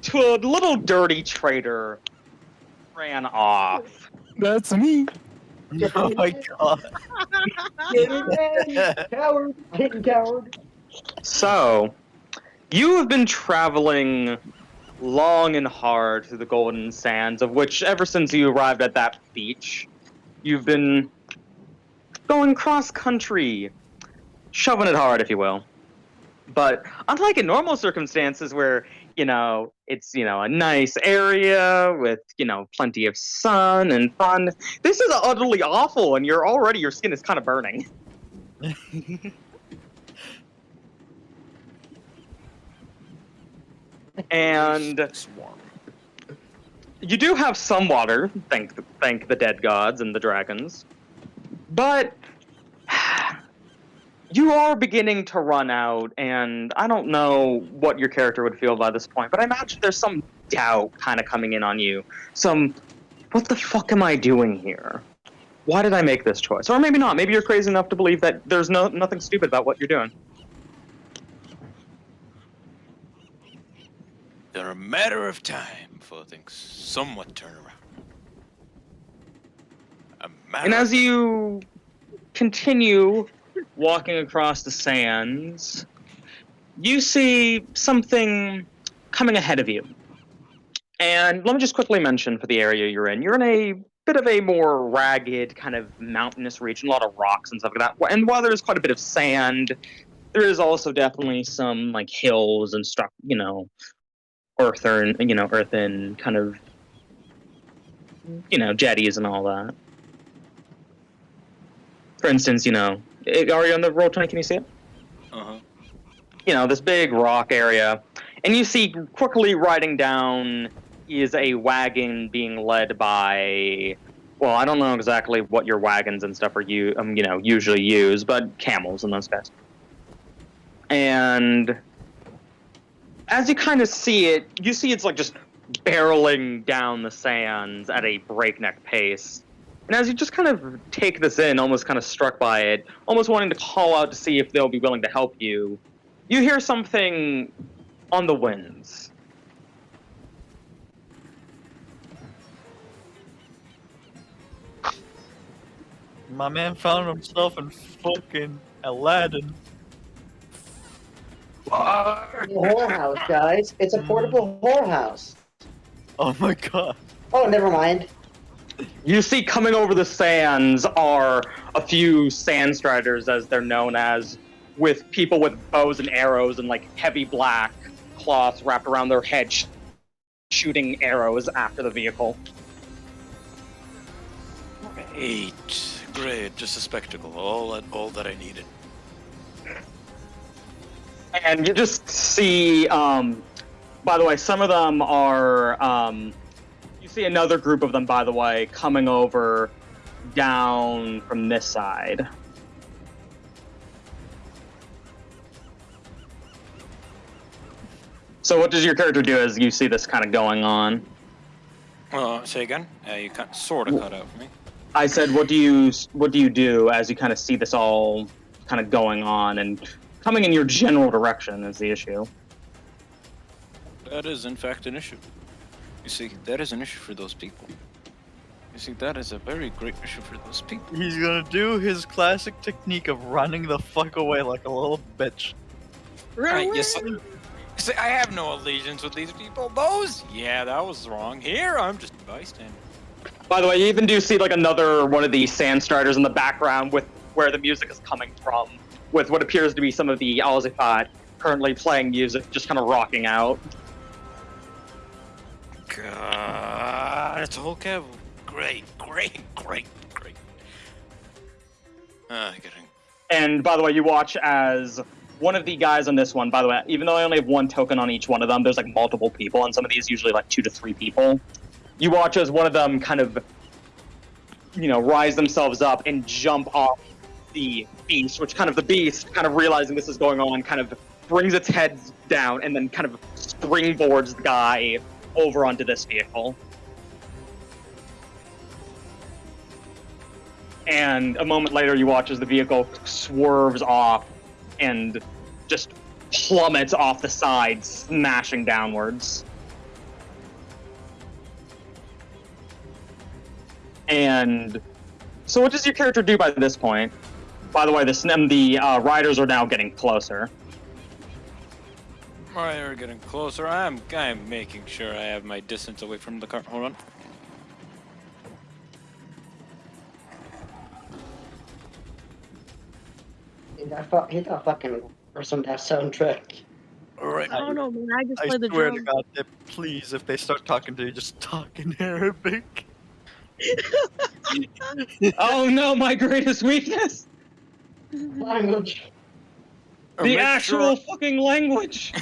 to a little dirty trader ran off. That's me. Oh my god. Getting ready, coward, hidden coward. So, you have been traveling long and hard through the Golden Sands, of which ever since you arrived at that beach, you've been going cross-country, shoving it hard, if you will. But unlike in normal circumstances where, it's, a nice area with, plenty of sun and fun, this is utterly awful and your skin is kind of burning. And you do have some water, thank the dead gods and the dragons, but you are beginning to run out, and I don't know what your character would feel by this point, but I imagine there's some doubt kind of coming in on you. What the fuck am I doing here? Why did I make this choice? Or maybe not. Maybe you're crazy enough to believe that there's nothing stupid about what you're doing. They're a matter of time before things somewhat turn around. And as you continue walking across the sands, you see something coming ahead of you. And let me just quickly mention for the area you're in a bit of a more ragged, kind of mountainous region, a lot of rocks and stuff like that. And while there's quite a bit of sand, there is also definitely some, like, hills and stuff, earthen kind of, jetties and all that. For instance, are you on the Roll20? Can you see it? Uh-huh. This big rock area. And you see quickly riding down is a wagon being led by, well, I don't know exactly what your wagons and stuff are usually use, but camels in those guys. And as you kind of see it, it's like just barreling down the sands at a breakneck pace. And as you just kind of take this in, almost kind of struck by it, almost wanting to call out to see if they'll be willing to help you, you hear something on the winds. My man found himself in fucking Aladdin. Whorehouse, guys. It's a portable whorehouse. Oh my god. Oh, never mind. You see coming over the sands are a few sand striders, as they're known as, with people with bows and arrows and like heavy black cloths wrapped around their head, shooting arrows after the vehicle. Great, just a spectacle, all that I needed. And you just see, by the way, some of them are, you see another group of them, by the way, coming over down from this side. So what does your character do as you see this kind of going on? Say again? You sort of cut out for me. I said, what do you do as you kind of see this all kind of going on and coming in your general direction is the issue? That is, in fact, an issue. You see, that is an issue for those people. You see, that is a very great issue for those people. He's gonna do his classic technique of running the fuck away like a little bitch. Right, yes. See, I have no allegiance with these people. Those? Yeah, that was wrong. Here, I'm just a bystander. By the way, you even do see like another one of these sand striders in the background with where the music is coming from, with what appears to be some of the Alzifat currently playing music, just kind of rocking out. God, it's a whole cavalry. Great. Getting. And by the way, you watch as one of the guys on this one, by the way, even though I only have one token on each one of them, there's like multiple people, on some of these usually like 2 to 3 people. You watch as one of them kind of, rise themselves up and jump off the beast, which kind of the beast, kind of realizing this is going on, kind of brings its head down and then kind of springboards the guy over onto this vehicle. And a moment later, you watch as the vehicle swerves off and just plummets off the side, smashing downwards. And so what does your character do by this point? By the way, the riders are now getting closer. Alright, we're getting closer. I'm making sure I have my distance away from the car. Hold on. He got fucking awesome that soundtrack. Alright. I don't know, man. I just I play the swear drum. to God, Dip, please, if they start talking to you, just talk in Arabic. Oh no, my greatest weakness! Language. The actual fucking language!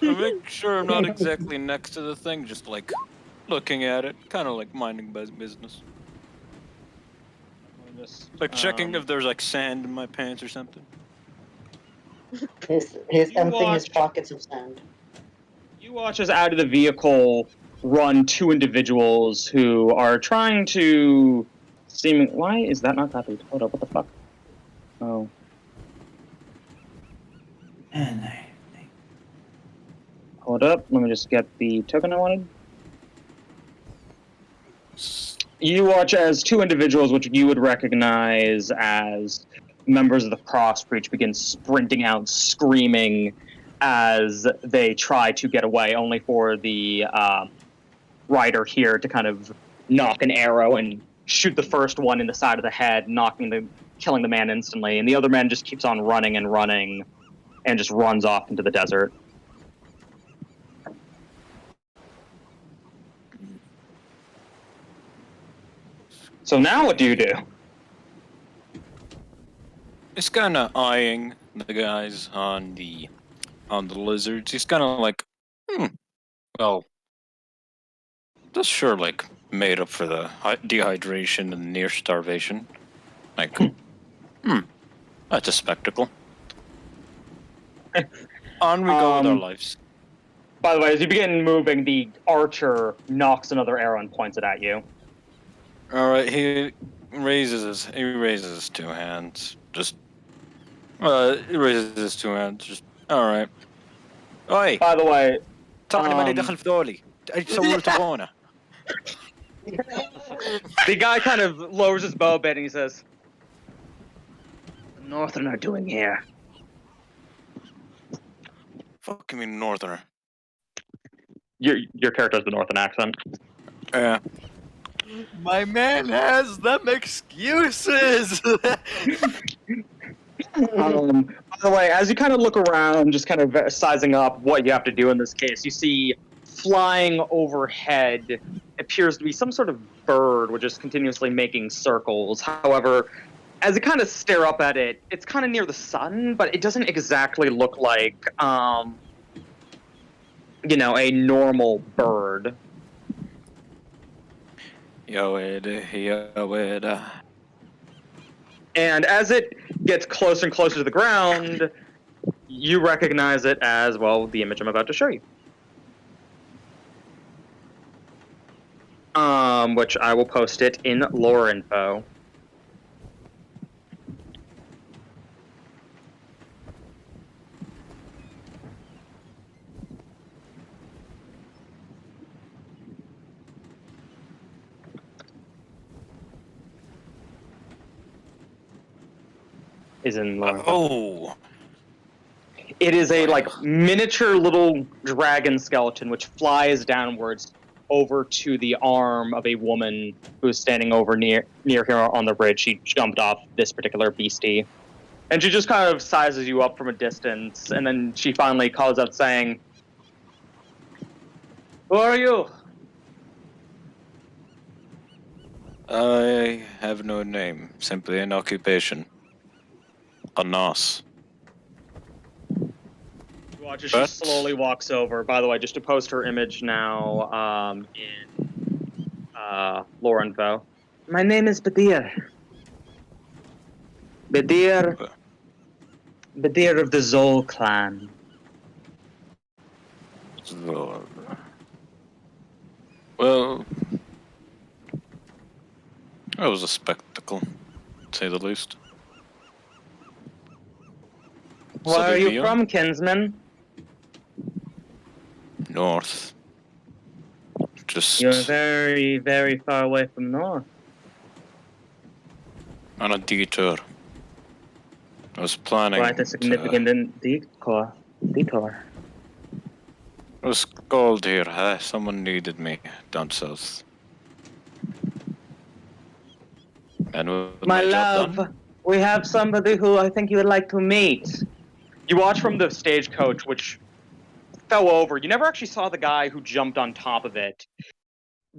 Make sure I'm not exactly next to the thing, just like looking at it, kind of like minding business. Like checking if there's like sand in my pants or something. He's You emptying his watch. pockets of sand. You watch as out of the vehicle run two individuals who are trying to why is that not copied? Hold up, what the fuck? Oh. Hold up, let me just get the token I wanted. You watch as two individuals which you would recognize as members of the Cross Breach begin sprinting out, screaming as they try to get away, only for the rider here to kind of knock an arrow and shoot the first one in the side of the head, killing the man instantly, and the other man just keeps on running and just runs off into the desert. So now what do you do? He's kind of eyeing the guys on the lizards. He's kind of like, well, this sure like made up for the dehydration and near starvation. Like, that's a spectacle. On we go with our lives. By the way, as you begin moving, the archer knocks another arrow and points it at you. All right, he raises his two hands. Just, he raises his two hands. Just, all right. Oi, By the way, طلع لي مالي دخل في ذولي. ايش تسوي تبغونه؟ the guy kind of lowers his bow a bit and he says, "What the Northern are doing here?" Fuck you mean northerner? Your character has the Northern accent. Yeah. My man has them excuses. By the way, as you kind of look around, just kind of sizing up what you have to do in this case, you see flying overhead appears to be some sort of bird which is continuously making circles. However, as you kind of stare up at it, it's kind of near the sun, but it doesn't exactly look like, a normal bird. And as it gets closer and closer to the ground, you recognize it as, well, the image I'm about to show you. Which I will post it in lore info. Is in lore info. Oh. It is a miniature little dragon skeleton which flies downwards over to the arm of a woman who's standing over near here on the bridge. She jumped off this particular beastie. And she just kind of sizes you up from a distance, and then she finally calls out saying, "Who are you?" I have no name, simply an occupation. Anas. You watch as she slowly walks over. By the way, just to post her image now in lore info. My name is Badir. Badir of the Zol clan. Well, that was a spectacle, to say the least. Where are you Sabine? from, kinsman? North. Just You're very, very far away from north. on a detour. I was planning. Quite a significant detour. It was cold here. Someone needed me down south. And with My job love, done, we have somebody who I think you would like to meet. You watch from the stagecoach, which fell over. You never actually saw the guy who jumped on top of it.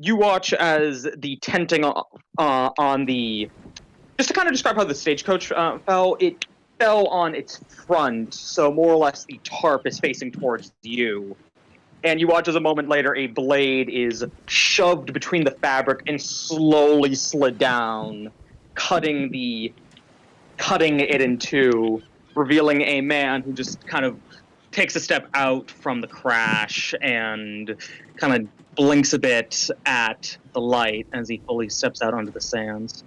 You watch as the tenting on the. Just to kind of describe how the stagecoach fell, it fell on its front, so more or less the tarp is facing towards you. And you watch as a moment later a blade is shoved between the fabric and slowly slid down, cutting it in two, revealing a man who just kind of takes a step out from the crash and kind of blinks a bit at the light as he fully steps out onto the sands.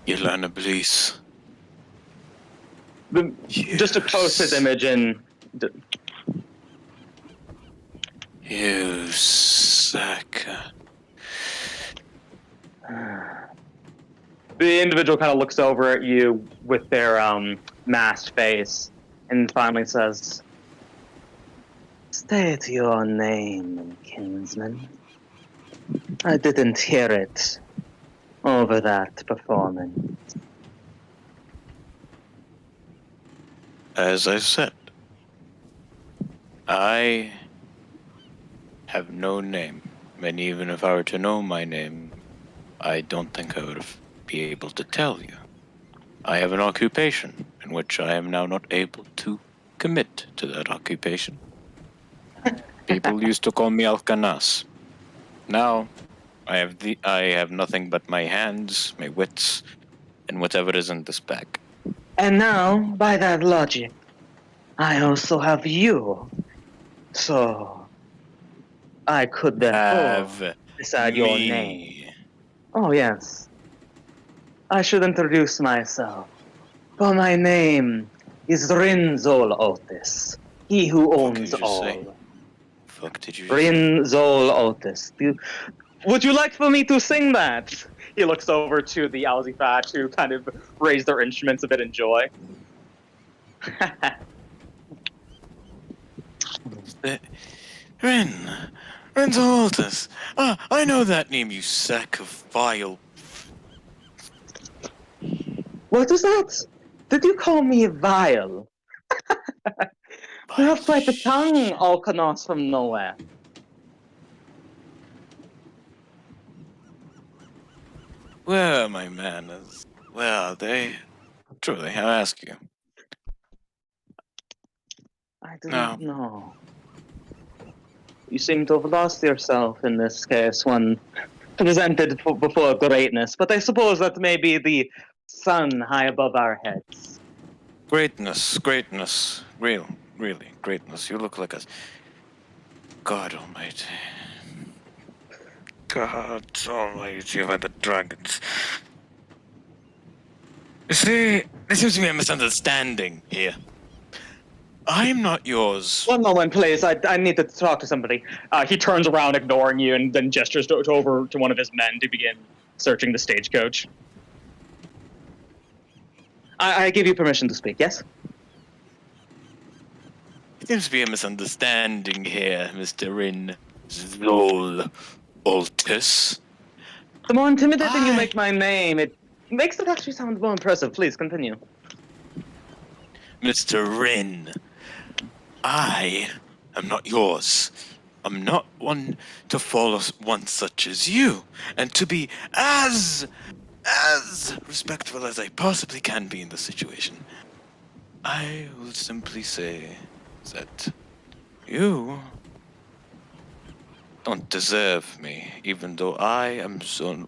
Ilana Bliss. Just to post his image in. You sucker. The individual kind of looks over at you with their masked face and finally says, "State your name, kinsman. I didn't hear it over that performance." As I said, I have no name. And even if I were to know my name, I don't think I would be able to tell you. I have an occupation in which I am now not able to commit to that occupation. People used to call me Alcanas. Now, I have nothing but my hands, my wits, and whatever is in this bag. And now, by that logic, I also have you. So, I could therefore Have decide your me. name. Oh, yes. I should introduce myself. For my name is Rinzol Otis, he who Fuck owns did you all. say? Fuck did you just say? Rinzol Otis. Would you like for me to sing that? He looks over to the Alzifat who kind of raise their instruments a bit in joy. Rentaltus. Ah, I know that name, you sack of vile. What was that? Did you call me vile? You have quite the tongue, Alcanos from nowhere. Where are my manners? Where are they? Truly, I ask you. I do not know. You seem to have lost yourself in this case when presented before greatness, but I suppose that may be the sun high above our heads. Greatness. Really, greatness. You look like a... God almighty. God almighty by the dragons. You see, there seems to be a misunderstanding here. I'm not yours. One moment, please. I need to talk to somebody. He turns around, ignoring you, and then gestures over to one of his men to begin searching the stagecoach. I give you permission to speak, yes? There seems to be a misunderstanding here, Mr. Rinzol Altus. The more intimidating you make my name, it makes it actually sound more impressive. Please, continue. Mr. Rin, I am not yours. I'm not one to follow one such as you, and to be as respectful as I possibly can be in the situation. I will simply say that you don't deserve me, even though I am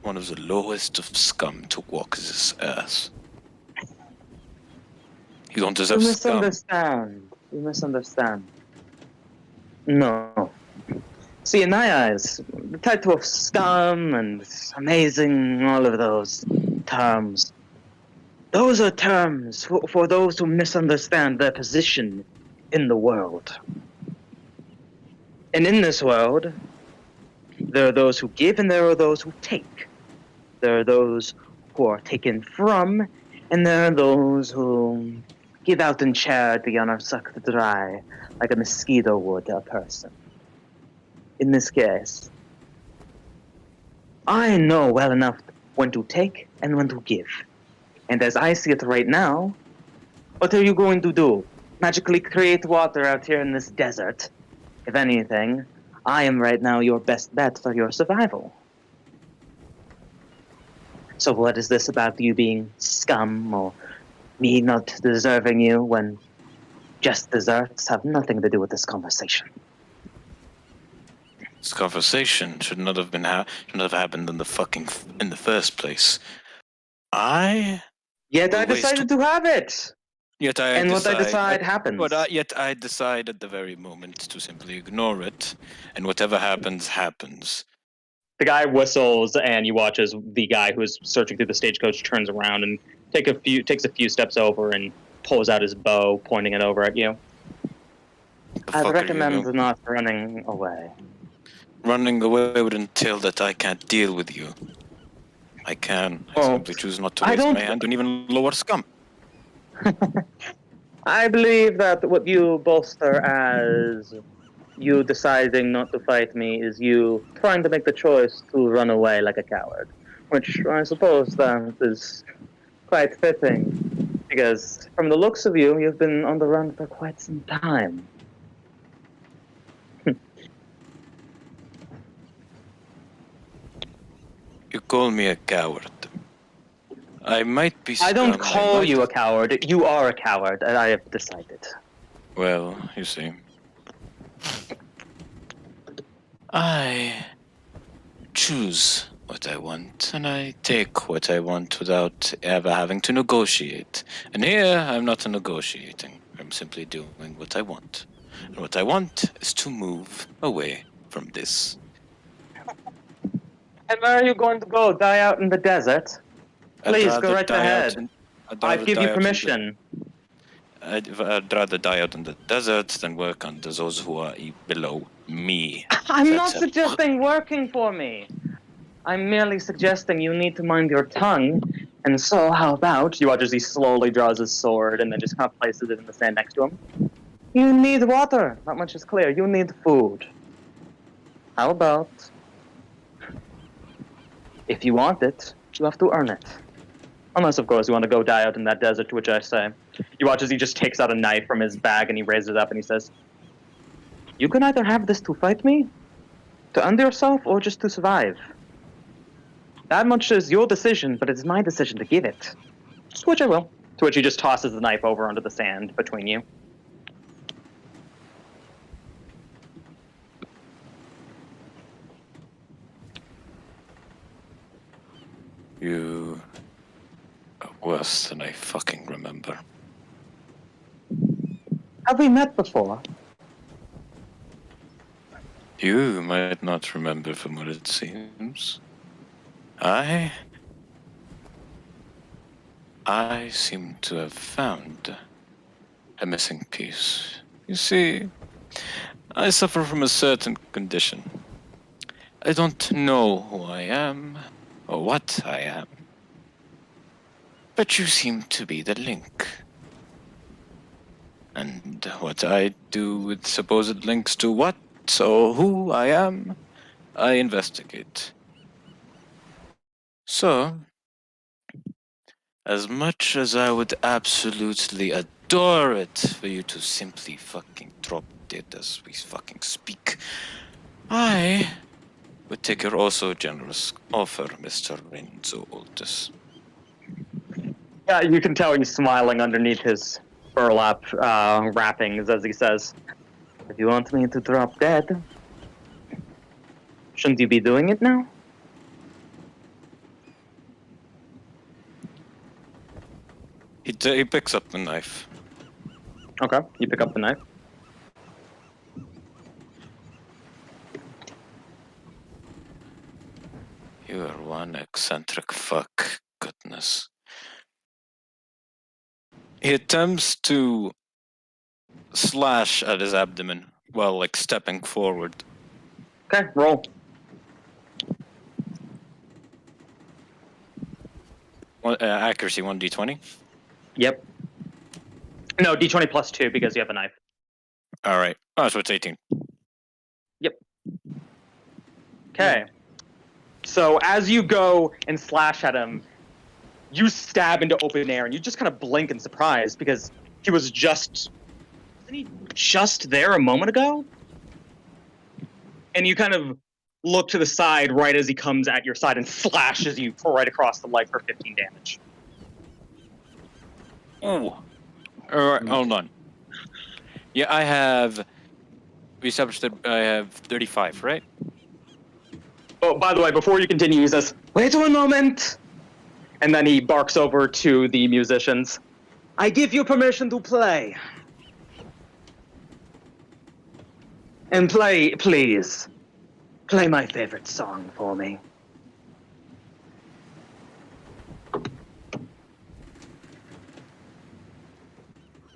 one of the lowest of scum to walk this earth. You don't deserve scum. You misunderstand. No. See, in my eyes, the title of scum and amazing, all of those terms, those are terms for those who misunderstand their position in the world. And in this world, there are those who give and there are those who take. There are those who are taken from, and there are those who give out in charity and are sucked dry like a mosquito would a person. In this case, I know well enough when to take and when to give. And as I see it right now, what are you going to do? Magically create water out here in this desert? If anything, I am right now your best bet for your survival. So what is this about you being scum or me not deserving you when just desserts have nothing to do with this conversation? This conversation should not have happened in the first place. Yet I Will waste- decided to have it. Yet I And what I decide, decide happens. yet I decide at the very moment to simply ignore it, and whatever happens, happens. The guy whistles, and you watch as the guy who is searching through the stagecoach turns around and takes a few steps over and pulls out his bow, pointing it over at you. The I'd fuck are you recommend doing? not running away. Running away would entail that I can't deal with you. I can. I Oh, simply choose not to I raise don't- my hand and even lower scum. I believe that what you bolster as you deciding not to fight me is you trying to make the choice to run away like a coward, which I suppose that is quite fitting, because from the looks of you, you've been on the run for quite some time. You call me a coward. I might be. I don't scum, call might- you a coward. You are a coward, and I have decided. Well, you see. I choose what I want, and I take what I want without ever having to negotiate. And here, I'm not negotiating. I'm simply doing what I want. And what I want is to move away from this. And where are you going to go? Die out in the desert? I'd Please, rather go right die out ahead. in- I'd I rather give die you out in the- permission. I'd rather die out in the desert than work under those who are below me. I'm not That's a- suggesting working for me. I'm merely suggesting you need to mind your tongue. And so, how about you watch as he slowly draws his sword and then just kind of places it in the sand next to him? You need water. Not much is clear. You need food. How about if you want it, you have to earn it. Unless, of course, you want to go die out in that desert, to which I say. You watch as he just takes out a knife from his bag and he raises it up and he says, you can either have this to fight me, to end yourself, or just to survive. That much is your decision, but it's my decision to give it. To which I will. To which he just tosses the knife over onto the sand between you. You are worse than I fucking remember. Have we met before? You might not remember from what it seems. I seem to have found a missing piece. You see, I suffer from a certain condition. I don't know who I am or what I am. But you seem to be the link. And what I do with supposed links to what or who I am, I investigate. So, as much as I would absolutely adore it for you to simply fucking drop dead as we fucking speak, I would take your also generous offer, Mr. Renzo Otis. Yeah, you can tell he's smiling underneath his burlap wrappings as he says, if you want me to drop dead, shouldn't you be doing it now? He picks up the knife. Okay, you pick up the knife. You are one eccentric fuck. Goodness. He attempts to slash at his abdomen, well, like stepping forward. Okay, roll. Accuracy 1d20. Yep. No, d20 plus 2 because you have a knife. All right. Oh, so it's 18. Okay. So as you go and slash at him, you stab into open air, and you just kind of blink in surprise because he was just... Wasn't he just there a moment ago? And you kind of look to the side right as he comes at your side and slashes you right across the leg for 15 damage. Ooh. All right, hold on. Yeah, I have... We established that I have 35, right? Oh, by the way, before you continue, he says, "Wait one moment!" And then he barks over to the musicians. "I give you permission to play. And play, please. Play my favorite song for me."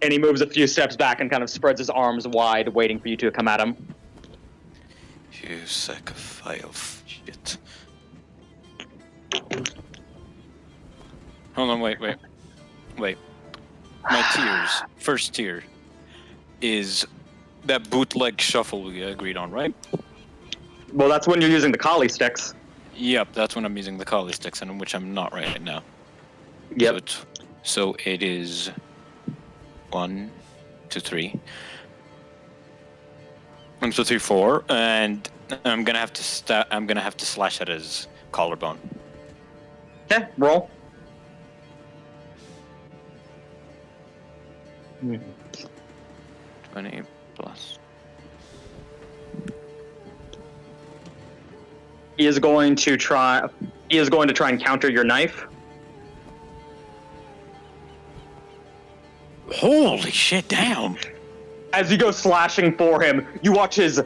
And he moves a few steps back and kind of spreads his arms wide, waiting for you to come at him. You sack of file shit. Hold on, wait. My tiers. First tier is that bootleg shuffle we agreed on, right? Well, that's when you're using the collie sticks. Yep, that's when I'm using the collie sticks, and which I'm not right now. Yep. So it is 1, 2, 3. 1, 2, 3, 4, and I'm gonna have to slash at his collarbone. Okay, roll. 20 plus. He is going to try and counter your knife. Holy shit! Damn. As you go slashing for him, you watch as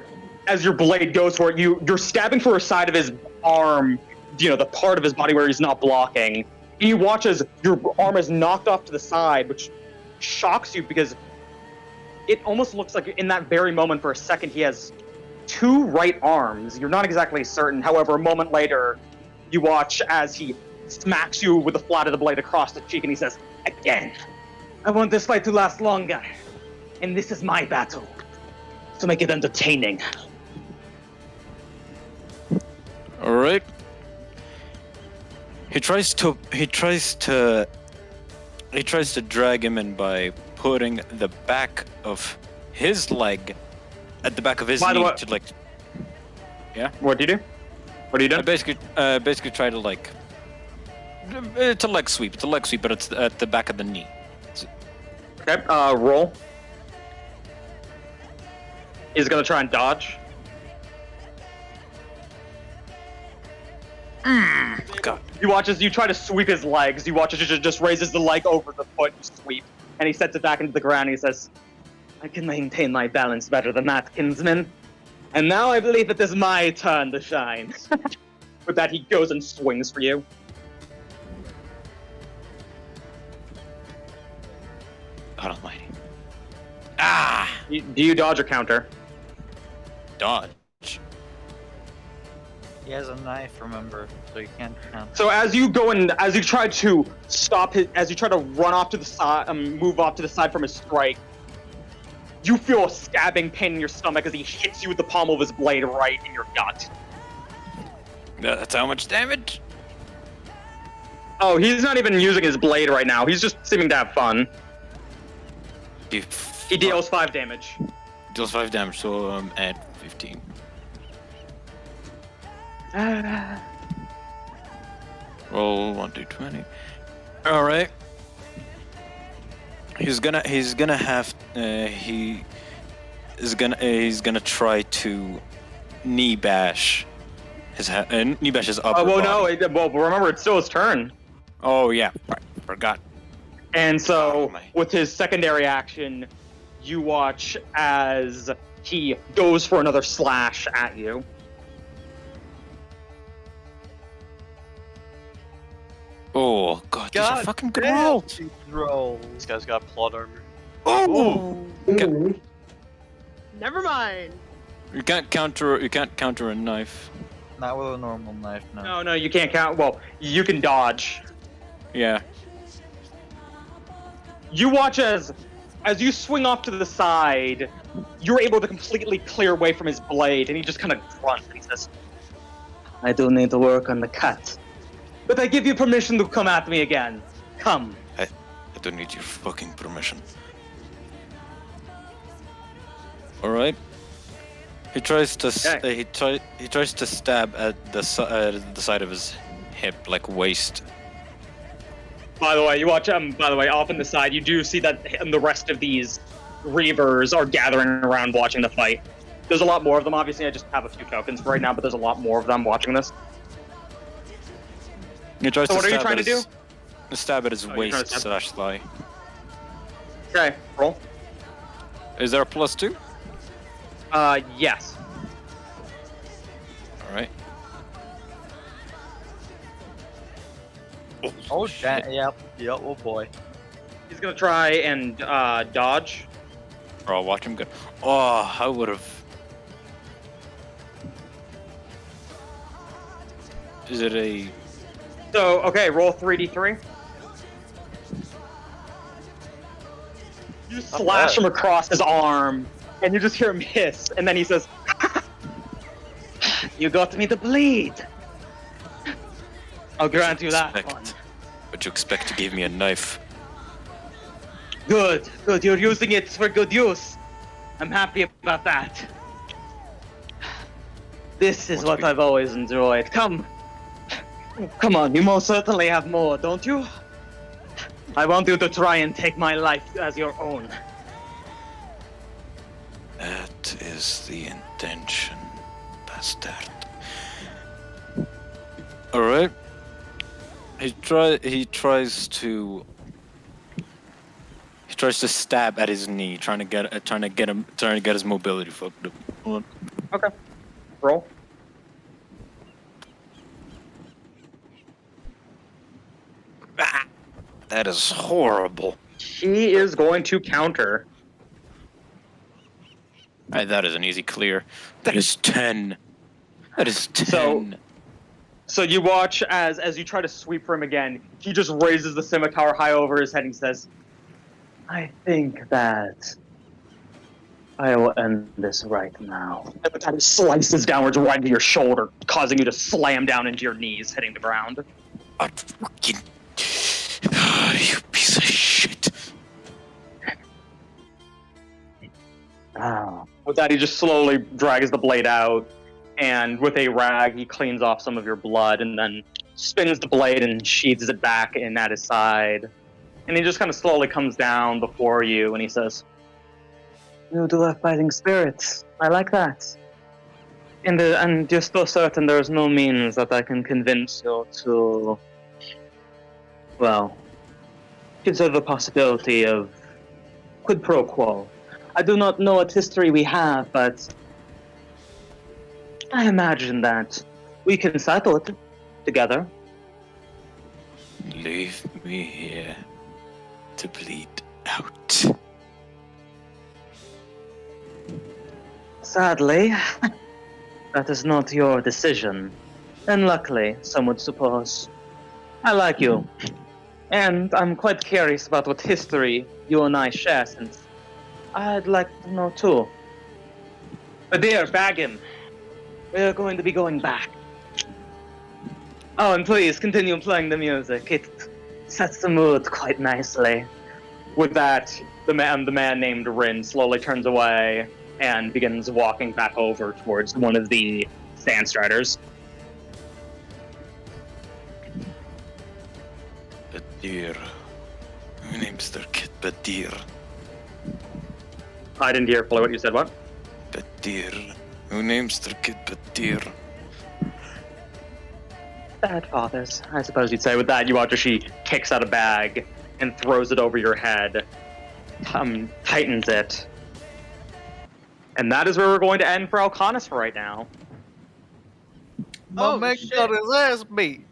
your blade goes for it, you're stabbing for a side of his arm, the part of his body where he's not blocking. And you watch as your arm is knocked off to the side, which shocks you because it almost looks like in that very moment for a second he has 2 right arms. You're not exactly certain. However, a moment later, you watch as he smacks you with the flat of the blade across the cheek and he says, "Again, I want this fight to last longer. And this is my battle, to make it entertaining." All right. He tries to drag him in by putting the back of his leg at the back of his By the knee way- to like. Yeah. What do you do? What are you I doing? basically try to like. It's a leg sweep. But it's at the back of the knee. Okay, roll. He's gonna try and dodge. God. You watch as you try to sweep his legs. You watch as he just raises the leg over the foot and sweep. And he sets it back into the ground and he says, "I can maintain my balance better than that, kinsman. And now I believe it is my turn to shine." With that, he goes and swings for you. God almighty. Ah! Do you dodge or counter? Dodge. He has a knife, remember, so you can't count. So as you try to stop as you try to run off to the side, move off to the side from his strike, you feel a stabbing pain in your stomach as he hits you with the pommel of his blade right in your gut. That's how much damage? Oh, he's not even using his blade right now. He's just seeming to have fun. He deals 5 damage. Deals 5 damage, so I'm at 15. Roll 1 to 20. All right. He's gonna try to knee bash his upper Oh well, body. no. Well, remember it's still his turn. Oh yeah, right. Forgot. And so, Oh, my. with his secondary action, you watch as he goes for another slash at you. Oh god, these are fucking good rolls. Roll. This guy's got plot armor. Oh, Ooh. Never mind. You can't counter a knife. Not with a normal knife, no. No, you can't count. Well, you can dodge. Yeah. You watch as you swing off to the side, you're able to completely clear away from his blade, and he just kind of grunts and says, "I do need to work on the cut, but I give you permission to come at me again. Come." I don't need your fucking permission. All right. He tries to he tries to stab at the side of his hip, like waist. By the way, you watch. By the way, off in the side, you do see that the rest of these Reavers are gathering around watching the fight. There's a lot more of them. Obviously, I just have a few tokens for right now, but there's a lot more of them watching this. He tries So to what are you stab trying at to his- Stab at his Oh, you're trying waist to stab- / thigh. Okay, roll. Is there a +2? Yes. All right. Oh, damn. Yep. Oh boy. He's gonna try and dodge. Or I'll watch him go. Oh, I would have. Is it a? So, okay, roll 3d3. You slash him across his arm, and you just hear him hiss, and then he says, "You got me to bleed. I'll grant you that one. But you expect to give me a knife? Good. You're using it for good use. I'm happy about that. This is what I've always enjoyed. Come on, you most certainly have more, don't you? I want you to try and take my life as your own." That is the intention, bastard. All right. He tries to stab at his knee, trying to get his mobility fucked up. Hold on. Okay. Roll. Ah, that is horrible. He is going to counter. That is an easy clear. That is 10. That is 10. So you watch as you try to sweep for him again, he just raises the scimitar high over his head and says, "I think that I will end this right now." And the kind slices downwards right into your shoulder, causing you to slam down into your knees, hitting the ground. I fucking... you piece of shit. With that, he just slowly drags the blade out, and with a rag, he cleans off some of your blood, and then spins the blade and sheathes it back in at his side. And he just kind of slowly comes down before you, and he says, "You do have fighting spirits. I like that. And you're so certain there's no means that I can convince you to, well, consider the possibility of quid pro quo. I do not know what history we have, but I imagine that we can settle it together." Leave me here to bleed out. Sadly, that is not your decision. And luckily, some would suppose. I like you. And I'm quite curious about what history you and I share, since I'd like to know too. But dear, bag him. We're going to be going back. Oh, and please continue playing the music. It sets the mood quite nicely. With that, the man named Rin slowly turns away and begins walking back over towards one of the Sandstriders. Badir. My name's their kid, Badir. I didn't hear fully what you said. What? Badir. Who names their kid Badir? Bad fathers, I suppose you'd say. With that, you watch as she kicks out a bag and throws it over your head, tightens it. And that is where we're going to end for Alcanis for right now. My man got his ass beat.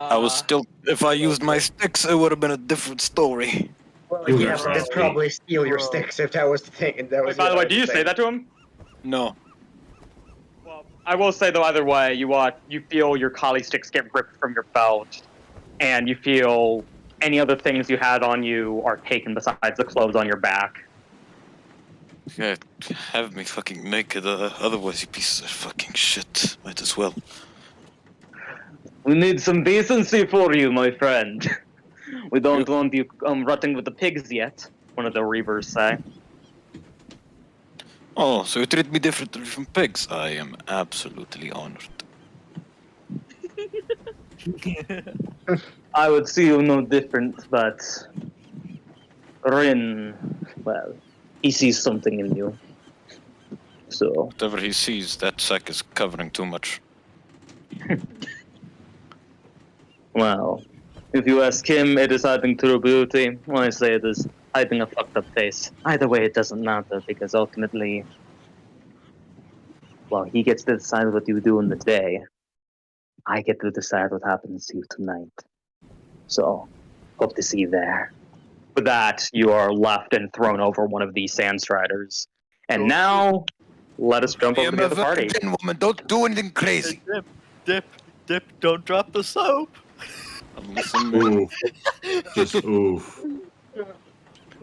I was still. If I used my sticks, it would have been a different story. Well, You yeah, have but they'd to probably steal your Bro. sticks if that was the thing. That was Wait, by the way, do you thing. say that to him? No. Well, I will say though, either way, you feel your collie sticks get ripped from your belt, and you feel any other things you had on you are taken besides the clothes on your back. Yeah, have me fucking naked, otherwise you piece of fucking shit. Might as well. We need some decency for you, my friend. We don't Yeah. want you rutting with the pigs yet, one of the reavers say. Oh, so you treat me differently from pigs? I am absolutely honored. I would see you no different, but Rin, well, he sees something in you. So, Whatever he sees, that sack is covering too much. well, if you ask him, it is hiding true beauty. I say it is hiding a fucked up face. Either way, it doesn't matter because ultimately, well, he gets to decide what you do in the day. I get to decide what happens to you tonight. So, hope to see you there. With that, you are left and thrown over one of these sand striders. And now, let us jump over to the other party. woman. Don't do anything crazy. Dip, don't drop the soap. Listen, man. Oof. Just oof.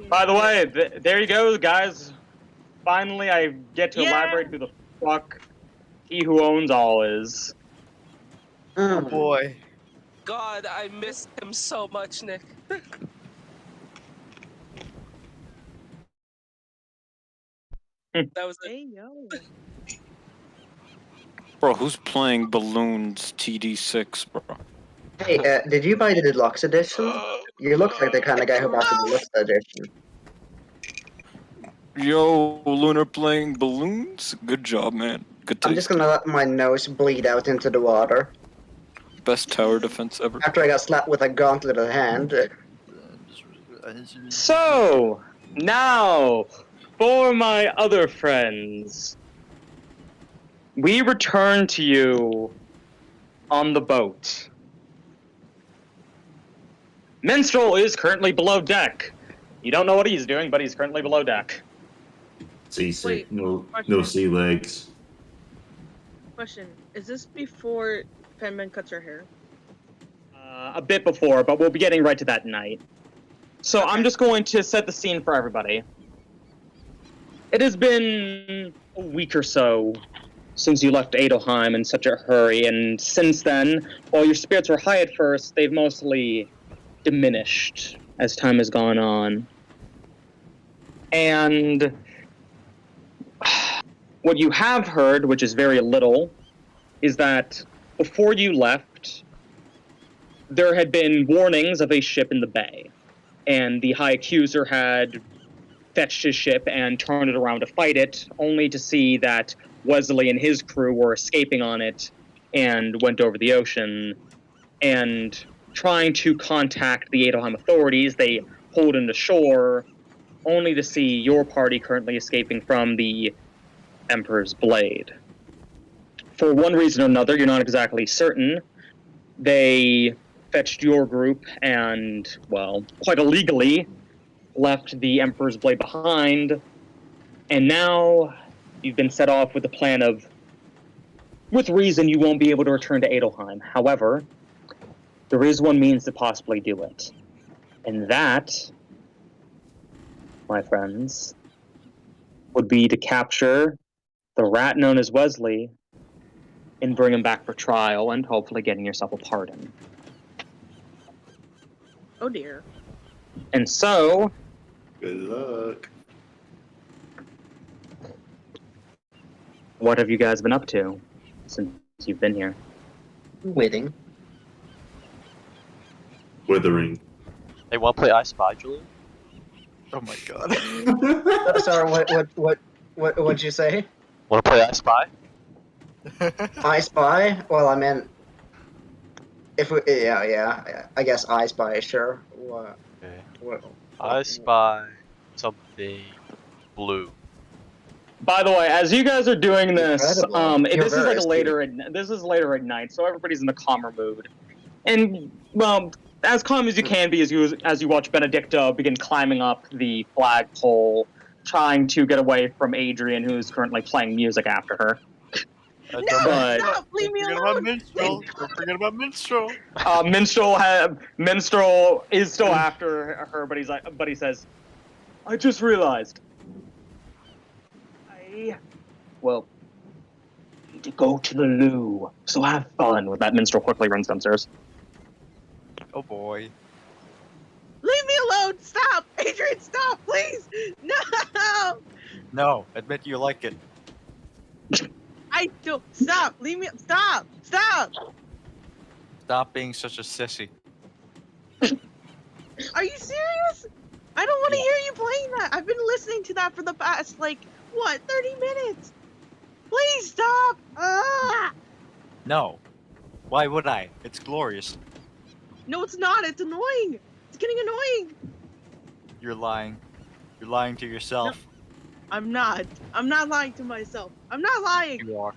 By the way, there you go, guys. Finally, I get to elaborate who the fuck he who owns all is. Oh Mm. boy. God, I missed him so much, Nick. That was a Hey yo. Bro, who's playing Balloons TD6, bro? Hey, did you buy the deluxe edition? You look like the kind of guy who bought the deluxe edition. Yo, Lunar playing Balloons? Good job, man. Good I'm taste. just gonna let my nose bleed out into the water. Best tower defense ever. After I got slapped with a gauntleted hand. So, now, for my other friends, we return to you on the boat. Minstrel is currently below deck. You don't know what he's doing, but he's currently below deck. Seasick. Wait, No question. sea legs. Question: is this before Penman cuts her hair? A bit before, but we'll be getting right to that night. So I'm Okay. just going to set the scene for everybody. It has been a week or so since you left Adeilheim in such a hurry, and since then, while your spirits were high at first, they've mostly diminished as time has gone on. And what you have heard, which is very little, is that before you left, there had been warnings of a ship in the bay, and the High Accuser had fetched his ship and turned it around to fight it, only to see that Wesley and his crew were escaping on it and went over the ocean. And trying to contact the Adeilheim authorities, they pulled into shore, only to see your party currently escaping from the Emperor's Blade. For one reason or another, you're not exactly certain, they fetched your group and, well, quite illegally, left the Emperor's Blade behind, and now you've been set off with the plan of, with reason, you won't be able to return to Adeilheim. However, there is one means to possibly do it. And that, my friends, would be to capture the rat known as Wesley and bring him back for trial and hopefully getting yourself a pardon. Oh dear. And so, Good luck. what have you guys been up to since you've been here? Waiting. Withering. They want to play I Spy, Julian? Oh my god. Sorry, what'd you say? Want to play I Spy? I Spy? Well, I mean, if we, yeah, I guess I Spy, sure. What? Okay. What? I Spy something blue. By the way, as you guys are doing this, Incredible. You're this is very like astute. this is later at night, so everybody's in the calmer mood. And well, as calm as you can be as you watch Benedicta begin climbing up the flagpole, trying to get away from Adrian, who is currently playing music after her. No, But- stop! Leave me Don't forget about alone! Minstrel. Don't forget about Minstrel. Minstrel is still after her, but he says, "I just realized, I need to go to the loo. So have fun." With that, Minstrel quickly runs downstairs. Oh boy. Leave me alone! Stop! Adrian, stop, please! No! No, admit you like it. I don't. Stop! Leave me. Stop! Stop! Stop being such a sissy. Are you serious? I don't want to hear you playing that. I've been listening to that for the past, 30 minutes. Please stop! Ah! No. Why would I? It's glorious. No, it's not. It's annoying. It's getting annoying. You're lying. You're lying to yourself. I'm not. I'm not lying to myself. I'm not lying. You are.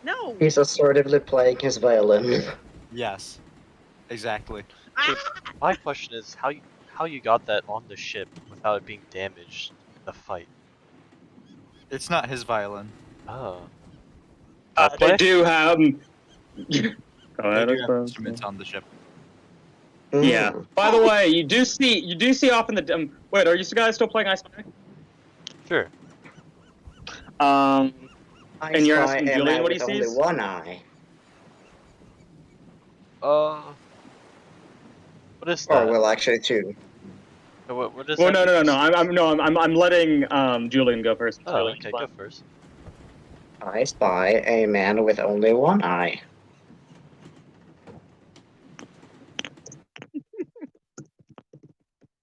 No. He's assertively playing his violin. Yes. Exactly. Ah! My question is how you got that on the ship without it being damaged in the fight? It's not his violin. Oh. They do have. Go They ahead, do I have suppose. instruments on the ship. Yeah. By the way, you do see off in the wait. Are you guys still playing I Spy? Sure. I And you're spy asking a Julian man what he with only sees? one eye. What is Or that? well, actually two. What is Well, that? no. I'm letting Julian go first. Oh, Julian, okay, fine. go first. I spy a man with only one eye.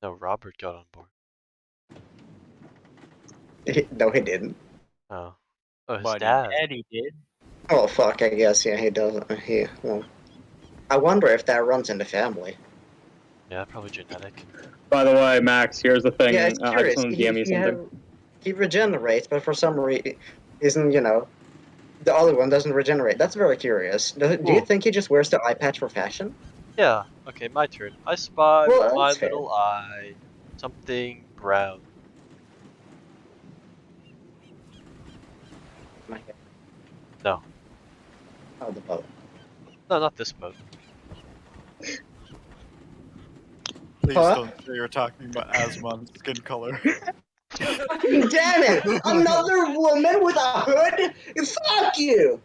No, Robert got on board. No, he didn't. Oh. Oh, his But dad. Eddie did. Oh fuck! I guess yeah, he does. Well, I wonder if that runs in the family. Yeah, probably genetic. By the way, Max, here's the thing. Yeah, it's I curious. just want to DM you something. He regenerates, but for some reason, the other one doesn't regenerate. That's very curious. Do you Ooh. think he just wears the eye patch for fashion? Yeah, okay, my turn. I spy Well, with my that's fair. little eye something brown. No. Oh, the boat. No, not this boat. Please Huh? don't say you're talking about asthma and skin color. Fucking damn it! Another woman with a hood? Fuck you!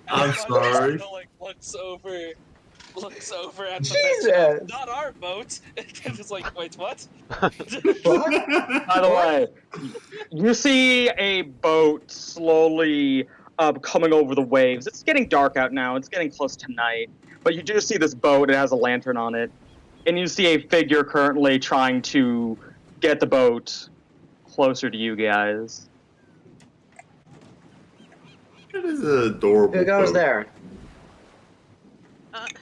I'm sorry. Like looks over at the Jesus! mention, not our boat. It's like, wait, what? By the way, you see a boat slowly coming over the waves. It's getting dark out now. It's getting close to night. But you do see this boat. It has a lantern on it. And you see a figure currently trying to get the boat closer to you guys. That is an adorable. Who goes boat. there?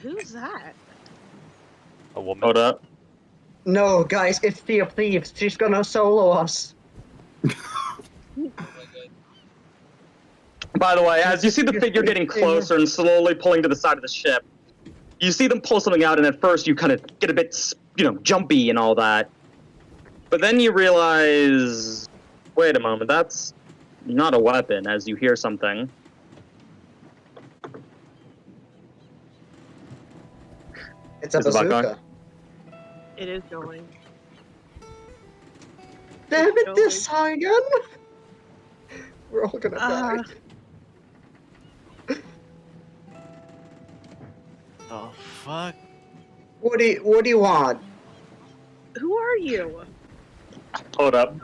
Who's that? A woman. Hold up. No, guys, it's Thea Thieves. She's gonna solo us. By the way, as you see the figure getting closer and slowly pulling to the side of the ship, you see them pull something out, and at first you kind of get a bit, jumpy and all that. But then you realize, wait a moment, that's not a weapon, as you hear something. It's a Is the back bazooka. It is going. Damn it, Going. this song again! We're all gonna die. The fuck? What do you want? Who are you? Hold up.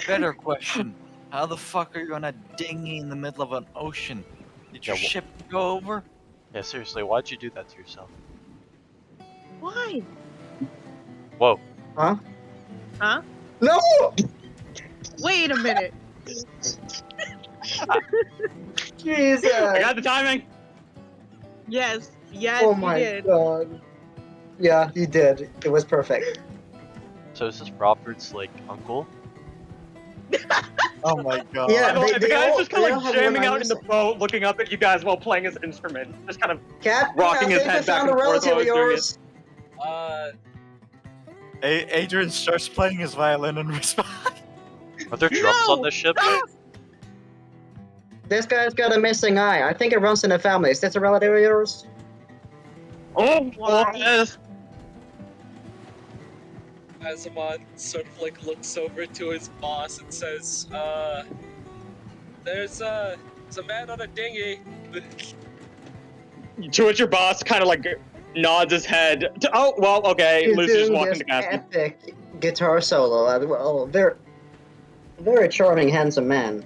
Better question. How the fuck are you on a dinghy in the middle of an ocean? Did your Yeah, ship go over? Yeah, seriously, why'd you do that to yourself? Why? Whoa. Huh? Huh? No! Wait a minute. Jesus! I got the timing! Yes. Yes, Oh you my did. god. Yeah, he did. It was perfect. So is this Robert's, uncle? Oh my god. Yeah. By the way, the they guy's all- just kind they of all like have jamming one out in the eye boat, looking up at you guys while playing his instrument. Just kind of Captain, rocking I his think head I back found and a forth while relative of he's doing it. yours. Adrian starts playing his violin and responds. Are there drums on the ship? This guy's got a missing eye. I think it runs in the family. Is this a relative of yours? Oh, Azamon sort of like looks over to his boss and says, there's a man on a dinghy. to which your boss kind of like nods his head. Oh, well, okay. He's Lucy's doing walking this to Cassie. epic guitar solo as well. Very charming, handsome man.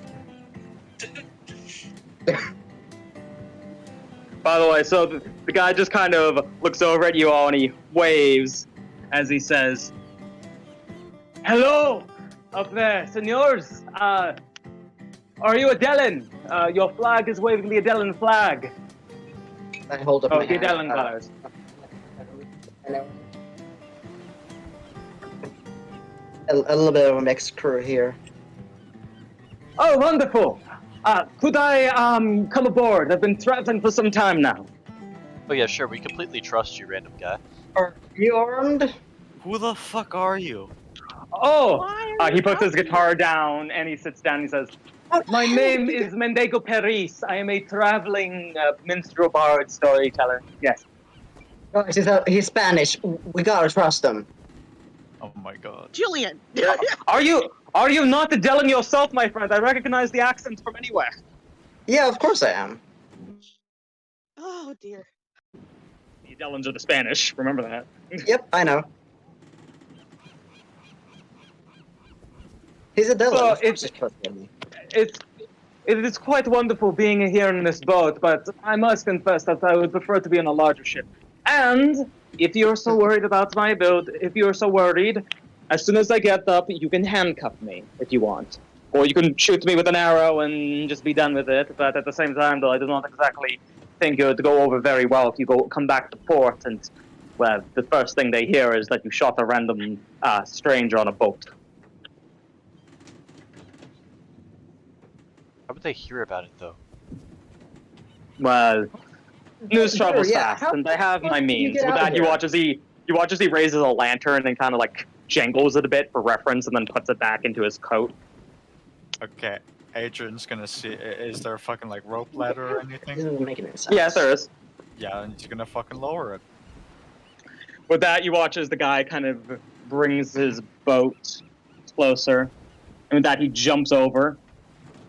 By the way, so the guy just kind of looks over at you all and he waves as he says, "Hello, up there, senors. Are you Adeilheim? Your flag is waving the Adeilheim flag. I hold up Oh, my the hand. Adeilheim colors. I know. A little bit of a mixed crew here. Oh, wonderful. Could I come aboard? I've been traveling for some time now. Oh yeah, sure. We completely trust you, random guy. Are you armed? Who the fuck are you? Oh, Why are he you puts his out guitar down and he sits down and he says, "My name is Mendigo Peris. I am a traveling minstrel bard storyteller." Yes. Guys, he's Spanish. We gotta trust him. Oh my god. Julian! Are you not Adeilheim yourself, my friend? I recognize the accent from anywhere. Yeah, of course I am. Oh dear. The Adeilheims are the Spanish. Remember that. Yep, I know. He's a Dylan. So Of course he's trustworthy. It is quite wonderful being here in this boat, but I must confess that I would prefer to be on a larger ship. And if you're so worried about my build, if you're so worried, as soon as I get up, you can handcuff me if you want. Or you can shoot me with an arrow and just be done with it. But at the same time, though, I do not exactly think it would go over very well if you come back to port and, well, the first thing they hear is that you shot a random stranger on a boat. How would they hear about it though? Well, news travels Yeah, fast, and I have my did you means. get With out of that, you here? watch as he raises a lantern and kind of like jangles it a bit for reference, and then puts it back into his coat. Okay, Adrian's gonna see. Is there a fucking like rope ladder or This anything? isn't making any sense. Yes, there is. Yeah, and he's gonna fucking lower it. With that, you watch as the guy kind of brings his boat closer, and with that, he jumps over,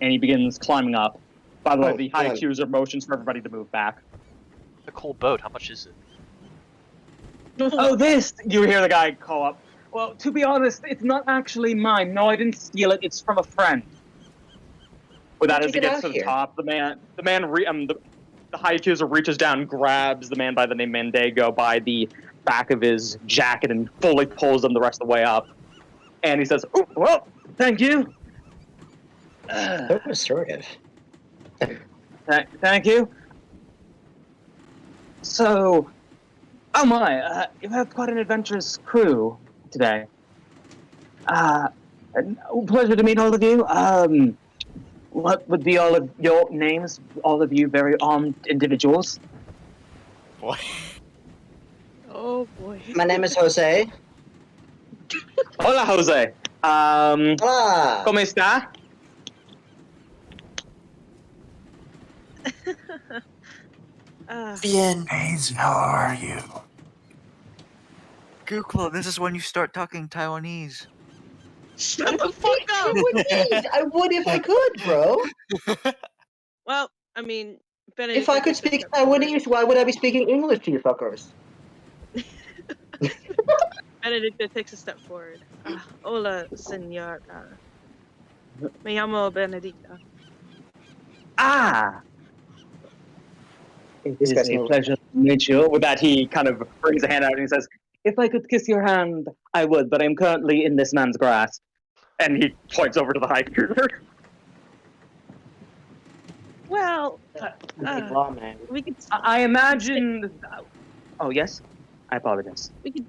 and he begins climbing up. By the way, Oh, the high God. accuser motions for everybody to move back. A cool boat. How much is it? Oh, this! You hear the guy call up. Well, to be honest, it's not actually mine. No, I didn't steal it. It's from a friend. With that, How'd as he you get gets out to the here? top, the high accuser reaches down, grabs the man by the name Mendigo by the back of his jacket, and fully pulls him the rest of the way up. And he says, "Oh, well, thank you." So assertive. Thank you. So, oh my, you have quite an adventurous crew today. Pleasure to meet all of you. What would be all of your names? All of you very armed individuals. Boy. Oh boy. My name is Jose. Hola, Jose. Hola. ¿Cómo está? Bien. Hayes, how are you? Google, this is when you start talking Taiwanese. Shut the fuck up! I would if I could, bro. Well, I mean, Benedict If I could takes a speak step forward. Taiwanese, why would I be speaking English to you fuckers? Benedict takes a step forward. Hola, señor. Me llamo Benedicta. Ah! It This is guy's a no- pleasure to meet you. With that, he kind of brings a hand out and he says, "If I could kiss your hand, I would, but I'm currently in this man's grasp." And he points over to the high accuser. Well, Law man. we could. I imagine. Oh yes, I apologize. We could.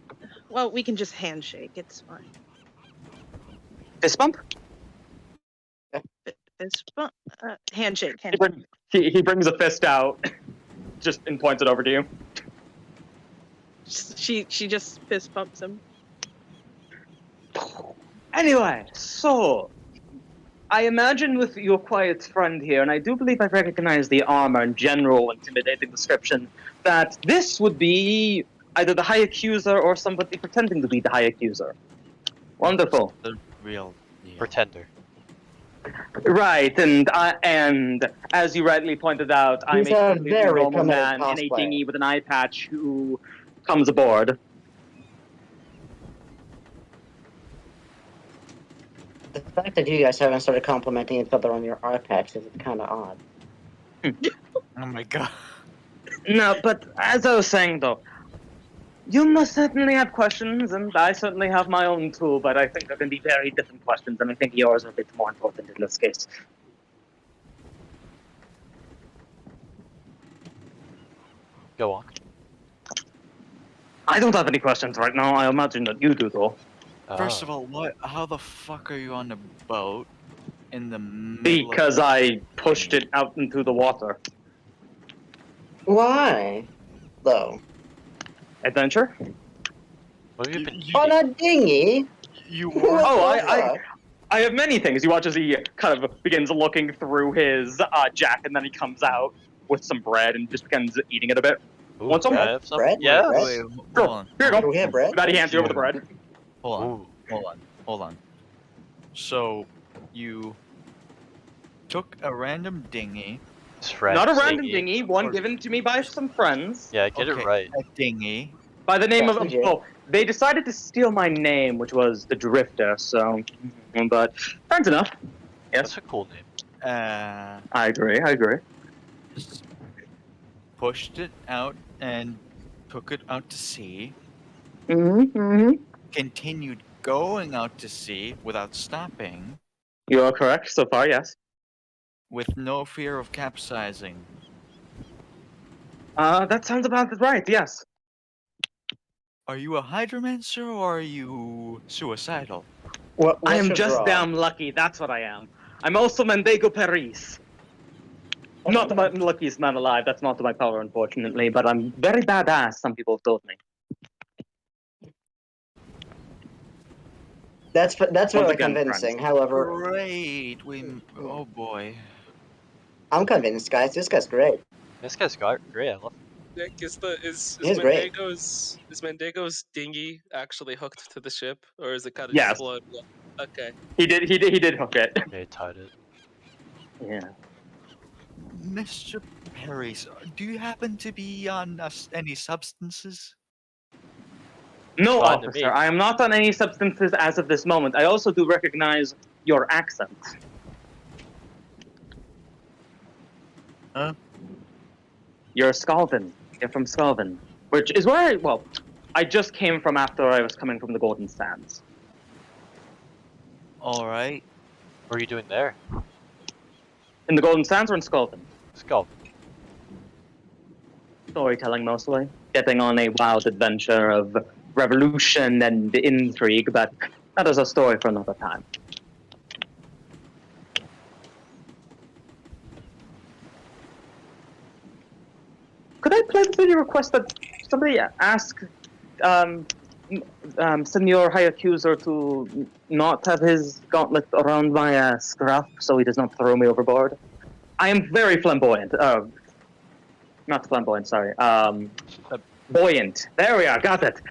Well, we can just handshake. It's fine. Fist bump. It's fun. Handshake. He, Handshake. he brings a fist out, just and points it over to you. She just fist pumps him. Anyway, so I imagine with your quiet friend here, and I do believe I recognize the armor and general intimidating description, that this would be either the High Accuser or somebody pretending to be the High Accuser. Wonderful. The real deal. Pretender. Right, and as you rightly pointed out, I'm He's a a completely very normal primitive man in a cosplayer. dinghy with an eye patch who comes aboard. The fact that you guys haven't started complimenting each other on your eye patch is kind of odd. Oh my god. No, but as I was saying though, you must certainly have questions, and I certainly have my own too, but I think they're going to be very different questions, and I think yours are a bit more important in this case. Go on. I don't have any questions right now. I imagine that you do, though. First of all, how the fuck are you on a boat in the middle Because of I pushed it out into the water. Why? Though. Adventure? What have you been You- On eating? a dinghy? You What were Oh, the I- fuck? I have many things. You watch as he kind of begins looking through his jacket, and then he comes out with some bread and just begins eating it a bit. Ooh, Want some? can I have some? Bread? Yeah. Bread? Wait, Sure. hold on. Here you Do we go. have bread? Maddie hands you over the bread. Hold on. Ooh. Hold on. So, you took a random dinghy, It's French. Not a random thingy. dinghy, one given to me by some friends Yeah, get Okay. it right. a dinghy, by the name Yeah, of. legit. Oh, they decided to steal my name, which was the Drifter. So, but friends enough. That's a cool name. I agree. I agree. just pushed it out and took it out to sea, Mm-hmm. continued going out to sea without stopping, You are correct so far. Yes. with no fear of capsizing. That sounds about right. Yes. Are you a hydromancer or are you suicidal? What, I what's am your just draw? damn lucky. That's what I am. I'm also Mendigo Paris. Not the luckiest man alive. That's not to my power, unfortunately. But I'm very badass. Some people have told me. That's Once really again, convincing. friends. However, Great. Oh boy. I'm convinced, guys. This guy's great. This guy's great. I love him. Nick, is He's great. Mendigo's dinghy actually hooked to the ship, or is it kind of Yes. just floating? Okay. He did hook it. They tied it. Yeah. Mr. Perry, do you happen to be on any substances? No, Fine to me. officer. I am not on any substances as of this moment. I also do recognize your accent. Huh? You're Scalvin. You're from Scalvin. Which is where I just came from after I was coming from the Golden Sands. Alright. What are you doing there? In the Golden Sands or in Scalvin? Skull. Storytelling mostly. Getting on a wild adventure of revolution and intrigue, but that is a story for another time. Could I please request that somebody ask Senor High Accuser to not have his gauntlet around my scruff so he does not throw me overboard? I am very flamboyant. Not flamboyant, sorry. Buoyant. There we are, got it.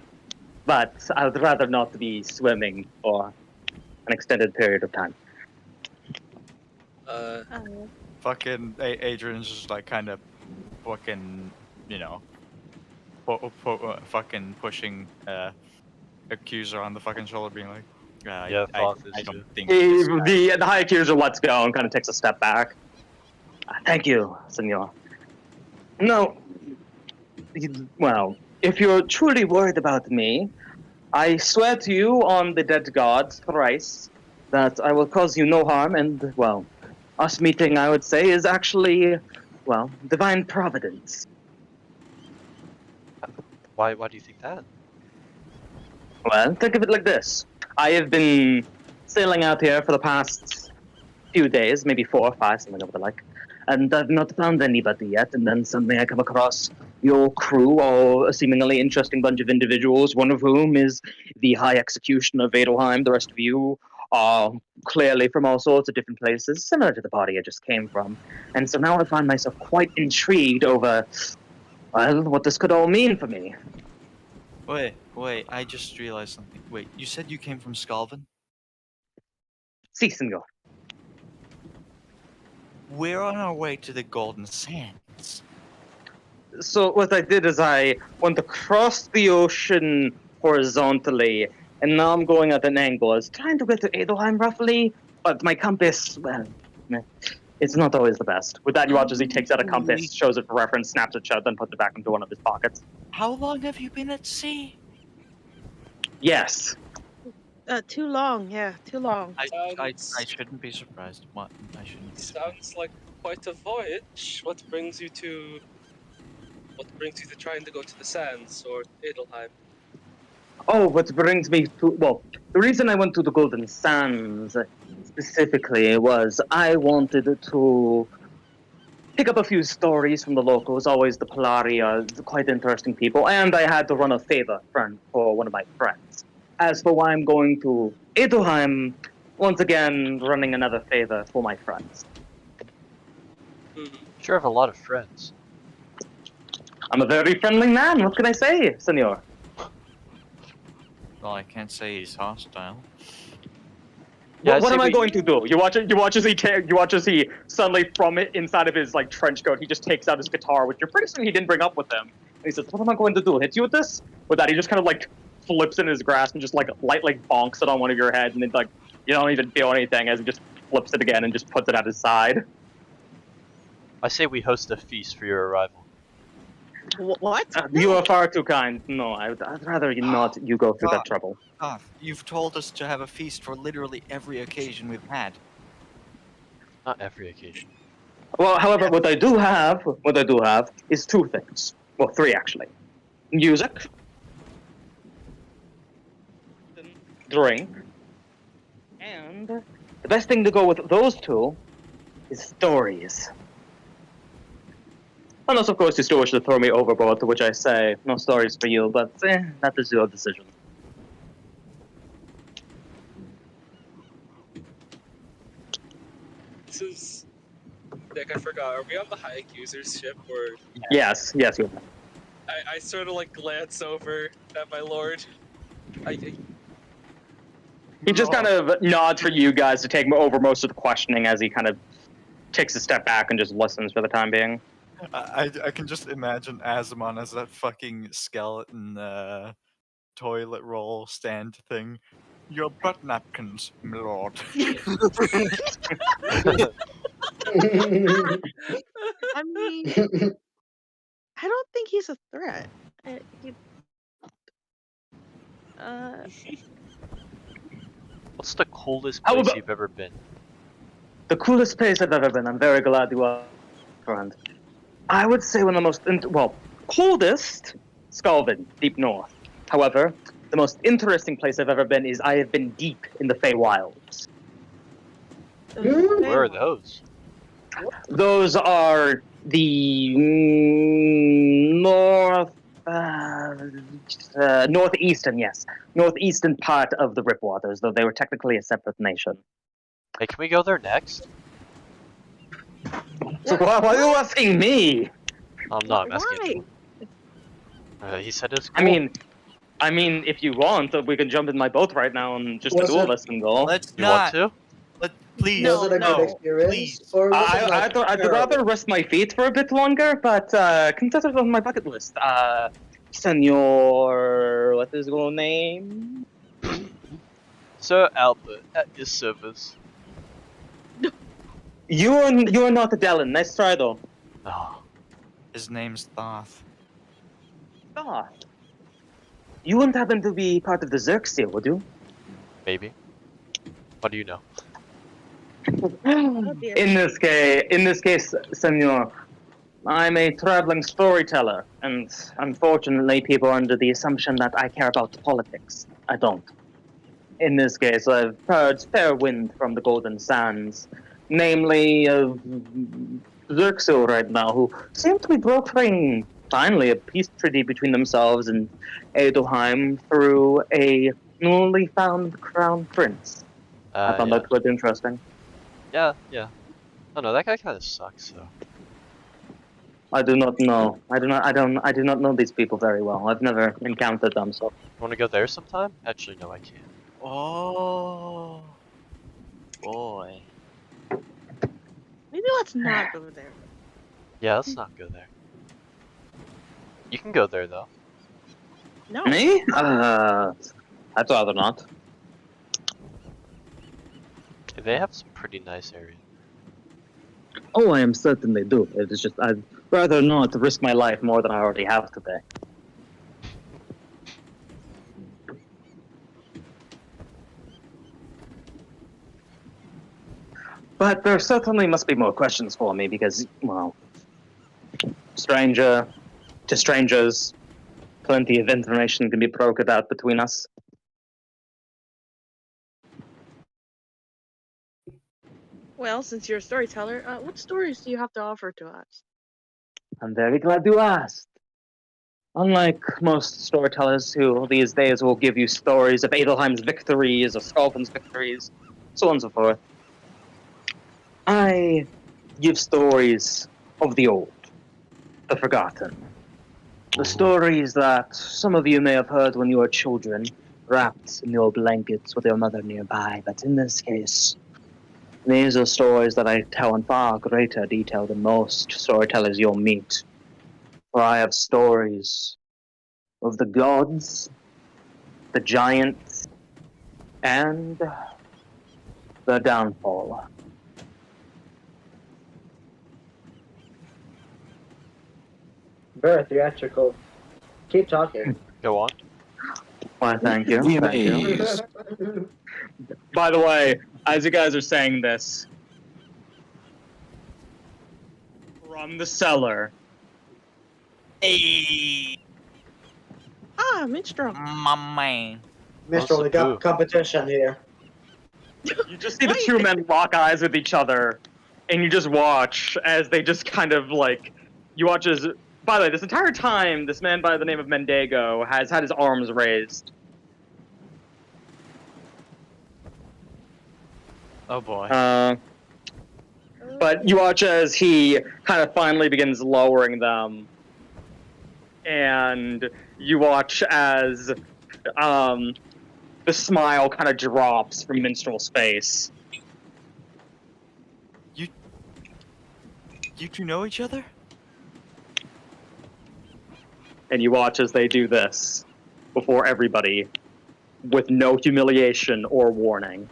But I would rather not be swimming for an extended period of time. Oh. Fucking Adrian's just like kind of fucking, you know, fucking pushing Accuser on the fucking shoulder, being like, Yeah, I fuck this don't dude. think this guy- The High Accuser lets go and kind of takes a step back. Thank you, Senor. No. Well, if you're truly worried about me, I swear to you on the dead gods thrice that I will cause you no harm, and, well, us meeting, I would say, is actually, well, divine providence. Why do you think that? Well, think of it like this. I have been sailing out here for the past few days, maybe 4 or 5, something of the like, and I've not found anybody yet, and then suddenly I come across your crew, all a seemingly interesting bunch of individuals, one of whom is the High Executioner of Adeilheim. The rest of you are clearly from all sorts of different places, similar to the party I just came from. And so now I find myself quite intrigued over, well, what this could all mean for me. Wait, I just realized something. Wait, you said you came from Skalvin? Si, senor. We're on our way to the Golden Sands. So what I did is I went across the ocean horizontally, and now I'm going at an angle. I was trying to get to Adeilheim roughly, but my compass, well, it's not always the best. With that, you watch as he takes out a compass, shows it for reference, snaps it shut, then puts it back into one of his pockets. How long have you been at sea? Yes. Too long. Yeah, too long. I shouldn't be surprised. What? I shouldn't be surprised. Sounds like quite a voyage. What brings you to trying to go to the sands or Adeilheim? Oh, what brings me to, well, the reason I went to the Golden Sands specifically was I wanted to pick up a few stories from the locals. Always the Polari are quite interesting people, and I had to run a favor for one of my friends. As for why I'm going to Adeilheim, once again, running another favor for my friends. Sure have a lot of friends. I'm a very friendly man, what can I say, senor? Well, I can't say he's hostile. Yeah, What I am say I we- going to do? You watch as he suddenly from it inside of his like trench coat, he just takes out his guitar, which you're pretty certain he didn't bring up with him. And he says, "What am I going to do? Hit you with this?" With that, he just kind of like flips in his grasp and just like lightly bonks it on one of your heads, and then like you don't even feel anything as he just flips it again and just puts it at his side. I say we host a feast for your arrival. What? You are far too kind. No, I'd rather you not. You go through that trouble. Goth, you've told us to have a feast for literally every occasion we've had. Not every occasion. Well, however, what I do have is two things. Well, three actually. Music, drink, and the best thing to go with those two is stories. Unless, of course, you still wish to throw me overboard, to which I say, no stories for you, but that is your decision. This is Nick, I forgot. Are we on the High Accuser's ship or Yes, you are. I sort of like glance over at my lord. He just kind of nods for you guys to take over most of the questioning as he kind of takes a step back and just listens for the time being. I can just imagine Azamon as that fucking skeleton toilet roll stand thing. Your butt napkins, my lord. I mean, I don't think he's a threat. He, What's the coldest How place about- you've ever been? The coolest place I've ever been. I'm very glad you are, friend. I would say one of the most, coldest, Skalvin, deep north. However, the most interesting place I've ever been is I have been deep in the Feywilds. Where are those? Those are the northeastern part of the Ripwaters, though they were technically a separate nation. Hey, can we go there next? So why are you asking me? No, I'm asking why? him. He said it's cool. I mean, if you want, we can jump in my boat right now and just Was the two it- of us can go. Let's You want not. to? Please. No, was it a no, good experience? please. Or was it like I'd terrible? rather rest my feet for a bit longer, but consider it on my bucket list. Senor, what is your name? Sir Albert, at your service. You are not Adeilheim. Nice try though. Oh, His name's Thoth. Ah, you wouldn't happen to be part of the Xerxia, would you? maybe. What do you know? Oh, dear. In this case, Senor, I'm a traveling storyteller, and unfortunately, people are under the assumption that I care about politics. I don't. In this case, I've heard fair wind from the Golden Sands, namely of Xerxia right now, who seem to be brokering finally a peace treaty between themselves and Adeilheim through a newly found crown prince. I found Yeah. that quite interesting. Yeah. Oh no, that guy kind of sucks though. I do not know. I do not know these people very well. I've never encountered them, so. Want to go there sometime? Actually, no, I can't. Oh, boy. Maybe let's not go there. Yeah, let's not go there. You can go there though. No. Me? I'd rather not. They have some pretty nice areas. Oh, I am certain they do. It is just I'd rather not risk my life more than I already have today. But there certainly must be more questions for me because, well, stranger to strangers, plenty of information can be brokered out between us. Well, since you're a storyteller, what stories do you have to offer to us? I'm very glad you asked. Unlike most storytellers who these days will give you stories of Adeilheim's victories or Skalpen's victories, so on and so forth, I give stories of the old, the forgotten. The stories that some of you may have heard when you were children, wrapped in your blankets with your mother nearby, but in this case, these are stories that I tell in far greater detail than most storytellers you'll meet. For I have stories of the gods, the giants, and the downfall. Very theatrical. Keep talking. Go on. Why, thank you. Be Thank you. amazed. By the way, as you guys are saying this, from the cellar, Ah, minstrel. My man. Mr. We got Ooh. competition here. you just see the two men lock eyes with each other, and you just watch as they just kind of like, you watch as, by the way, this entire time, this man by the name of Mendigo has had his arms raised. Oh boy. But you watch as he kind of finally begins lowering them, and you watch as the smile kind of drops from Minstrel's face. You two know each other? And you watch as they do this before everybody with no humiliation or warning.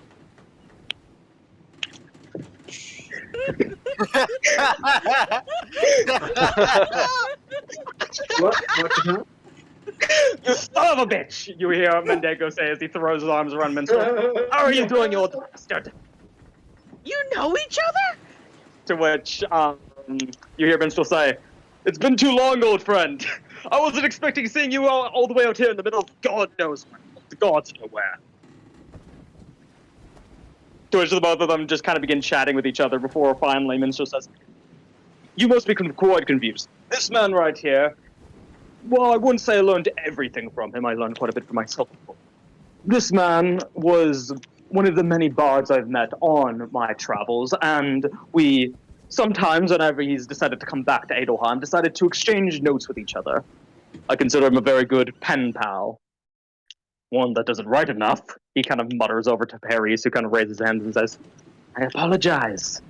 What the hell? You son of a bitch! You hear Mendigo say as he throws his arms around Minstrel. How are you doing, you old bastard? You know each other? To which you hear Minstrel say, "It's been too long, old friend. I wasn't expecting seeing you all the way out here in the middle of God knows where. The gods know where." To which the both of them just kind of begin chatting with each other before finally Minstrel says, "You must be quite confused. This man right here, well, I wouldn't say I learned everything from him. I learned quite a bit from myself. This man was one of the many bards I've met on my travels, and we sometimes, whenever he's decided to come back to Adeilheim, decided to exchange notes with each other. I consider him a very good pen pal. One that doesn't write enough." He kind of mutters over to Paris, who kind of raises his hands and says, "I apologize.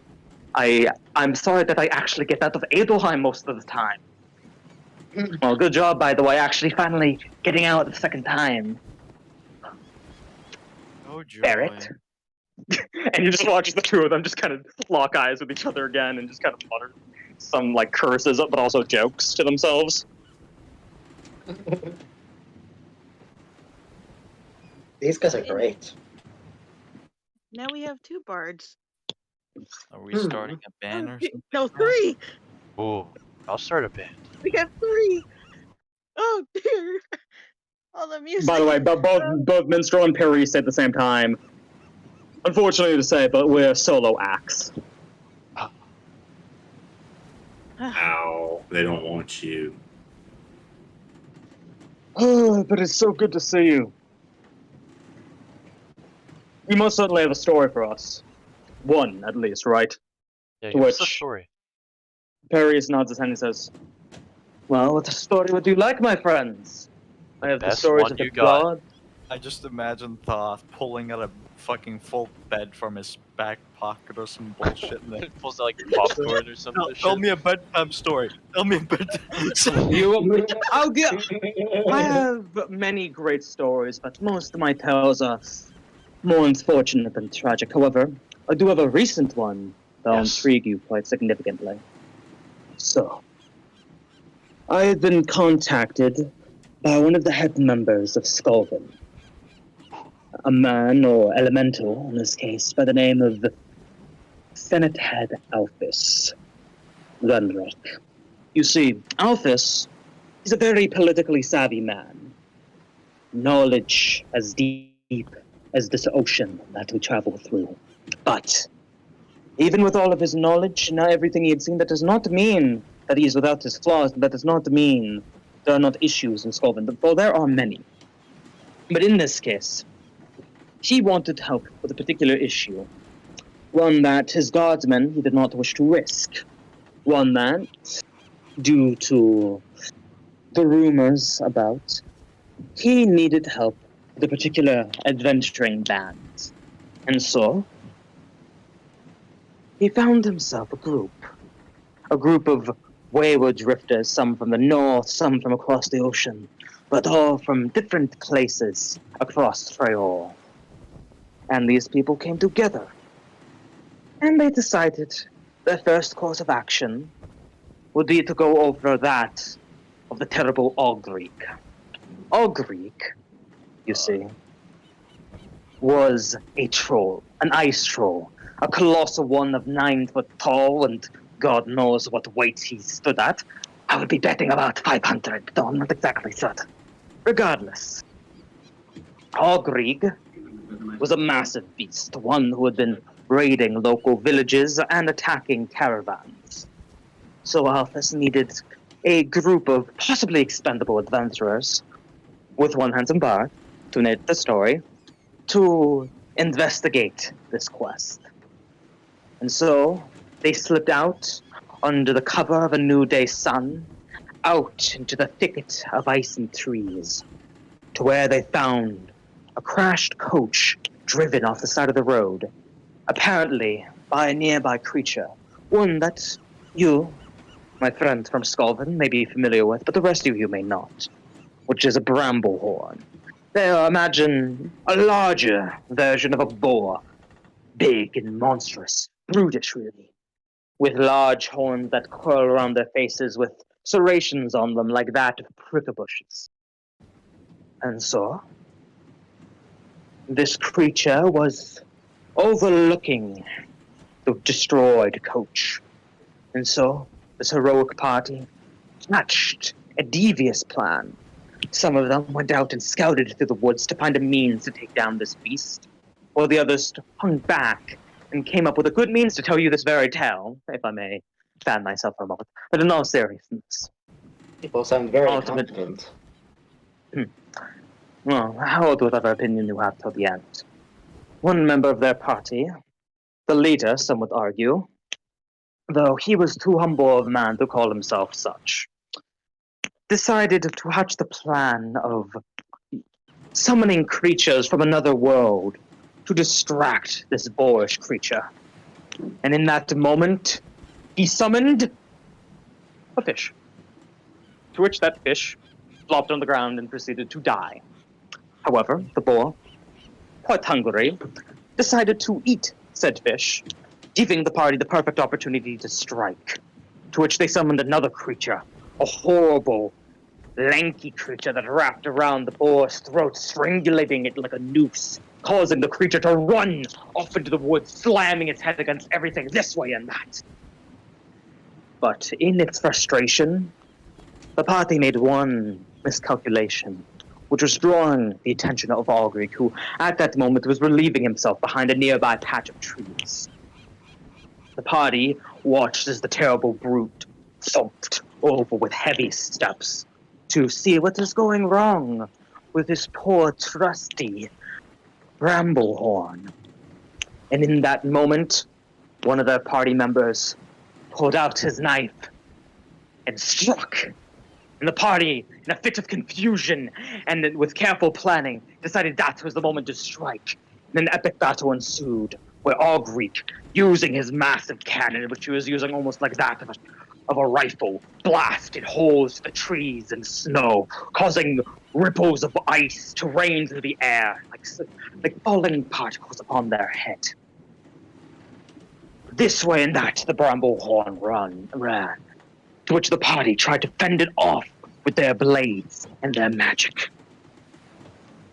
I'm sorry that I actually get out of Adeilheim most of the time." Well, good job, by the way, actually finally getting out the second time. Oh joy. Barrett. And you just watch the two of them just kind of lock eyes with each other again and just kind of mutter some like curses, but also jokes to themselves. These guys are great. Now we have two bards. Are we starting a band or something? No, three. Ooh, I'll start a band. We got three. Oh dear. All the music. By the way, both Minstrel and Paris at the same time. Unfortunately to say, but we're solo acts. Ow. They don't want you. Oh, but it's so good to see you. You most certainly have a story for us. One, at least, right? Yeah, To give us the which- story. Perius nods his head and says, well, what story would you like, my friends? I have the best stories one of the you got. god. I just imagine Thoth pulling out a fucking full bed from his back pocket or some bullshit. And then, It pulls out like popcorn or something. tell me a bedtime story. Tell me a bedtime story. I have many great stories, but most of my tales are more unfortunate than tragic. However, I do have a recent one that'll Yes. intrigue you quite significantly. So, I have been contacted by one of the head members of Skolven. A man, or elemental in this case, by the name of Senate Head Alphys Runrock. You see, Alphys is a very politically savvy man. Knowledge as deep as this ocean that we travel through. But, even with all of his knowledge and everything he had seen, that does not mean that he is without his flaws, and that does not mean there are not issues in Skolven, though there are many. But in this case, he wanted help with a particular issue. One that his guardsmen he did not wish to risk. One that, due to the rumors about, he needed help with a particular adventuring band. And so, he found himself a group of wayward drifters, some from the north, some from across the ocean, but all from different places across Freyol. And these people came together, and they decided their first course of action would be to go over that of the terrible Ogreek. Ogreek, you see, was a troll, an ice troll, a colossal one of 9 foot tall, and God knows what weight he stood at. I would be betting about 500, though I'm not exactly certain. Regardless, Ogreek was a massive beast, one who had been raiding local villages and attacking caravans. So Alphys needed a group of possibly expendable adventurers, with one handsome bard, to narrate the story, to investigate this quest. And so they slipped out under the cover of a new day sun, out into the thicket of ice and trees, to where they found a crashed coach driven off the side of the road, apparently by a nearby creature, one that you, my friend from Skolven, may be familiar with, but the rest of you may not, which is a bramblehorn. Imagine a larger version of a boar, big and monstrous, brutish really, with large horns that curl around their faces with serrations on them like that of prickle bushes. And so, this creature was overlooking the destroyed coach. And so, this heroic party hatched a devious plan. Some of them went out and scouted through the woods to find a means to take down this beast, while the others hung back and came up with a good means to tell you this very tale, if I may fan myself for a moment. But in all seriousness, People sound very Ultimate- confident. well, hold whatever opinion you have till the end. One member of their party, the leader, some would argue, though he was too humble of a man to call himself such, decided to hatch the plan of summoning creatures from another world to distract this boorish creature. And in that moment, he summoned a fish. To which that fish flopped on the ground and proceeded to die. However, the boar, quite hungry, decided to eat said fish, giving the party the perfect opportunity to strike. To which they summoned another creature, a horrible, lanky creature that wrapped around the boar's throat, strangulating it like a noose, causing the creature to run off into the woods, slamming its head against everything this way and that. But in its frustration, the party made one miscalculation, which was drawing the attention of Algric, who at that moment was relieving himself behind a nearby patch of trees. The party watched as the terrible brute thumped over with heavy steps to see what is going wrong with this poor, trusty Bramblehorn. And in that moment, one of their party members pulled out his knife and struck. And the party, in a fit of confusion and with careful planning, decided that was the moment to strike. And an epic battle ensued, where Ogreek, using his massive cannon, which he was using almost like that of a rifle, blasted holes to the trees and snow, causing ripples of ice to rain through the air, like falling particles upon their head. This way and that, the Bramblehorn ran, to which the party tried to fend it off with their blades and their magic.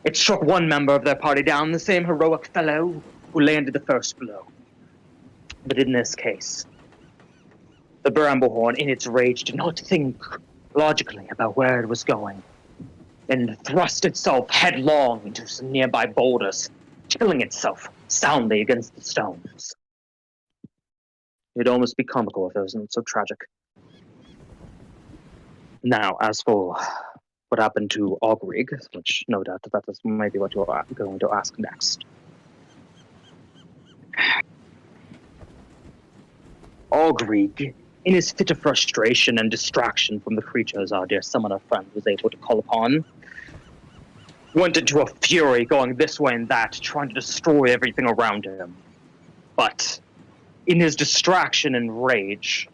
It struck one member of their party down, the same heroic fellow who landed the first blow. But in this case, the Bramblehorn, in its rage, did not think logically about where it was going, and thrust itself headlong into some nearby boulders, killing itself soundly against the stones. It'd almost be comical if it wasn't so tragic. Now, as for what happened to Ogreek, which no doubt that is maybe what you're going to ask next. Ogreek, in his fit of frustration and distraction from the creatures our dear summoner friend was able to call upon, went into a fury, going this way and that, trying to destroy everything around him. But in his distraction and rage,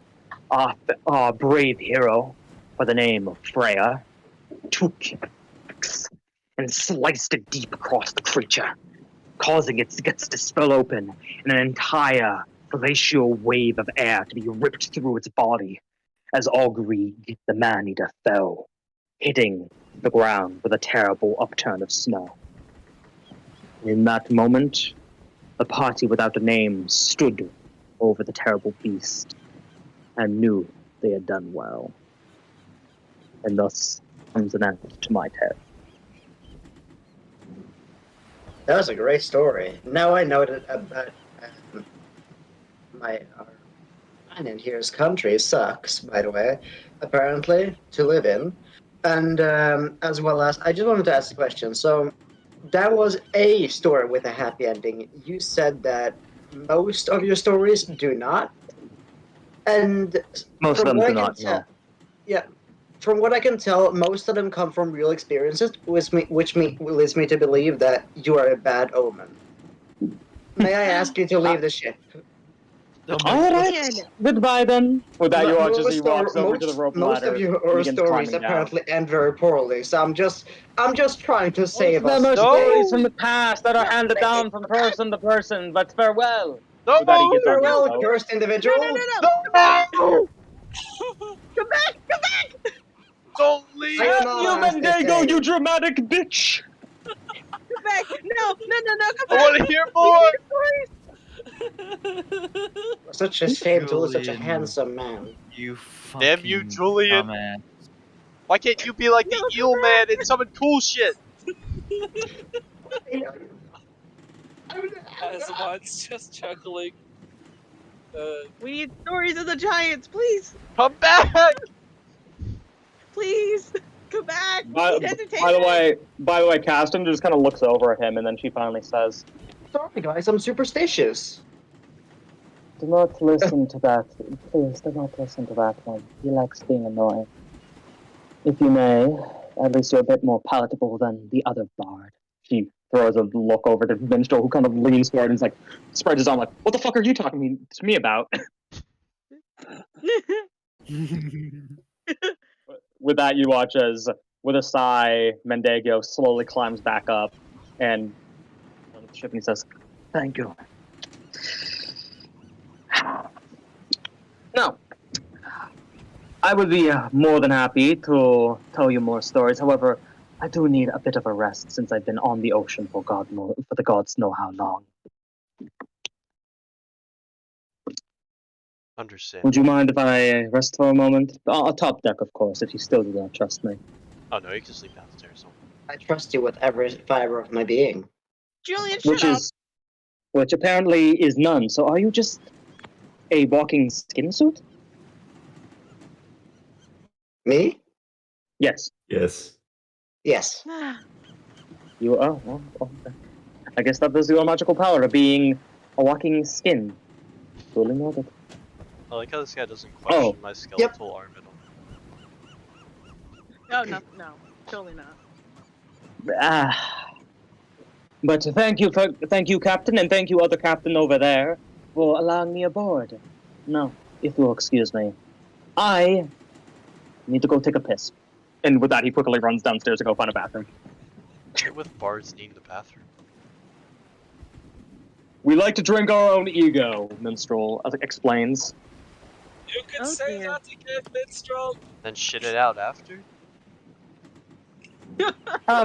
our brave hero, by the name of Freya, took axe and sliced it deep across the creature, causing its guts to spill open and an entire glacial wave of air to be ripped through its body as Ogreek, the man-eater, fell, hitting the ground with a terrible upturn of snow. In that moment, the party without a name stood over the terrible beast and knew they had done well. And thus comes an end to my tale. That was a great story. Now I know that about our in here's country sucks, by the way, apparently, to live in. And as well as, I just wanted to ask a question. So, that was a story with a happy ending. You said that most of your stories do not. And Most of them do not, no. Yeah. From what I can tell, most of them come from real experiences, which leads me to believe that you are a bad omen. May I ask you to leave the ship? Alright, goodbye then. With that, you watch as he Most walks over to the rope most ladder. of your and begins stories climbing down. apparently end very poorly, so I'm just trying to Most save of them are us. stories from the past that are handed down from person to person, but farewell. No! With that, he gets on his Farewell, boat. cursed individual. No! Come back! Come back! Don't leave! Sayonara, You as they Mendigo, say. you dramatic bitch! Come back! No! Come I back! want to hear more! Such a shame to lose such a Julian. handsome man. You fucking Damn you, Julian. dumbass. Why can't you be like the eel man and summon cool shit? Azamon's just chuckling. We need stories of the giants, please! Come back! Please! Come back! We By need the entertainment! way, Caston just kind of looks over at him, and then she finally says, Sorry, guys, I'm superstitious. "Do not listen to that. Please, do not listen to that one. He likes being annoying. If you may, at least you're a bit more palatable than the other bard." She throws a look over to Minstrel, who kind of leans forward and is like, spreads his arm like, "What the fuck are you talking to me about?" With that, you watch as, with a sigh, Mendigo slowly climbs back up and on the ship and he says, "Thank you." No. I would be more than happy to tell you more stories. However, I do need a bit of a rest since I've been on the ocean for the gods know how long. Understand. Would you mind if I rest for a moment? Top deck, of course, if you still do not trust me. Oh no, you can sleep downstairs. I trust you with every fiber of my being. Julian, shut up! Which apparently is none. So are you just a walking skin suit? Me? Yes. Yes. Yes. You. Oh, well, okay. I guess that is your magical power of being a walking skin. Fully noted. I like how this guy doesn't question my skeletal arm at all. Oh, no, no, totally not. But thank you, Captain, and thank you, other Captain over there, for allowing me aboard. No, if you'll excuse me, I need to go take a piss. And with that, he quickly runs downstairs to go find a bathroom. Shit with bards need the bathroom. We like to drink our own ego, Minstrel explains. You can Oh, say dear. that again, Minstrel. Then shit it out after?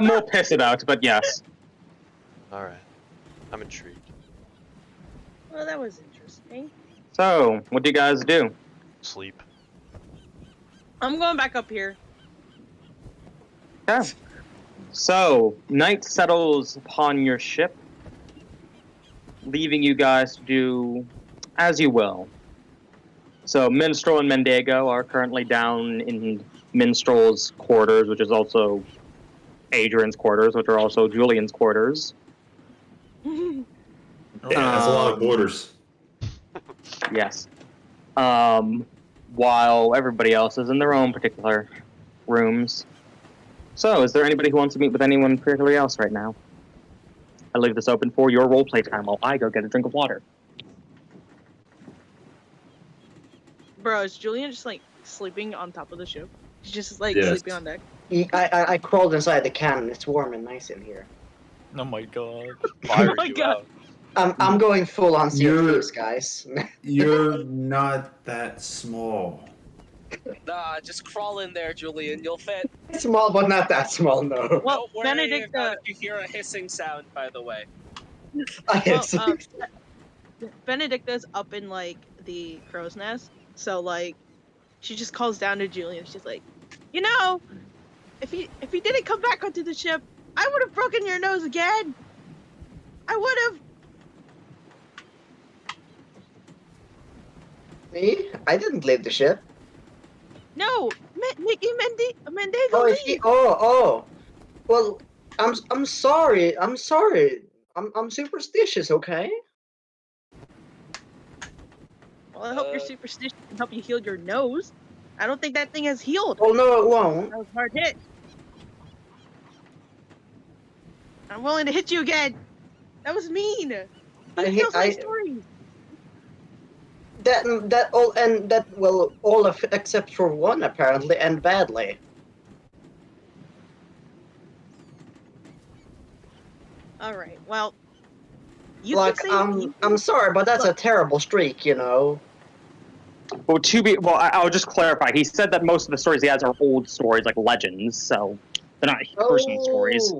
More piss it out, but yes. Alright. I'm intrigued. Well, that was interesting. So, what do you guys do? Sleep. I'm going back up here. Yeah. So, night settles upon your ship, leaving you guys to do as you will. So, Minstrel and Mendigo are currently down in Minstrel's quarters, which is also Adrian's quarters, which are also Julian's quarters. Damn, that's a lot of quarters. Yes. While everybody else is in their own particular rooms. So, is there anybody who wants to meet with anyone particularly else right now? I leave this open for your roleplay time while I go get a drink of water. Bro, is Julian just like sleeping on top of the ship? He's just like Yes. sleeping on deck. I crawled inside the cannon. It's warm and nice in here. Oh my god. Fire my you God. out. I'm going full on Sea of You're- Thieves, guys. You're not that small. Nah, just crawl in there, Julian. You'll fit. Small, but not that small, no. Well, Don't worry Benedict, about if you hear a hissing sound, by the way. well, Benedicta's up in like the crow's nest, so like she just calls down to Julian. She's like, you know, if he didn't come back onto the ship, I would have broken your nose again. I would have. Me? I didn't leave the ship. No, Mickey Mendigo. Oh, Leave. Well, I'm sorry. I'm sorry. I'm superstitious, okay? Well, I hope your superstition can help you heal your nose. I don't think that thing has healed. Well, no, it won't. That was a hard hit. I'm willing to hit you again. That was mean. He tells my stories. All except for one apparently end badly. All right. Well, you Like can say I'm sorry, but that's a terrible streak, you know. Well, I'll just clarify. He said that most of the stories he has are old stories, like legends, so they're not personal stories.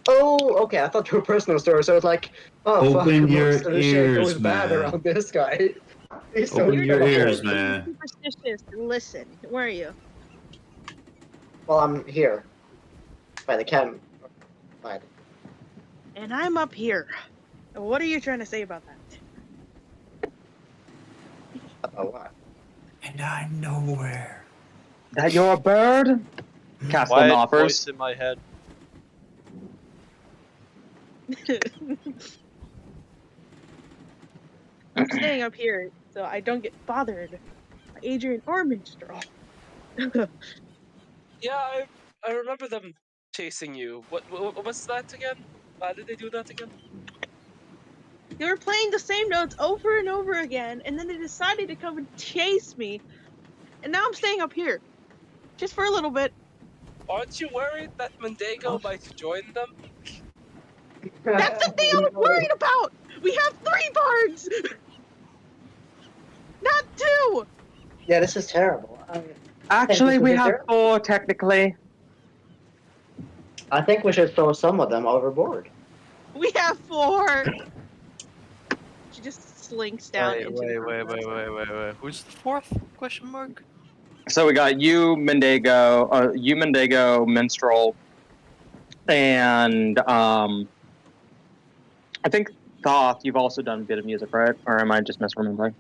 Oh, okay. I thought they were personal stories. So it's like, oh, Open fuck, your most of the shit goes ears, bad man. around this guy. He's so Open your terrible. ears, man. superstitious. Listen, where are you? Well, I'm here by the camp. And I'm up here. What are you trying to say about that? About what? And I'm nowhere. That you're a bird? Castellan Quiet offers. voice in my head. I'm staying up here so I don't get bothered by Adrian or Minstrel. Yeah, I remember them chasing you. What was that again? Why did they do that again? They were playing the same notes over and over again, and then they decided to come and chase me. And now I'm staying up here. Just for a little bit. Aren't you worried that Mendigo might join them? That's the thing I was worried about! We have 3 bards! Not 2! Yeah, this is terrible. Actually, we have there? 4, technically. I think we should throw some of them overboard. We have 4! She just slinks down Wait, into the wait. Who's the 4th? Question mark? So we got you, Mendigo, Minstrel, and I think Thoth. You've also done a bit of music, right? Or am I just misremembering?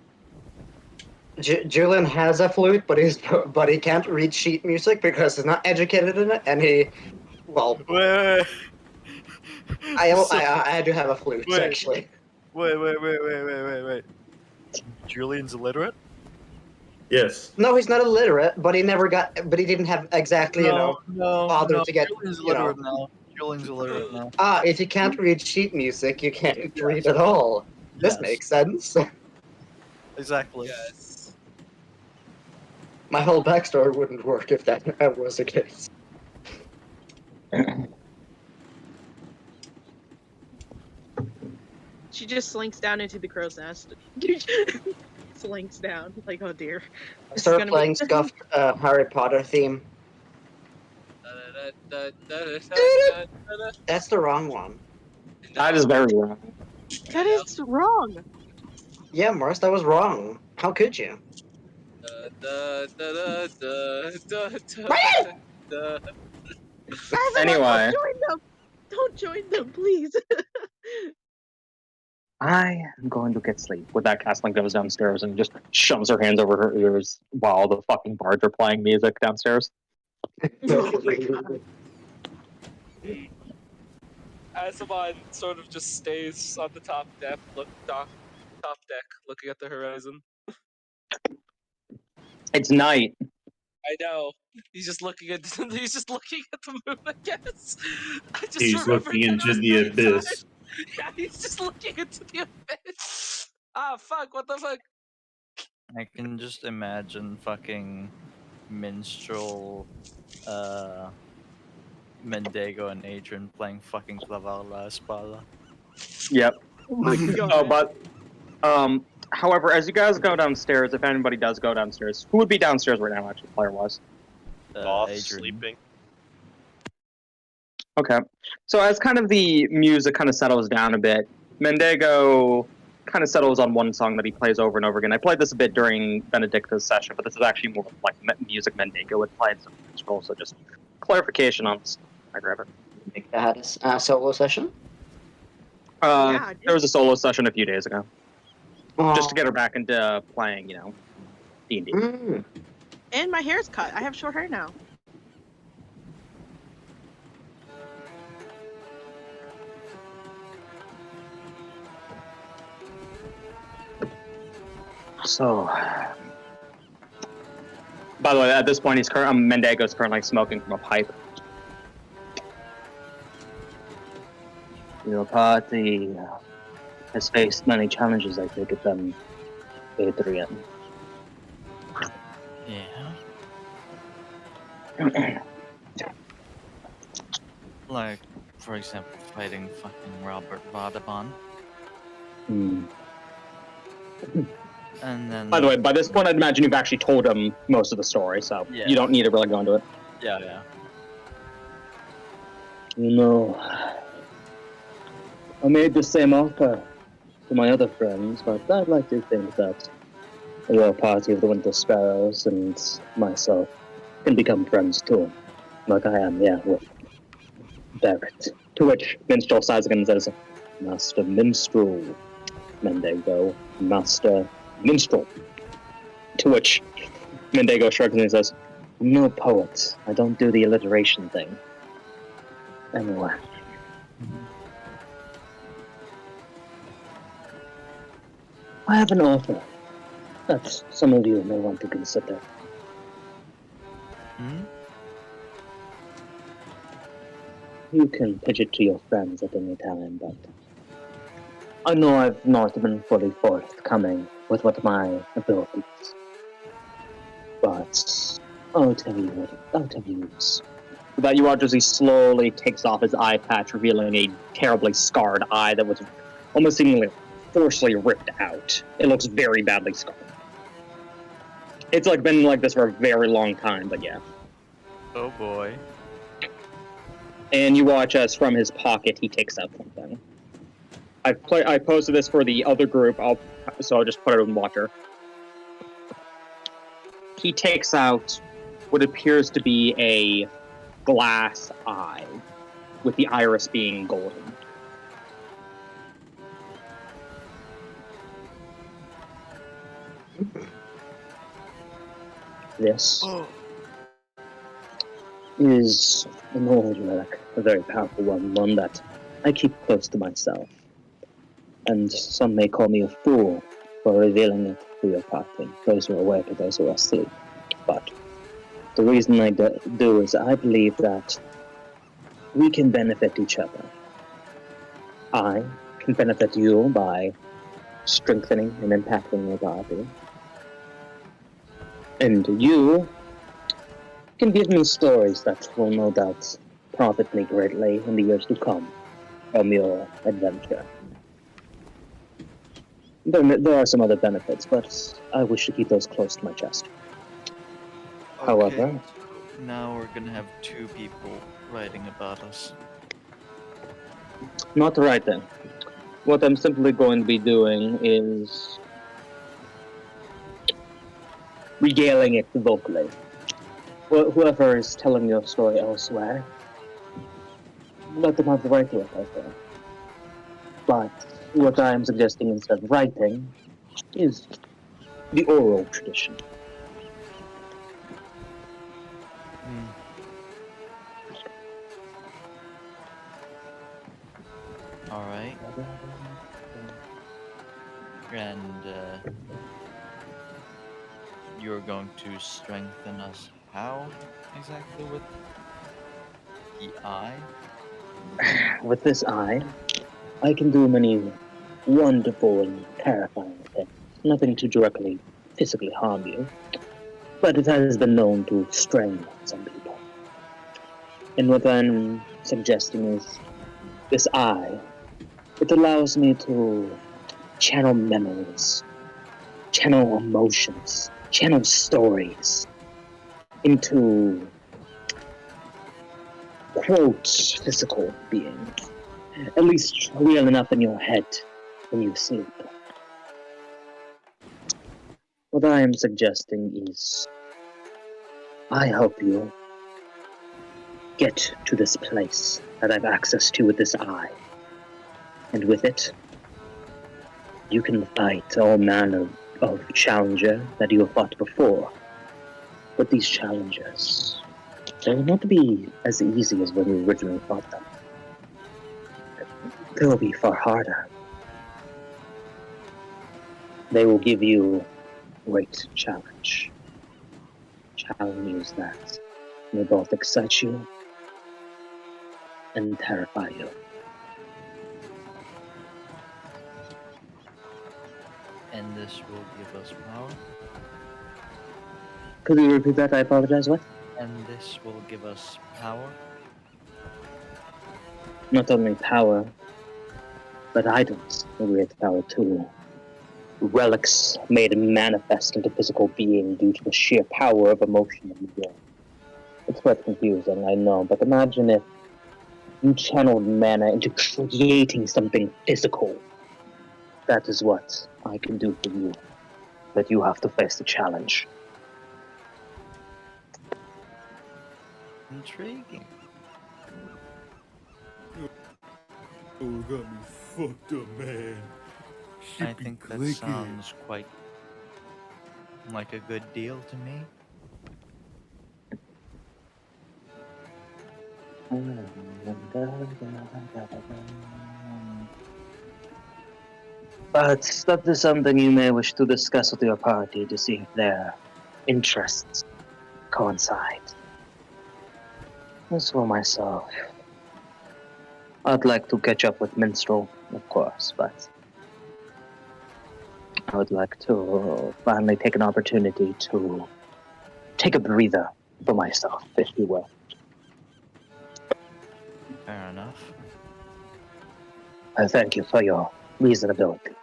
Julian has a flute, but he can't read sheet music because he's not educated in it, and he, well, Wait. I do have a flute Wait. actually. Wait. Julian's illiterate? Yes. No, he's not illiterate, but he didn't have exactly, No. father to get, Julian's illiterate now. Julian's illiterate now. if you can't read sheet music, you can't Yes. read at all. This Yes. makes sense. Exactly. Yes. My whole backstory wouldn't work if that was the case. She just slinks down into the crow's nest. Slinks down, like, oh dear. I This is started gonna playing be- scuffed Harry Potter theme. That's the wrong one. That is very wrong. That is wrong. Yeah, Morris, that was wrong. How could you? Anyway. Don't join them, please. I am going to get sleep. With that, Castling goes downstairs and just shoves her hands over her ears while the fucking bards are playing music downstairs. Asimon sort of just stays on the top deck, looking at the horizon. It's night. I know. He's just looking at the moon, I guess. I just He's remembered looking that into it was the nighttime. abyss. Yeah, he's just looking into the abyss. Ah, fuck! What the fuck? I can just imagine fucking minstrel, Mendigo and Adrian playing fucking Clavar La Espada. Yep. Oh my god. Oh, but however, as you guys go downstairs, if anybody does go downstairs, who would be downstairs right now? Actually, player-wise. Off Adrian. sleeping. Okay. So as kind of the music kind of settles down a bit, Mendigo kind of settles on one song that he plays over and over again. I played this a bit during Benedicta's session, but this is actually more like music Mendigo would play. So just clarification on this. I grab it. Make that a solo session. Yeah, There was a solo session a few days ago, Oh. just to get her back into playing, D&D. Mm. And my hair's cut. I have short hair now. So, by the way, at this point, Mendigo's currently smoking from a pipe. Your party has faced many challenges, I take it, then, Adrian. Yeah. Like, for example, fighting fucking Robert Vaudeban. Hmm. And then... By the way, by this point, I'd imagine you've actually told him most of the story, so Yeah. you don't need to really go into it. Yeah. No. I made the same offer to my other friends, but I'd like to think that the royal party of the Winter Sparrows and myself can become friends too. Like I am, with Barrett. To which Minstrel sighs again and says, Master Minstrel, Mendigo, Master Minstrel. To which Mendigo shrugs and says, I'm no poet. I don't do the alliteration thing. Anyway. I have an offer that some of you may want to consider. Hmm? You can pitch it to your friends at any time, but I know I've not been fully forthcoming with what my abilities. But I'll tell you this. That you watch as he slowly takes off his eye patch, revealing a terribly scarred eye that was almost seemingly forcefully ripped out. It looks very badly scarred. It's been like this for a very long time, but yeah. Oh boy. And you watch as from his pocket he takes out something. I posted this for the other group, so I'll just put it in Watcher. He takes out what appears to be a glass eye, with the iris being golden. this is an old relic, a very powerful one that I keep close to myself. And some may call me a fool for revealing it to your party, those who are awake and those who are asleep. But the reason I do is I believe that we can benefit each other. I can benefit you by strengthening and impacting your party. And you can give me stories that will no doubt profit me greatly in the years to come from your adventure. There are some other benefits, but I wish to keep those close to my chest. However, Okay, so now we're gonna have two people writing about us. not writing. What I'm simply going to be doing is regaling it vocally. Whoever is telling your story elsewhere, let them have the right to it, I feel. But what I am suggesting instead of writing is the oral tradition. Hmm. Alright. And you're going to strengthen us how exactly with the eye? With this eye, I can do many wonderful and terrifying things. Nothing to directly physically harm you, but it has been known to strain some people. And what I'm suggesting is this eye, it allows me to channel memories, channel emotions, channel stories into, quote, physical beings. At least real enough in your head when you sleep. What I am suggesting is I help you get to this place that I've access to with this eye. And with it, you can fight all manner of challenger that you have fought before. But these challengers, they will not be as easy as when you originally fought them. They will be far harder. They will give you great challenge. Challenges that may both excite you and terrify you. And this will give us power. Could you repeat that? I apologize. What? And this will give us power. Not only power, but items will create power too. Relics made manifest into physical being due to the sheer power of emotion in the game. It's quite confusing, I know, but imagine if you channeled mana into creating something physical. That is what I can do for you. But you have to face the challenge. Intriguing. Oh, got me fucked up, man. Shit I be think that clicking. sounds quite like a good deal to me. But that is something you may wish to discuss with your party to see if their interests coincide. As for myself, I'd like to catch up with Minstrel, of course, but I would like to finally take an opportunity to take a breather for myself, if you will. Fair enough. I thank you for your reasonability.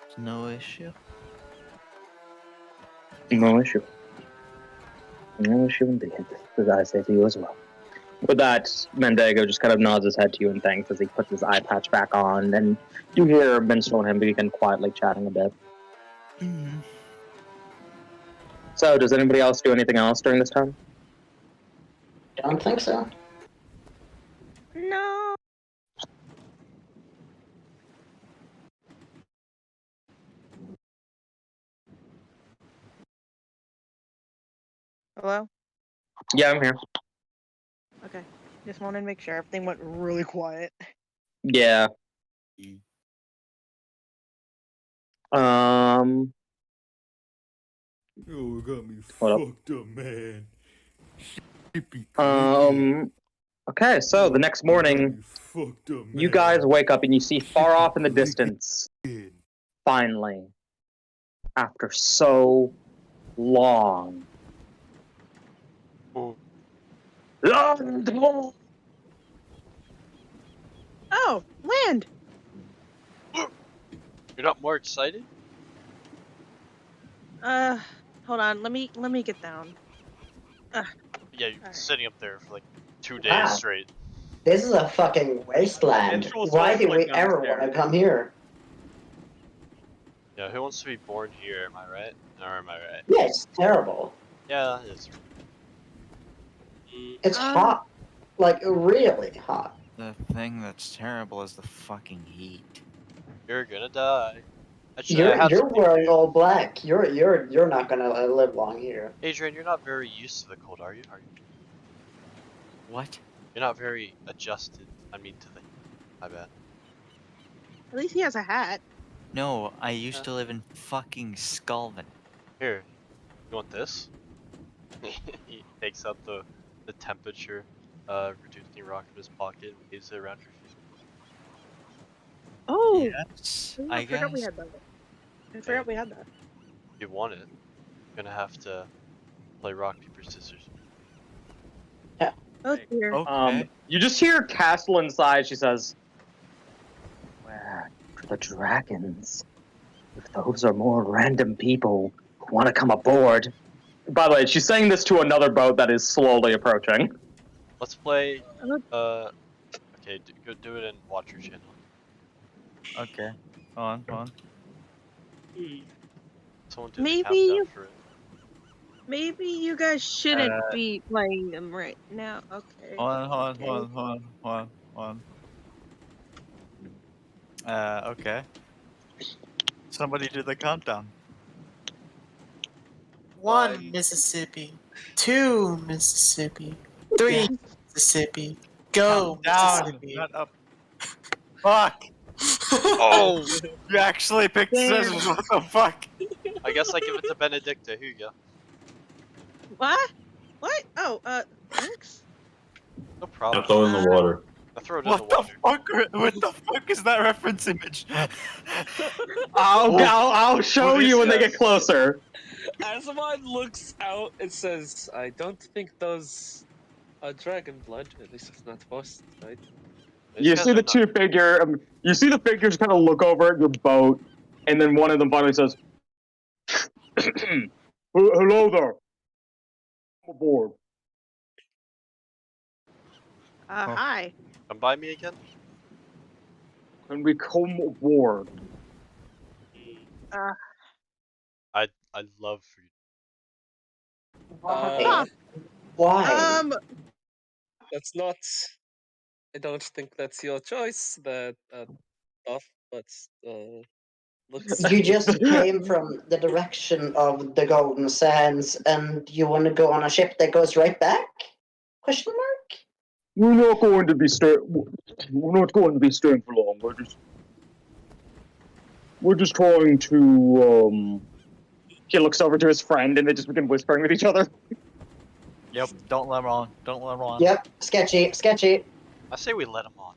It's no issue. No issue. No issue indeed, as I say to you as well. With that, Mendigo just kind of nods his head to you and thanks as he puts his eye patch back on, and you hear Minstrel and him begin quietly chatting a bit. Mm-hmm. So, does anybody else do anything else during this time? Don't think so. No. Hello? Yeah, I'm here. Okay. Just wanted to make sure everything went really quiet. Yeah. Yo, it got me What up? fucked up, man. Shit be clicking. Okay, so the next It got morning, me fucked up, you man. guys wake up and you see far Shit be off in the clicking. distance, finally, after so long. Ooh. Oh, land! You're not more excited? Hold on. Let me get down. Yeah, you've been Alright. sitting up there for like 2 days Wow. straight. This is a fucking wasteland. It's full Why did snowflake we ever want to downstairs. come here? Yeah, who wants to be born here? Am I right? Or am I right? Yeah, it's terrible. Yeah, it's It's Um, hot. Like, really hot. The thing that's terrible is the fucking heat. you're gonna die. Actually, I have You're something wearing for you. all black. You're not gonna live long here. Adrian, you're not very used to the cold, are you? What? You're not very adjusted. I mean, to the heat. My bad. at least he has a hat. No, I used to live in fucking Skulven. Here, you want this? He takes out the temperature reducing rock from his pocket and waves it around your feet. Oh! Yes, Oh, I forgot we guess. had that. I forgot we had that. If you want it, you're gonna have to play rock, paper, scissors. Oh dear. Okay. You just hear Castle inside. She says, "Where are the dragons? If those are more random people who want to come aboard." By the way, she's saying this to another boat that is slowly approaching. Let's play. Oh. Okay, go do it in Watcher Channel. Okay. Hold on. Someone do the Maybe countdown you- for it. Maybe you guys shouldn't be playing them right now. Okay. Hold on. Okay. Somebody do the countdown. 1 Mississippi, 2 Mississippi, 3 Mississippi. Go, Down, Mississippi. not up. Fuck! Oh! You actually picked Damn. scissors. What the fuck? I guess I give it to Benedicta. Here you go. What? What? Oh, thanks. No problem. Throw it in the water. I throw it in What the the water. fuck? What the fuck is that reference image? I'll show What is you when they that? get closer. Azamon looks out and says, I don't think those are dragon blood. At least it's not supposed to, right? These You guys see are the not- two figure. You see the figures kind of look over at your boat, and then one of them finally says, "Hello there. I'm aboard." Hi. Come by me again? Can we come aboard? I'd love for you. Why? Why? That's not. I don't think that's your choice. That stuff, but looks. You just came from the direction of the Golden Sands, and you want to go on a ship that goes right back? Question mark. We're not going to be staying. We're not going to be staying for long. We're just trying to. He looks over to his friend, and they just begin whispering with each other. Yep. Don't let him on. Don't let him on. Yep, sketchy, sketchy. I say we let him on.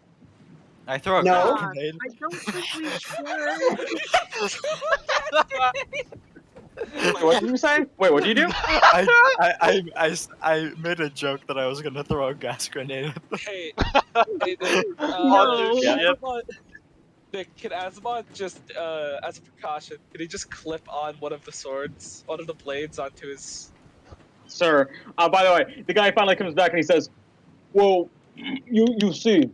I throw a No. gas grenade. I don't think we should. Wait, what did you say? Wait, what did you do? I made a joke that I was gonna throw a gas grenade at them. Hey, On the can ship. Nick, can Azamon just, as a precaution, can he just clip on one of the blades onto his... Sir, by the way, the guy finally comes back and he says, "Well, you see,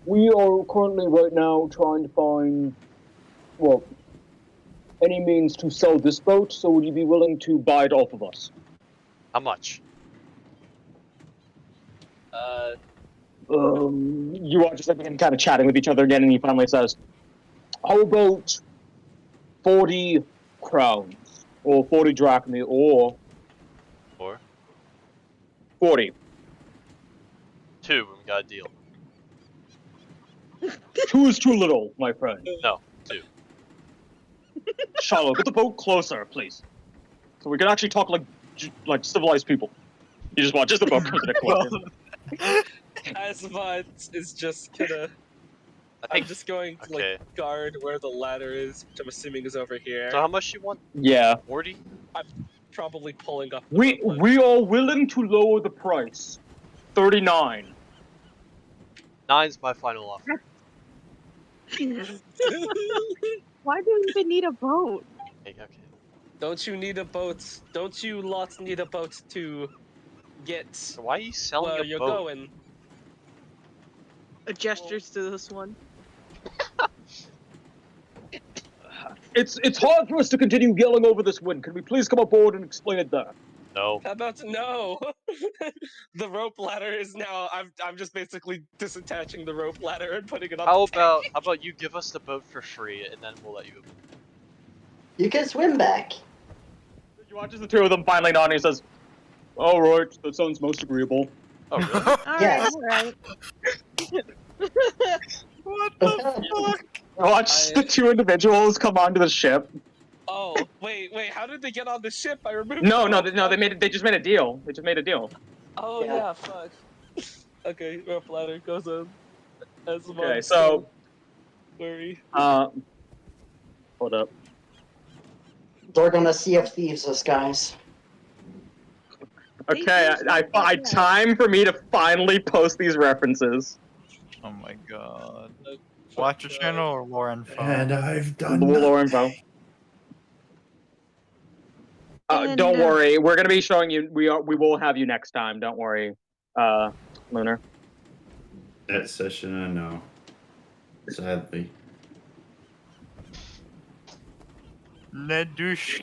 we are currently right now trying to find, well, any means to sell this boat, so would you be willing to buy it off of us?" How much? You watch them begin kind of chatting with each other again, and he finally says, "How about 40 crowns?" or 40 drachmae, or Or 40. 2, we got a deal. 2 is too little, my friend. No, 2. Shiloh, get the boat closer, please, so we can actually talk like civilized people. You just watch as the boat comes in a closer. Asimov is just gonna. I'm just going to okay. like guard where the ladder is, which I'm assuming is over here. So how much you want? Yeah. 40? Probably pulling up. The We boat. we are willing to lower the price. 39. 9's my final offer. Why do you even need a boat? Okay. Don't you need a boat? Don't you lots need a boat to get So why are you selling where a you're boat? going? Gestures to this one. It's hard for us to continue yelling over this wind. Can we please come aboard and explain it there? No. How about no? The rope ladder is now. I'm just basically disattaching the rope ladder and putting it on. How the about you give us the boat for free and then we'll let you. You can swim back. You watch as the two of them finally nod and he says, "All right, that sounds most agreeable." Oh really? Alright, Yes. alright. What the fuck? Watch the two individuals come onto the ship. Oh wait, how did they get on the ship? I removed. No, the no, rope they just made a deal. They just made a deal. Oh Yeah. yeah, fuck. Okay, rope ladder goes on. Okay, so worry. hold up. They're gonna Sea of Thieves us, guys. Okay, I time for me to finally post these references. Oh my god. Watch your channel or War Info? And I've done Lore info. Don't worry, we're gonna be showing you. We will have you next time. Don't worry, Lunar. that session. I know. Sadly. Nedush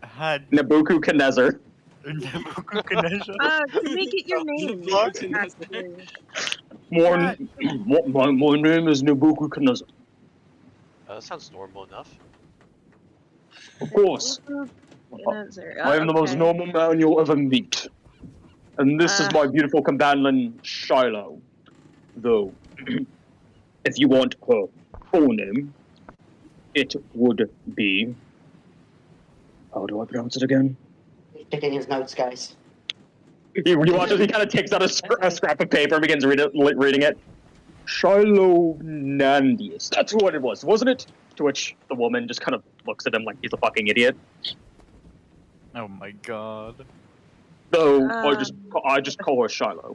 had Nabucco Knezer. Nebuchadnezzar. To make it your name. Actually. My name is Nabucco Knezer. That sounds normal enough. Of course. I am the most normal man you'll ever meet. And this is my beautiful companion, Shiloh. Though, if you want her full name, it would be... How do I pronounce it again? He's picking his notes, guys. You watch as he kind of takes out a scrap of paper and begins reading it. Shiloh Nandius. That's what it was, wasn't it? To which the woman just kind of looks at him like he's a fucking idiot. Oh my god. So I just call her Shiloh.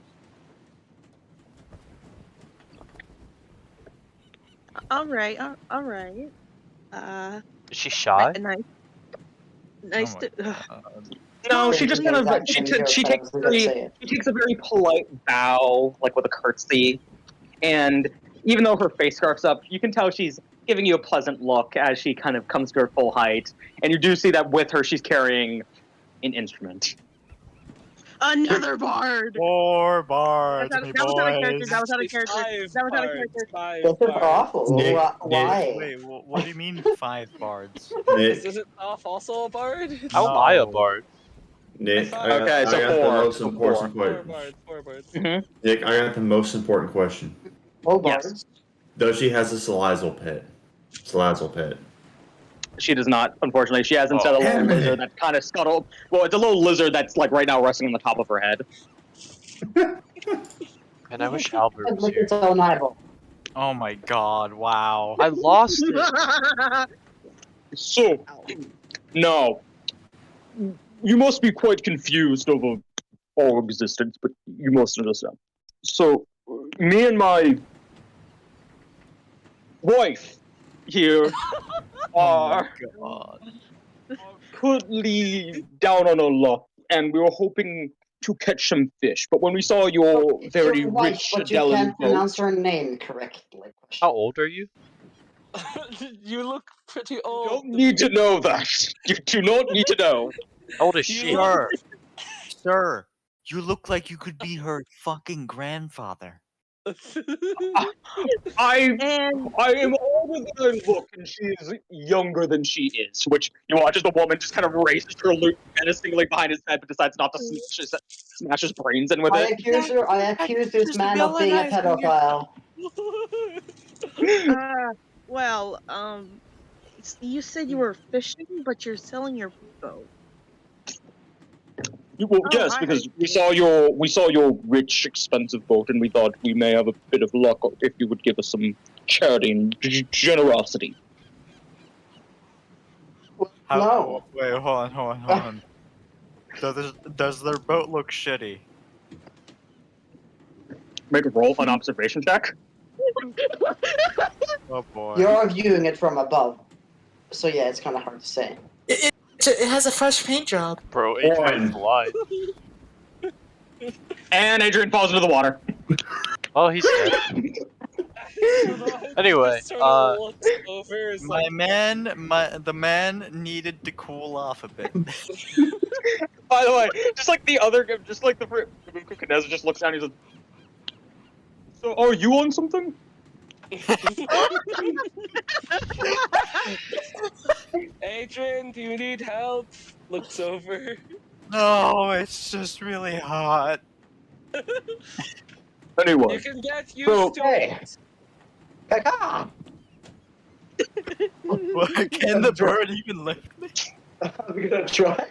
Alright. Is she shy? Nice Oh to. my god. No, she just kind of she takes a very polite bow, like with a curtsy, and even though her face scarf's up, you can tell she's giving you a pleasant look as she kind of comes to her full height, and you do see that with her she's carrying an instrument. Another bard! 4 bards, That me was out of character. boys. That was out of character. That was out of character. This is awful. Nick, Why? Wait, what do you mean 5 bards? Nick, Isn't Off also a bard? How am I a No. bard? Nick, Okay, I so got the 4. most So important Four question. bards. 4 bards. Mm-hmm. Nick, I got the most important question. Oh, Yes. bards. Does she has a salazzle pit? Salazzle pit. She does not, unfortunately. She has instead a little damn it. lizard that's kind of scuttled. Well, it's a little lizard that's like right now resting on the top of her head. And I wish Albert was Look here. its own eyeball. Oh my god, wow. I lost it. So, now, you must be quite confused over our existence, but you must understand. So, me and my wife here are God. currently down on our luck, and we were hoping to catch some fish. But when we saw your It's very your wife, rich but you Adeilheim can't boat, pronounce her name correctly. How old are you? You look pretty you old. don't need to know that. You do not need to know. How old is she? Sir, sir, you look like you could be her fucking grandfather. I And am older than I look, and she is younger than she is. Which you watch as the woman just kind of raises her loot menacingly behind his head, but decides not to smash his brains in with I it. accuse this man of being a pedophile. well, you said you were fishing, but you're selling your boat. Well, Oh, yes, because we saw your rich, expensive boat, and we thought we may have a bit of luck if you would give us some charity and generosity. No. Wait, hold on. Does their boat look shitty? Make a roll an observation check. Oh boy. You're viewing it from above. So yeah, it's kind of hard to say. It has a fresh paint job. Bro, Adrian's blind. And Adrian falls into the water. Oh, he's dead. Anyway, My man, the man needed to cool off a bit. By the way, just like the Knez just looks down and he's like, so are you on something? Adrian, do you need help? Looks over. No, it's just really hot. Anyway, You can get used to it. Caca! Can the bird even lift me? I'm gonna try.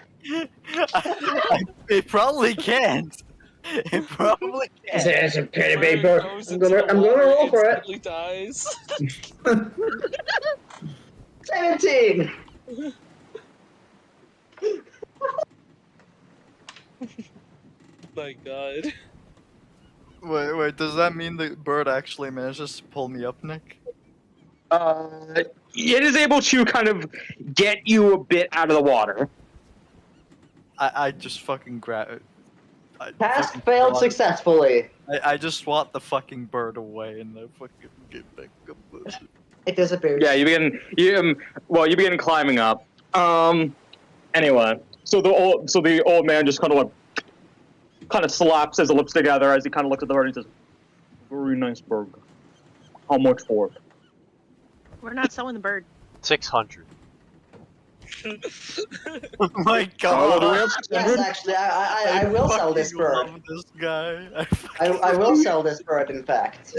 It probably can't. It probably can't. It's a pretty big bird. I'm gonna roll for it. Dies. 17! My god. Wait, does that mean the bird actually manages to pull me up, Nick? It is able to kind of get you a bit out of the water. I just fucking grab it. Task failed successfully. I just swat the fucking bird away and I fucking get back up. It disappears. Yeah, you begin climbing up. Anyway, so the old man just kind of slaps his lips together as he kind of looks at the bird and says, "Very nice bird. How much for it?" We're not selling the bird. 600. Oh my god! Yes, actually, I will sell this bird. Love this guy. I will sell this bird, in fact.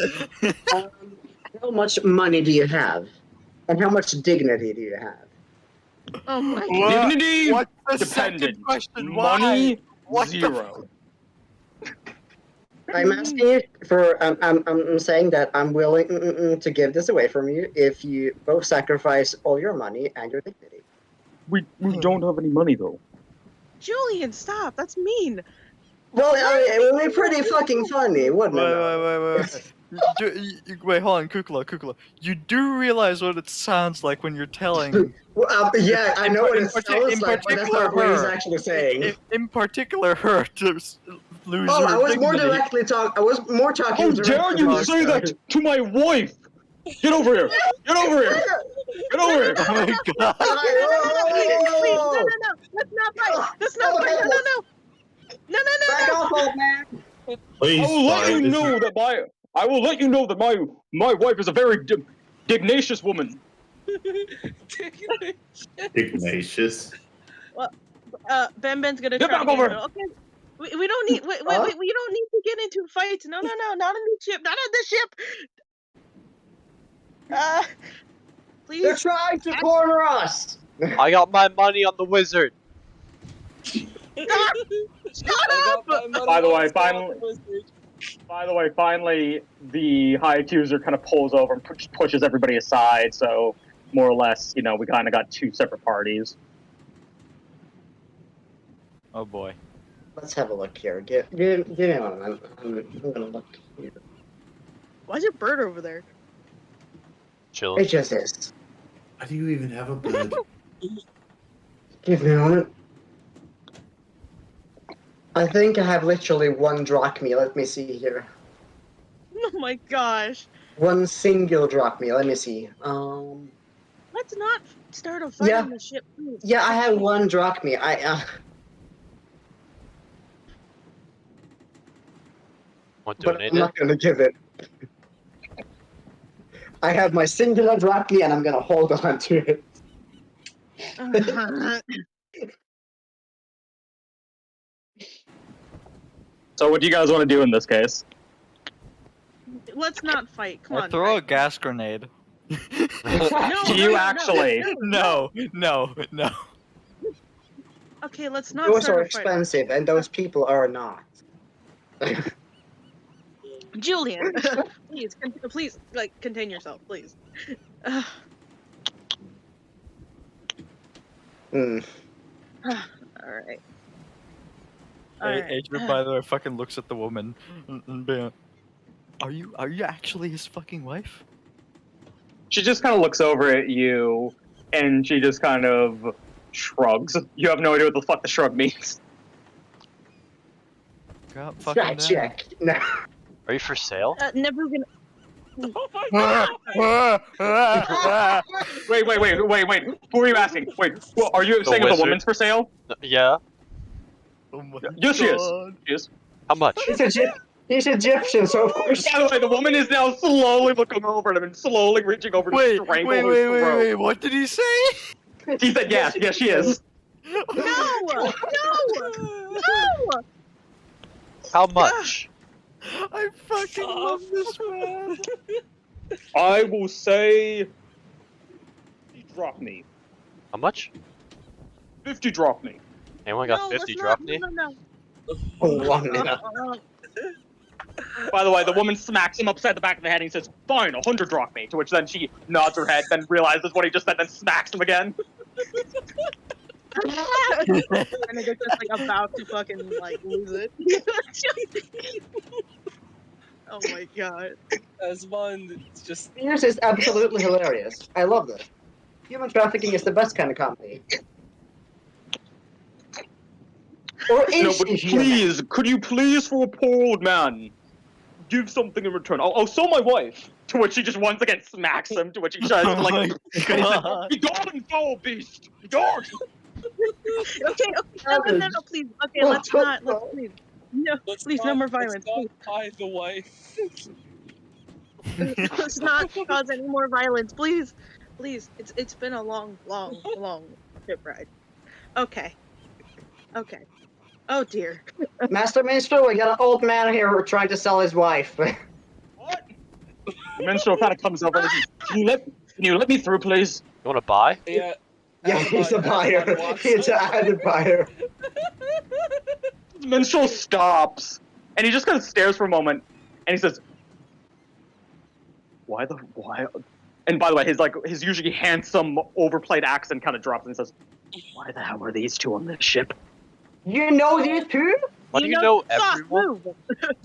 How much money do you have? And how much dignity do you have? Oh my What? Dignity What's the dependent. second question? Money Why? zero. I'm asking you for. I'm saying that I'm willing to give this away from you if you both sacrifice all your money and your dignity. We don't have any money though. Julian, stop! That's mean. Well, it would be pretty fucking funny, wouldn't it? Wait, hold on, Kukla. You do realize what it sounds like when you're telling. Yeah, I know what it sounds like, but that's not what he's actually saying. In particular, her to lose Oh, her I was more dignity. directly talking. I was more talking. How dare you say that to my wife? Get over here! Get over here! Get over here! Oh my god! Please, no, that's not right. That's not right. No. Back off, old man. I will let you know that my wife is a very dignacious woman. Ignatius. Well, Ben's gonna Get try back to over. Okay. We don't need. Wait. We don't need to get into fights. No. Not on the ship. Not on the ship. Please. They're trying to corner us. I got my money on the wizard. Shut up! By the way, finally, the high accuser kind of pulls over and pushes everybody aside. So more or less, we kind of got two separate parties. Oh boy. Let's have a look here. Give me a moment. I'm gonna look here. Why's your bird over there? Chill. It just is. How do you even have a bird? Give me a moment. I think I have literally one drachma. Let me see here. Oh my gosh. One single drachma. Let me see. Let's not start a fight on the ship. Please. Yeah, I have one drachma. Want to But donate I'm not it? gonna give it. I have my singular Drachni and I'm gonna hold on to it. So what do you guys want to do in this case? Let's not fight. Come I on. throw a guys. gas grenade. No, Do you no, actually? No. Okay, let's not Those are start a fight. expensive, and those people are not. Julian, please, like, contain yourself, please. Hmm. All right. Adrian, by the way, fucking looks at the woman and being, are you actually his fucking wife? She just kind of looks over at you, and she just kind of shrugs. You have no idea what the fuck the shrug means. God, fucking Check. No. Are you for sale? Never gonna. Oh my god! Wait. Who are you asking? Wait, well, are you saying if the wizard. woman's for sale? Yeah. Oh my Yes, she is. God. She is. How much? He's Egyptian, so of course. By the way, the woman is now slowly looking over at him and slowly reaching over to strangle his throat. Wait, what did he say? He said yes, she is. No! How much? I fucking love this man. I will say 50 drachmi. How much? 50 drachmi. Anyone got 50 drachmi? No. Oh, 1 minute. By the way, the woman smacks him upside the back of the head and he says, fine, 100 drachmi. To which then she nods her head, then realizes what he just said, then smacks him again. And they're just like about to fucking like lose it. Oh my god. Asmon, it's just This is absolutely hilarious. I love this. Human trafficking is the best kind of comedy. Or is No, but it human? please, could you please, for a poor old man, give something in return? I'll sell my wife. To which she just once again smacks him, to which he says, like, be gone, foul beast! Be gone! Okay, no, please. Okay, let's please. No, please, no more violence. Let's not buy the wife. Let's not cause any more violence, please. It's been a long ship ride. Okay. Oh dear. Master Minstrel, we got an old man here who trying to sell his wife. What? The minstrel kind of comes over and says, can you let me through, please? You want to buy? Yeah. Yeah, he's a buyer. He's an added buyer. The minstrel stops, and he just kind of stares for a moment, and he says, why? And by the way, his usually handsome, overplayed accent kind of drops, and he says, why the hell are these two on this ship? You know these two? Why do you know everyone?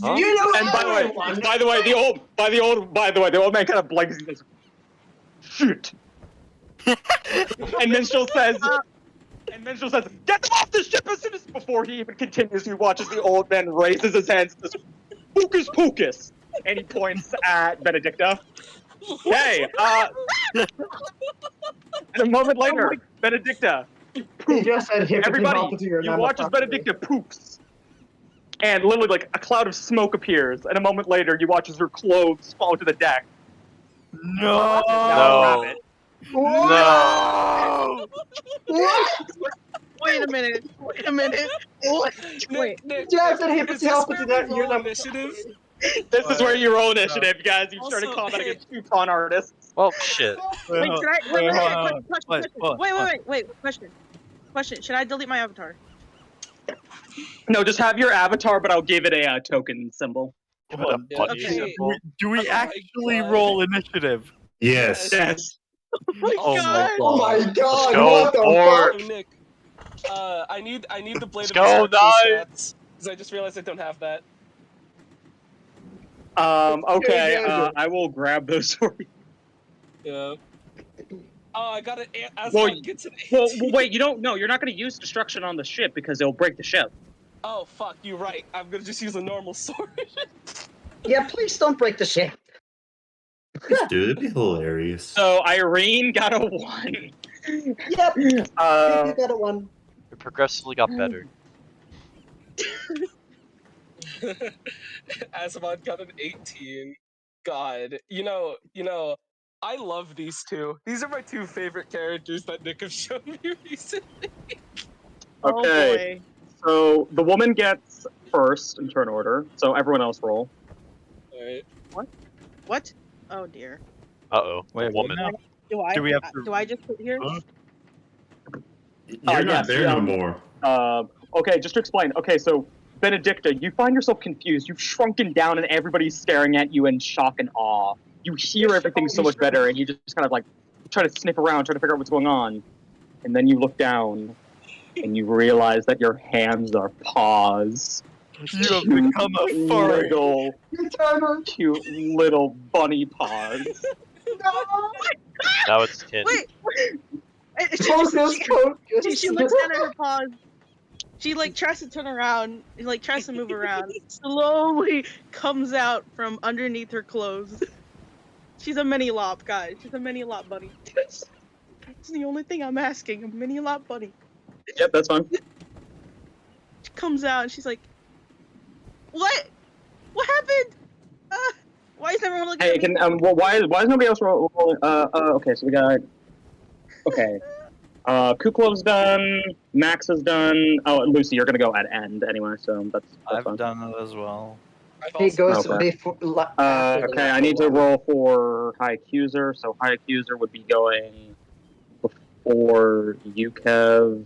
Huh? You know and by the way, the old man kind of blinks and says, "Shit." and Minstrel says, "Get them off the ship as soon as." Before he even continues, he watches the old man raises his hands and says, "Hocus pocus," and he points at Benedicta. Hey, and a moment later, Benedicta. He just said everybody, you watch as Benedicta poops. And literally, like, a cloud of smoke appears, and a moment later, you watch as her clothes fall to the deck. No! No! Wait a minute. Wait. Jackson, he puts help into that. Roll initiative. This is where you roll initiative, guys. You started combat against two con artists. Well, shit. Wait, Question. Should I delete my avatar? No, just have your avatar, but I'll give it a token symbol. Okay. Do we actually roll initiative? Yes. Yes. Oh my god. Oh my god! Go What the for fuck? Hey, Nick. I need the blade of Go, destruction stats because I just realized I don't have that. Okay, I will grab those for you. Yeah. Oh, I got it. Well, gets an 18. well, wait, you don't know. You're not going to use destruction on the ship because it'll break the ship. Oh, fuck, you're right. I'm gonna just use a normal sword. Yeah, please don't break the ship. Dude, it'd be hilarious. So Irene got a 1. Yep. You got a 1. It progressively got better. Asimov got an 18. God, I love these two. These are my two favorite characters that Nick have shown me recently. Oh Okay, boy. so the woman gets first in turn order, so everyone else roll. Alright. What? Oh dear. Uh-oh, the Wait, what woman. now? Do I? Do we have to? Do I just sit here? Huh? You're not yes, there no more. Okay, just to explain. Okay, so Benedicta, you find yourself confused. You've shrunken down, and everybody's staring at you in shock and awe. You hear everything so much better, and you just kind of like try to sniff around, try to figure out what's going on. And then you look down, and you realize that your hands are paws. You have become a furry. Cute little bunny paws. Now it's kin. Wait. She looks down at her paws. She like tries to turn around, like tries to move around. Slowly comes out from underneath her clothes. She's a mini lop, guys. She's a mini lop bunny. That's the only thing I'm asking. A mini lop bunny. Yep, that's fine. She comes out and she's like, "What? What happened? Why is everyone looking Hey, at me?" well, why is nobody else rolling? Okay, so we got. Okay. Kuklov's done. Max is done. Oh, and Lucy, you're gonna go at end anyway, so that's I've fine. done it as well. He goes Okay. before. Okay, I need to roll for High Accuser, so High Accuser would be going before you, Kev.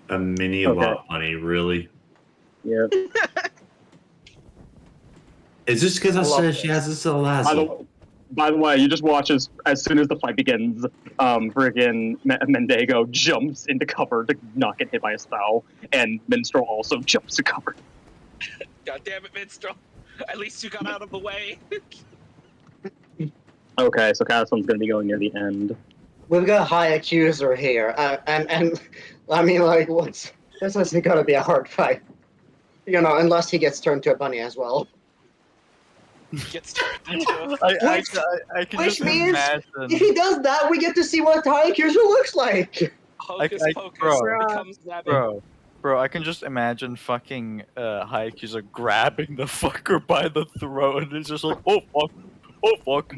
A mini Okay. lot money, really? Yep. Is this because I said she has this lasso? By the way, you just watch as soon as the fight begins, friggin' Mendigo jumps into cover to not get hit by a spell, and Minstrel also jumps to cover. God damn it, Minstrel. At least you got out of the way. Okay, so Casson's gonna be going near the end. We've got High Accuser here, and I mean, like, this isn't gonna be a hard fight, unless he gets turned to a bunny as well. Gets turned into a... I can Which just means imagine. if he does that, we get to see what High Accuser looks like. Hocus Pocus becomes Zabbing. Bro, I can just imagine fucking High Accuser grabbing the fucker by the throat, and it's just like, oh fuck, oh fuck,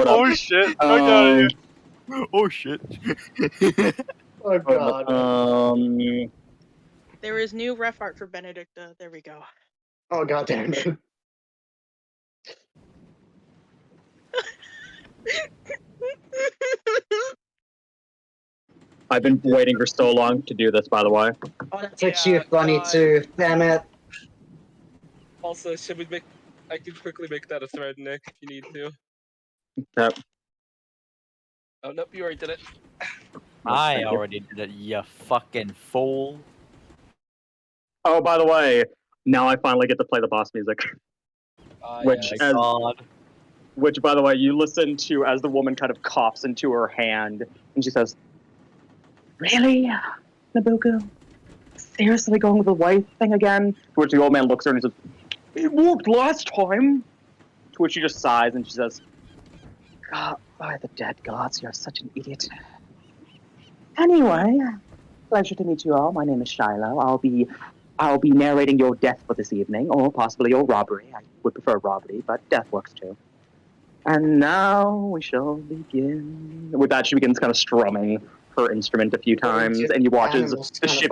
oh shit, I got you, oh shit. Oh god. There is new ref art for Benedicta. There we go. Oh god damn it. I've been waiting for so long to do this, by the way. Oh, that's a cute bunny too. Damn it. Also, should we make... I can quickly make that a thread, Nick, if you need to. Yep. Oh, nope, you already did it. I already did it, you fucking fool. Oh, by the way, now I finally get to play the boss music. Which, by the way, you listen to as the woman kind of coughs into her hand, and she says, "Really, Nabucco? Seriously going with the wife thing again?" To which the old man looks at her and says, "It worked last time." To which she just sighs and she says, "God, by the dead gods, you're such an idiot." Anyway, pleasure to meet you all. My name is Shiloh. I'll be narrating your death for this evening, or possibly your robbery. I would prefer robbery, but death works too. And now we shall begin. With that, she begins kind of strumming her instrument a few times, and you watch as the ship.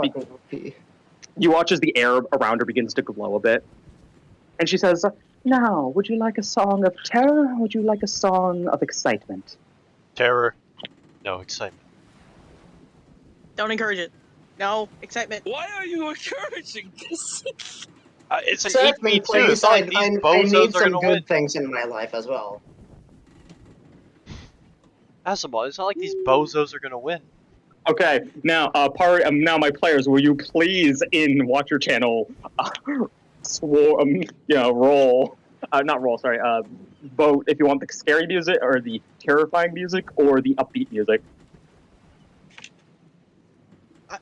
You watch as the air around her begins to glow a bit, and she says, "Now, would you like a song of terror, or would you like a song of excitement?" Terror. No, excitement. Don't encourage it. No, excitement. Why are you encouraging this? It's an Excitement, 8v2. please. It's not like these I bozos need are some gonna good win. things in my life as well. Asimov, it's not like these bozos are gonna win. Okay, now, now my players, will you please in Watch Your Channel, roll, not roll, sorry, vote if you want the scary music or the terrifying music or the upbeat music.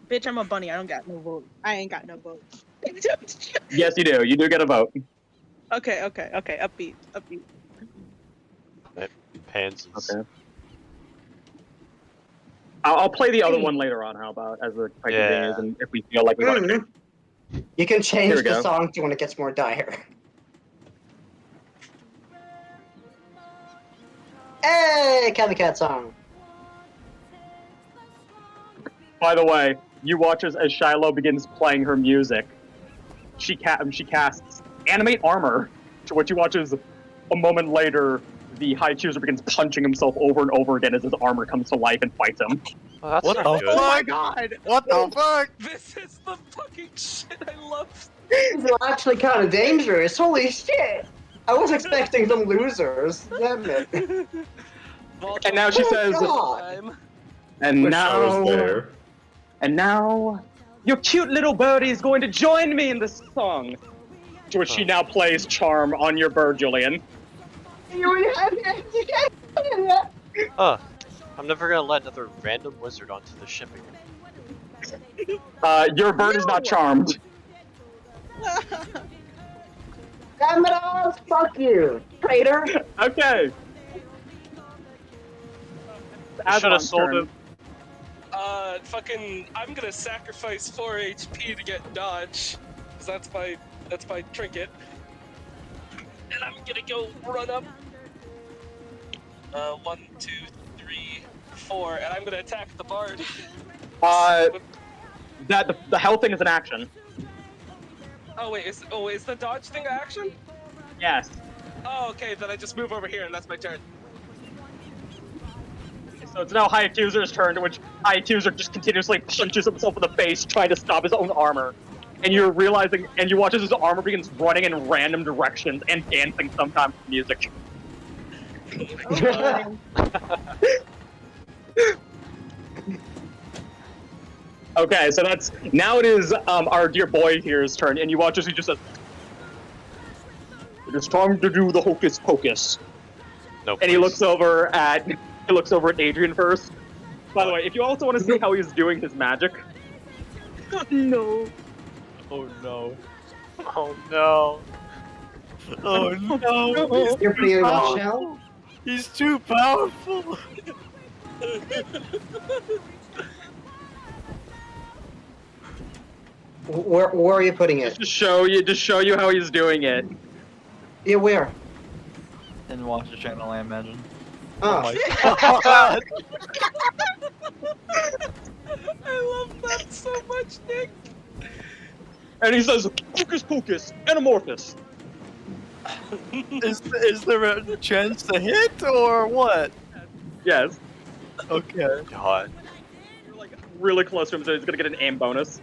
Bitch, I'm a bunny. I don't got no vote. I ain't got no vote. Yes, you do. You do get a vote. Okay. Upbeat. Pansies. Okay. I'll play the other one later on. How about as the fight continues, and if we feel like we want to. You can Here change we the go. song to when it gets more dire. Hey, Cat the Cat song. By the way, you watch as Shiloh begins playing her music. She casts Animate Armor, to which you watch as a moment later, the High Accuser begins punching himself over and over again as his armor comes to life and fights him. Oh, that's What not the good. fuck? my god! What the fuck? This is the fucking shit I love. These are actually kind of dangerous. Holy shit! I was expecting some losers. Damn it. And now she says, God. and Wish I was now, there. and now, your cute little birdie is going to join me in this song. To which she now plays Charm on your bird, Julian. I'm never gonna let another random wizard onto the ship again. Your bird is not charmed. Damn it all! Fuck you, traitor! Okay. Should have sold turn. him. Fucking, I'm gonna sacrifice 4 HP to get dodge, cause that's my trinket. And I'm gonna go run up. 1, 2, 3, 4, and I'm gonna attack the bard. The health thing is an action. Oh wait, is the dodge thing an action? Yes. Oh, okay, then I just move over here and that's my turn. So it's now High Accuser's turn, to which High Accuser just continuously punches himself in the face, trying to stop his own armor. And you're realizing, and you watch as his armor begins running in random directions and dancing sometimes to music. Okay, so that's now it is our dear boy here's turn, and you watch as he just says, "It is time to do the hocus pocus." No, And he please. looks over at Adrian first. By the way, if you also want to see how he's doing his magic, No. Oh no. Oh no. Oh no. You're pretty He's much powerful. hell. He's too powerful. Where are you putting it? just show you how he's doing it. Yeah, where? And watch the channel, I imagine. Oh, my I love that so much, Nick. And he says, "Hocus pocus, anamorphous." Is there a chance to hit or what? Yes. Okay. God. You're like really close to him, so he's gonna get an aim bonus.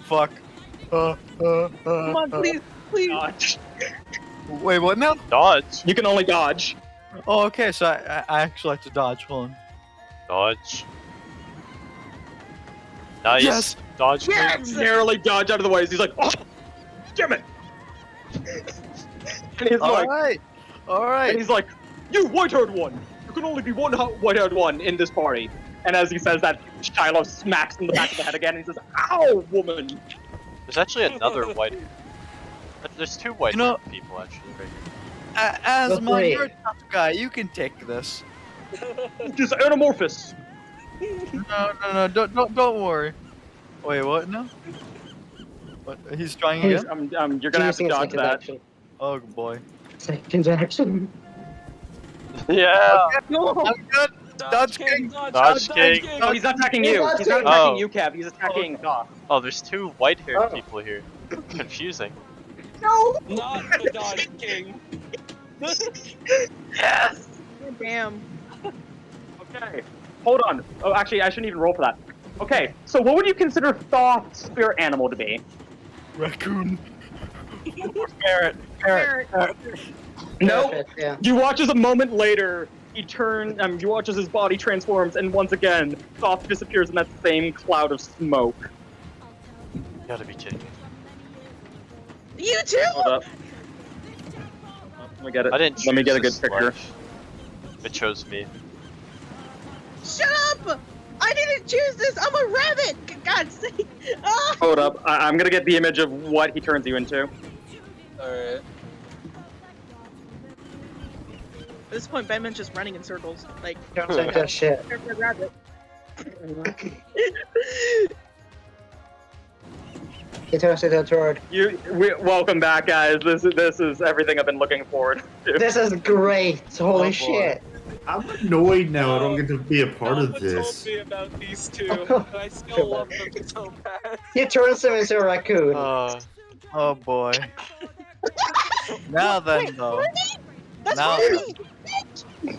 Fuck. Come on, please, please. Dodge. Wait, what now? Dodge. You can only dodge. Oh, okay, so I actually have to dodge. Hold on. Dodge. Nice. Yes. Dodge. Yes! Narrowly dodge out of the way. He's like, "Oh, damn it!" And he's like, Alright. and Alright. he's like, "You white-haired one! You can only be one white-haired one in this party." And as he says that, Shiloh smacks him in the back of the head again, and he says, "Ow, woman!" There's actually another white. There's 2 white You know- people actually right here. Asmon, Great. you're a tough guy. You can take this. Just anamorphous. No. Don't worry. Wait, what? No. What? He's trying again. You're gonna have to using a dodge second that. action. Oh boy. Second action. Yeah. I'm good. Dodge King. Dodge King. Oh, he's not attacking you. He's not Oh. attacking you, Kev. He's attacking Doc. Oh, there's 2 white-haired Oh. people here. Confusing. No. Not the Dodge King. Yes. Damn. Okay. Hold on. Oh, actually, I shouldn't even roll for that. Okay. So, what would you consider Thoth's spirit animal to be? Raccoon. Parrot. Parrot. No. Perfect, yeah. You watch as a moment later, you watch as his body transforms, and once again, Thoth disappears in that same cloud of smoke. You gotta be kidding me. You too? Hold up. Let me get it. I didn't. Let me choose get a good this picture. life. It chose me. Shut up! I didn't choose this. I'm a rabbit. God's sake. Ah! Hold up. I'm gonna get the image of what he turns you into. Alright. At this point, Benman's just running in circles. Like, Don't say that shit. a rabbit. He turns into a turd. Welcome back, guys. This is everything I've been looking forward to. This is great. Holy Oh, boy. shit. I'm annoyed now. I don't get to be a part No of one this. told me about these two, and I still love them so bad. He turns him into a raccoon. Oh boy. Now then, though. That's Now Harvey!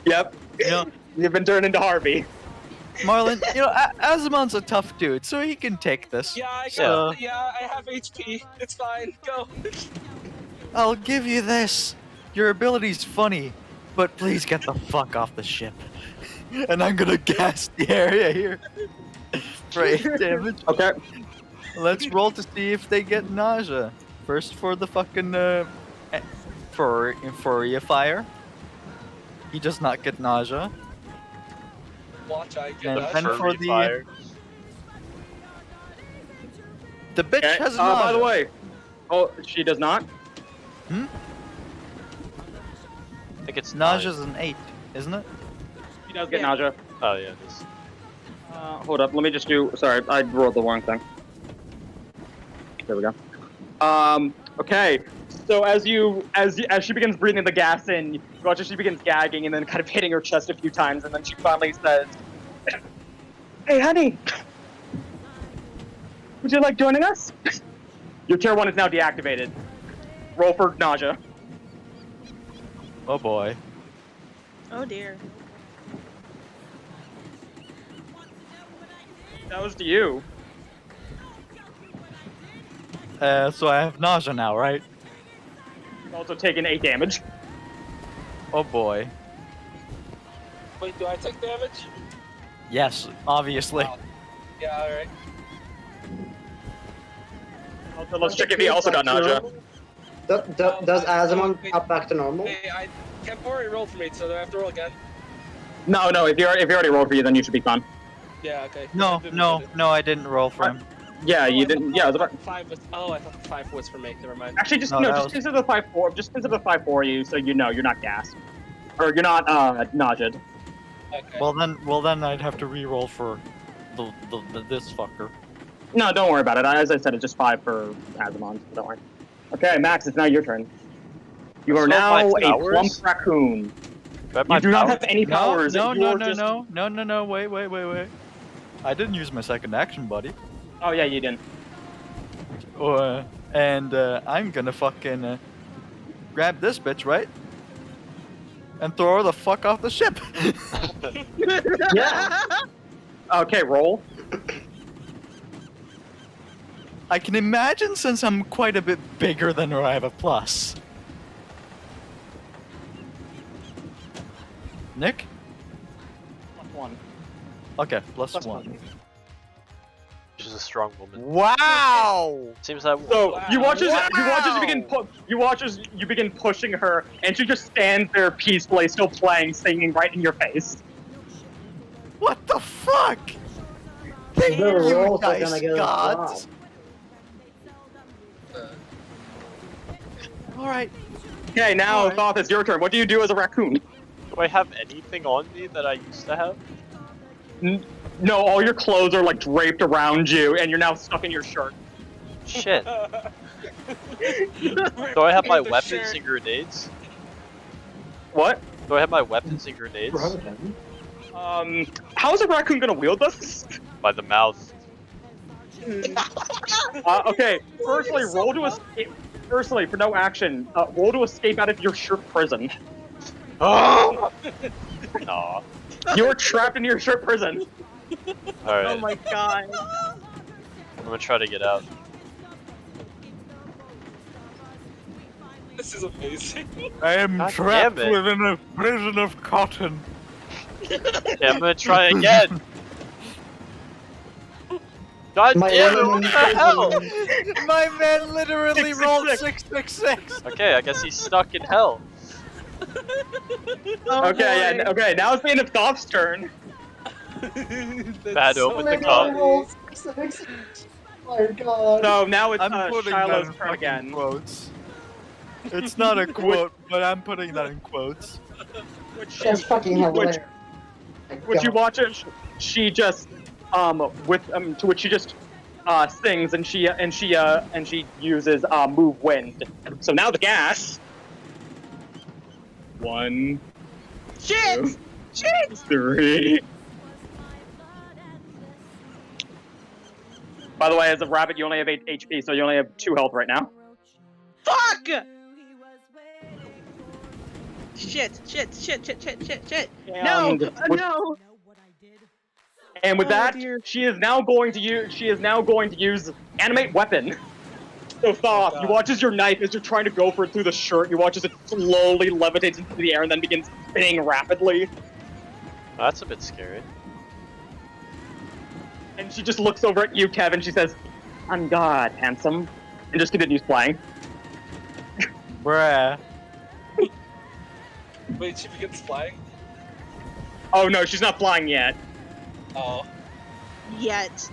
Yep. You know, You've been turned into Harvey. Marlon, you know, Azamon's a tough dude, so he can take this. Yeah, I So, have HP. It's fine. Go. I'll give you this. Your ability's funny, but please get the fuck off the ship. And I'm gonna gas the area here for 8 damage. Okay. Let's roll to see if they get nausea. First for the fucking Fire. He does not get nausea. Watch, I get And that. then for the Fire. bitch Okay. has nausea. By the way, she does not. Hmm? I think it's Nausea's an 8, isn't it? She does get Yeah. nausea. Oh yeah, it is. Hold up. Let me just do. Sorry, I rolled the wrong thing. There we go. Okay. So as she begins breathing the gas in, you watch as she begins gagging and then kind of hitting her chest a few times, and then she finally says, "Hey, honey, would you like joining us?" Your tier 1 is now deactivated. Roll for nausea. Oh boy. Oh dear. That was to you. So I have nausea now, right? You've also taken 8 damage. Oh boy. Wait, do I take damage? Yes, obviously. Wow. Yeah, alright. Also, let's check if he also got nausea. Does Azamon up back to normal? Hey, Kemp already rolled for me, so do I have to roll again? No, if you already rolled for you, then you should be fine. Yeah, okay. No, I didn't roll for him. Yeah, you didn't. Yeah, it was about. 5 was. Oh, I thought the 5 was for me. Never mind. Actually, just No, that just was- consider the 5-4. Just consider the 5-4 you, so you know you're not gassed, or you're not nauseated. Okay. Well then I'd have to re-roll for this fucker. No, don't worry about it. As I said, it's just 5 for Azamon. So don't worry. Okay, Max, it's now your turn. You are So now my a powers? plump raccoon. Do I have my You do not powers? have any powers. No, You're just... no, wait. I didn't use my second action, buddy. Oh yeah, you didn't. And I'm gonna fucking grab this bitch, right? And throw her the fuck off the ship. Yeah. Okay, roll. I can imagine since I'm quite a bit bigger than her, I have a plus. Nick? +1. Okay, plus Plus 1. She's a strong woman. Wow! Seems that. So you watch as Wow. you begin pushing her, and she just stands there peacefully, still playing, singing right in your face. What the fuck? Thank The you, rolls are dice gonna get gods. wrong. Alright. Okay, now Alright. Thoth, it's your turn. What do you do as a raccoon? Do I have anything on me that I used to have? No, all your clothes are like draped around you, and you're now stuck in your shirt. Shit. Do I have my weapons and grenades? What? Do I have my weapons and grenades? How is a raccoon gonna wield this? By the mouth. Okay, firstly, roll to escape. Firstly, for no action, roll to escape out of your shirt prison. Oh! Aw. You're trapped in your shirt prison. Alright. Oh my god. I'm gonna try to get out. This is amazing. I am God trapped damn it. within a prison of cotton. Okay, I'm gonna try again. God My damn it, what enemy the hell? My man literally rolled 666. 666. Okay, I guess he's stuck in hell. Oh Okay, boy. yeah, okay. Now it's the end of Thoth's turn. Bad open the cup. Oh my god. So now it's I'm putting Shiloh's that in turn fucking again. quotes. It's not a quote, but I'm putting that in quotes. That's fucking hilarious. Which you watch it, she just to which she just stings, and she uses move wind. So now the gas. 1, Shit! 2, Shit! 3. By the way, as a rabbit, you only have 8 HP, so you only have 2 health right now. Fuck! Shit! No! And No! And with Oh, that, dear. she is now going to use animate weapon. So Thoth, you watch as your knife, as you're trying to go for it through the shirt, you watch as it slowly levitates into the air and then begins spinning rapidly. That's a bit scary. And she just looks over at you, Kevin. She says, "On God, handsome," and just continues playing. Bruh. Wait, she begins flying? Oh no, she's not flying yet. Oh. Yet.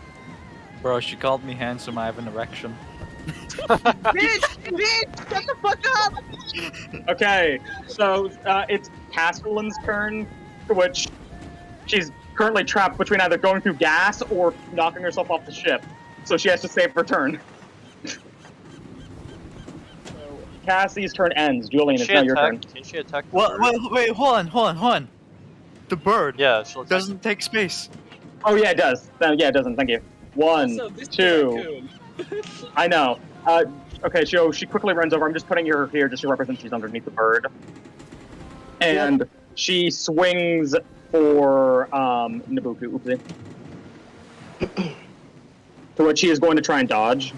Bro, she called me handsome. I have an erection. Bitch! Shut the fuck up! Okay, so it's Castellan's turn, to which she's currently trapped between either going through gas or knocking herself off the ship. So she has to save her turn. So Cassie's turn ends. Julian, it's now your turn. Can she attack? What? Wait, hold on. The bird Yeah, she'll attack. doesn't take space. Oh yeah, it does. Yeah, it doesn't. Thank you. 1, Also, this 2. I know. Okay, so she quickly runs over. I'm just putting her here just to represent she's underneath the bird. And she swings for Nabuku. Oopsie. To which she is going to try and dodge.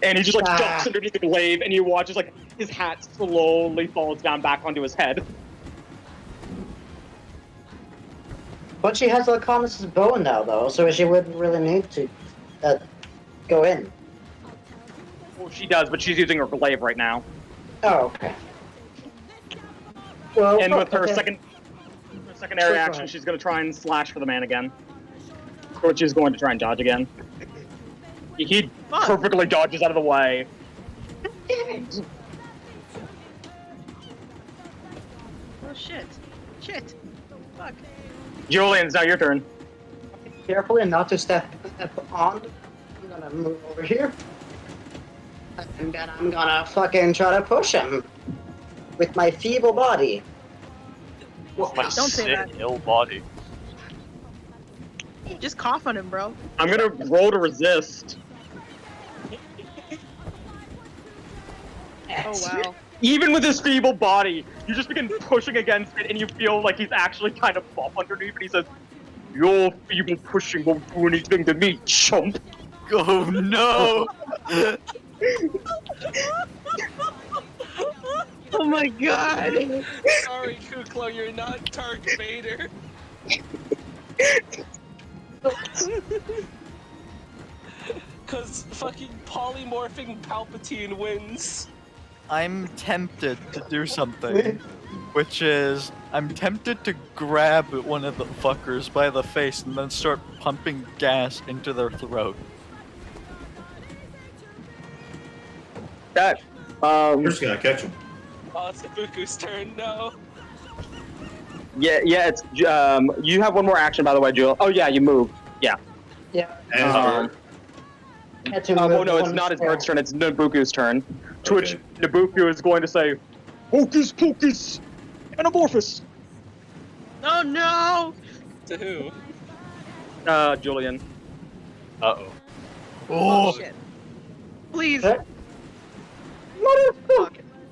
And he just like ducks underneath the glaive, and you watch as like his hat slowly falls down back onto his head. But she has Laconis's bow now, though, so she wouldn't really need to go in. Well, she does, but she's using her glaive right now. Oh, okay. Well, And with her okay. secondary Sure, action, she's going to try and slash for the man again. Which is going to try and dodge again. He perfectly dodges out of the way. Oh shit. Shit. Fuck. Julian, it's now your turn. Carefully not to step on. I'm gonna move over here. And then I'm gonna fucking try to push him. With my feeble body. My Don't say sick, that. ill body. Just cough on him, bro. I'm going to roll to resist. Oh wow. Even with his feeble body, you just begin pushing against it, and you feel like he's actually kind of buff underneath, and he says, "Your feeble pushing won't do anything to me, chump." Oh no! Oh my god! Sorry, Kuklo, you're not Darth Vader. Cause fucking polymorphing Palpatine wins. I'm tempted to do something, which is I'm tempted to grab one of the fuckers by the face and then start pumping gas into their throat. That, We're just gonna catch him. Oh, it's Ibuku's turn, no. yeah, it's, you have one more action, by the way, Jewel. Oh yeah, you move. Yeah. Yeah. Oh no, it's not his bird's turn, it's Nabuku's turn. To which Nabuku is going to say, "Hocus pocus, Anamorphous." Oh no! To who? Julian. Uh-oh. Oh, Shit. Please. Motherfucker.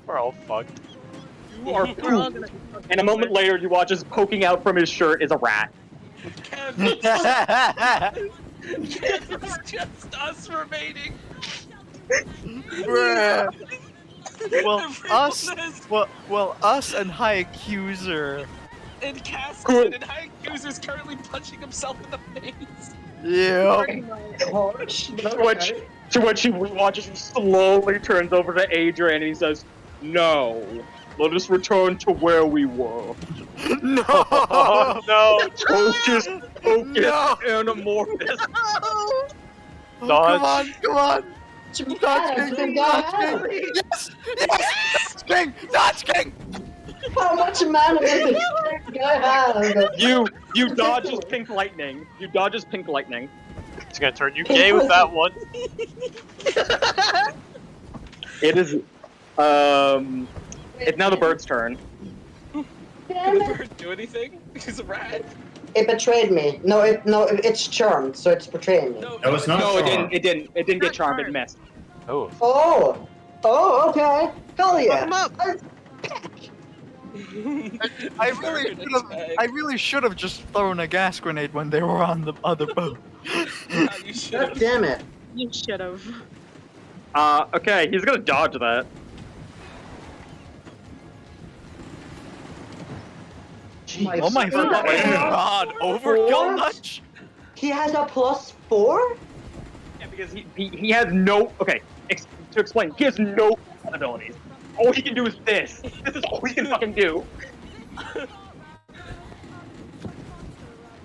We're all fucked. You are We're all gonna. And a moment later, you watch as poking out from his shirt is a rat. Kevin's just us remaining. bruh. Well, Everyone us and High Accuser. And Cassian and High Accuser's currently punching himself in the face. Yeah. To which he watches and slowly turns over to Adrian and he says, "No, let us return to where we were." No. No. Hocus pocus, Anamorphous. Oh, Dodge. come on. Dodge King! Yes. Dodge King. How much mana does this guy have? You dodge his pink lightning. You dodge his pink lightning. He's gonna turn you gay with that one. It is. It's now the bird's turn. Can the bird do anything? He's a rat. It betrayed me. No, it's charmed, so it's betraying me. No, it's not. No, charmed. it didn't get charmed. It missed. Oh. Oh, okay. Hell yeah. Fuck 'em up. I really should have just thrown a gas grenade when they were on the other boat. Yeah, you should. God damn it. You should have. Okay, he's gonna dodge that. Oh my god, overkill much? He has a +4? Yeah, because he has no. Okay, to explain, he has no abilities. All he can do is this. This is all he can fucking do.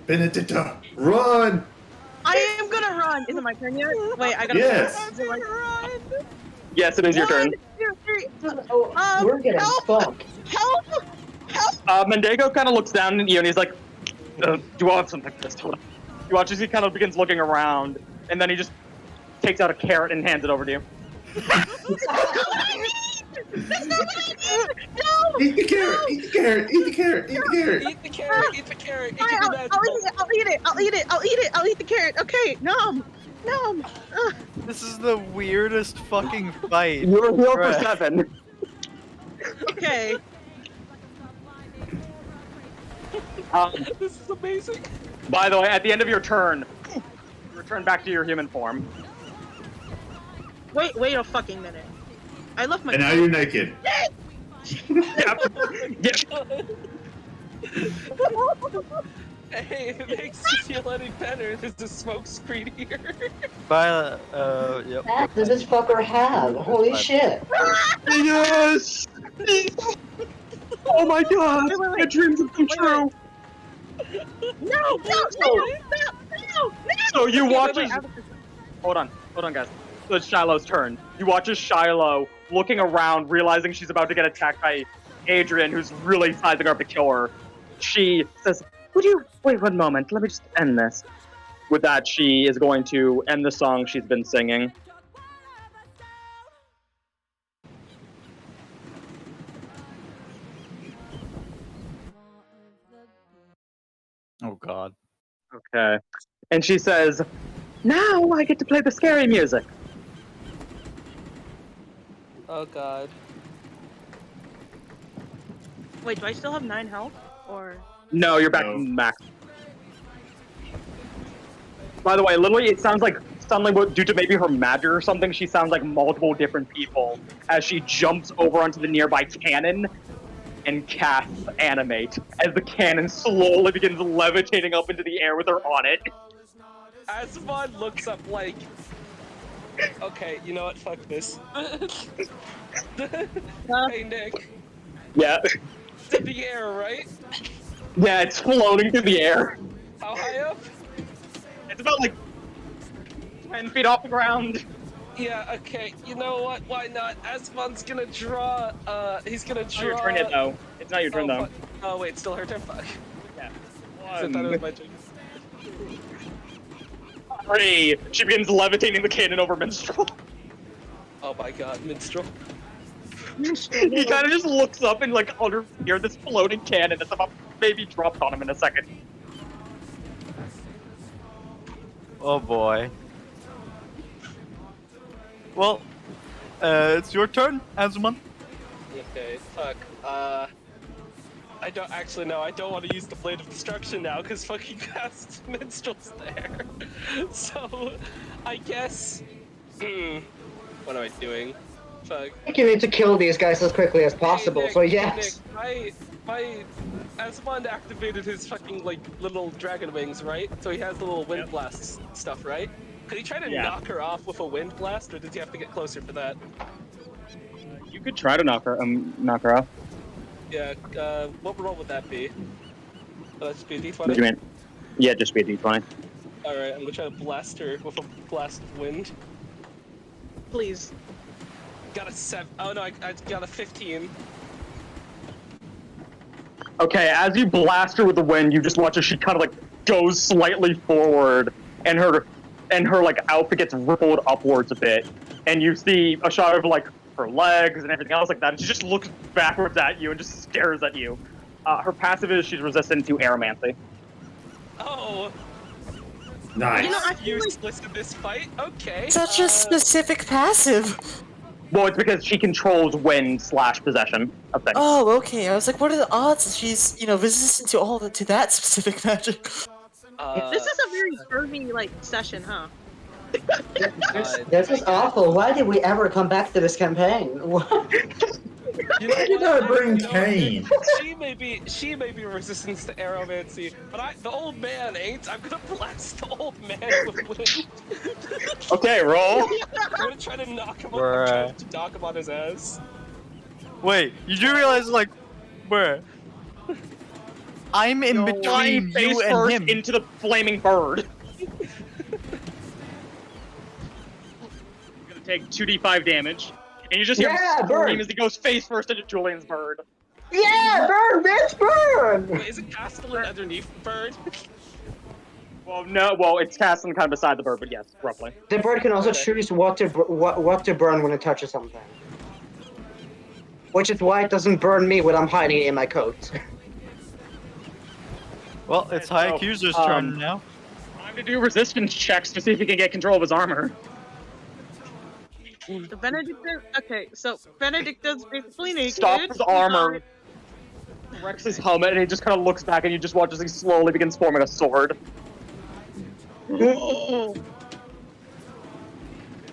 Benedetta, run! I am gonna run. Is it my turn yet? Wait, I gotta. Yes. Is it my turn? Yes, it is your turn. 1, 2, 3. Oh, we're getting help! fucked. Help! Mendego kind of looks down at you and he's like, do I have something for this? Hold on. You watch as he kind of begins looking around, and then he just takes out a carrot and hands it over to you. That's not what I need! No! Eat the carrot! Eat the carrot! Eat the carrot! Eat the carrot! Eat the carrot. Eat the carrot. It can be I'll magical. eat it. I'll eat it. I'll eat it. I'll eat it. I'll eat the carrot. Okay, nom. Nom. This is the weirdest fucking fight. You're healed for Right. 7. Okay. This is amazing. By the way, at the end of your turn, you return back to your human form. Wait a fucking minute. I left my. And now you're naked. Yep. Hey, it makes you feel any better. There's a smoke screen here. Yep. What does this fucker have? Holy shit. Yes! Oh my god! My dreams have come true! No! So you watch as... Hold on, guys. So it's Shiloh's turn. You watch as Shiloh, looking around, realizing she's about to get attacked by Adrian, who's really sizing up to kill her. She says, would you wait 1 moment? Let me just end this. With that, she is going to end the song she's been singing. Oh god. Okay. And she says, now I get to play the scary music. Oh god. Wait, do I still have 9 health? Or. No, you're back No. to max. By the way, literally, it sounds like suddenly, due to maybe her magic or something, she sounds like multiple different people as she jumps over onto the nearby cannon and casts Animate as the cannon slowly begins levitating up into the air with her on it. Asmon looks up like, okay, you know what? Fuck this. Hey Nick, Yeah. it's in the air, right? Yeah, it's floating through the air. How high up? It's about like 10 feet off the ground. Yeah, okay. You know what? Why not? Asmon's gonna draw. He's gonna draw. It's not your turn yet, though. It's not your turn, though. Oh wait, still her turn. Fuck. Yeah. I thought it was my turn. 3. She begins levitating the cannon over Minstrel. Oh my god, minstrel. He kind of just looks up and like under here this floating cannon that's about maybe dropped on him in a second. Oh boy. Well, it's your turn, Azumon. Okay, fuck. I don't actually know. I don't want to use the Blade of Destruction now because fucking past minstrel's there. So, I guess. What am I doing? Fuck. I think you need to kill these guys as quickly as possible, Nick, so yes. Nick, my Asmon activated his fucking like little dragon wings, right? So he has the little wind blast stuff, right? Could he try to knock her off with a wind blast, or does he have to get closer for that? You could try to knock her off. Yeah. What roll would that be? Let's be a D20. What do you mean? Yeah, just be a D20. All right, I'm gonna try to blast her with a blast of wind. Please. Got a 7. Oh no, I got a 15. Okay, as you blast her with the wind, you just watch as she kind of like goes slightly forward, and her and her like outfit gets rippled upwards a bit, and you see a shot of like her legs and everything else like that. And she just looks backwards at you and just stares at you. Her passive is she's resistant to aeromancy. Oh. Nice. You know, I feel like Useless in this fight. Okay. Such a specific passive. Well, it's because she controls wind/possession of things. Oh, okay. I was like, what are the odds that she's, resistant to to that specific magic? this is a very Kirby like session, huh? This is awful. Why did we ever come back to this campaign? What? You gotta bring Kane. She may be resistant to aeromancy, but the old man ain't. I'm gonna blast the old man with wind. Okay, roll. I'm gonna try to knock him on his ass. Wait, you do realize, like, bruh, I'm in between face you and first him. into the flaming bird. You're gonna take 2d5 damage, and you just hear him scream as he goes face first into Julian's bird. Yeah, burn, bitch, burn! Wait, is it castellan underneath the bird? Well, no. Well, it's casting kind of beside the bird, but yes, roughly. The bird can also choose what to burn when it touches something. Which is why it doesn't burn me when I'm hiding it in my coat. Well, it's High Accuser's turn now. Time to do resistance checks to see if he can get control of his armor. The Benedictus. Okay, so Benedictus basically naked. Stops his armor, wrecks his helmet, and he just kind of looks back, and you just watch as he slowly begins forming a sword.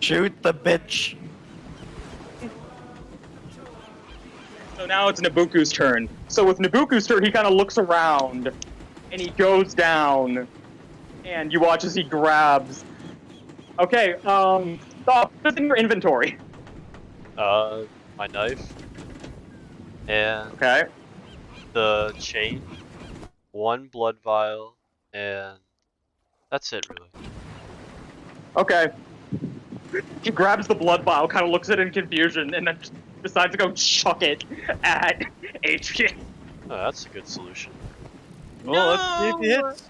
Shoot the bitch. So now it's Nabuku's turn. So with Nabuku's turn, he kind of looks around, and he goes down, and you watch as he grabs. Okay, stop. What's in your inventory? My knife. And the chain. 1 blood vial, and that's it, really. Okay. He grabs the blood vial, kind of looks at it in confusion, and then just decides to go chuck it at Adrian. Oh, that's a good solution. Well, let's see if he hits.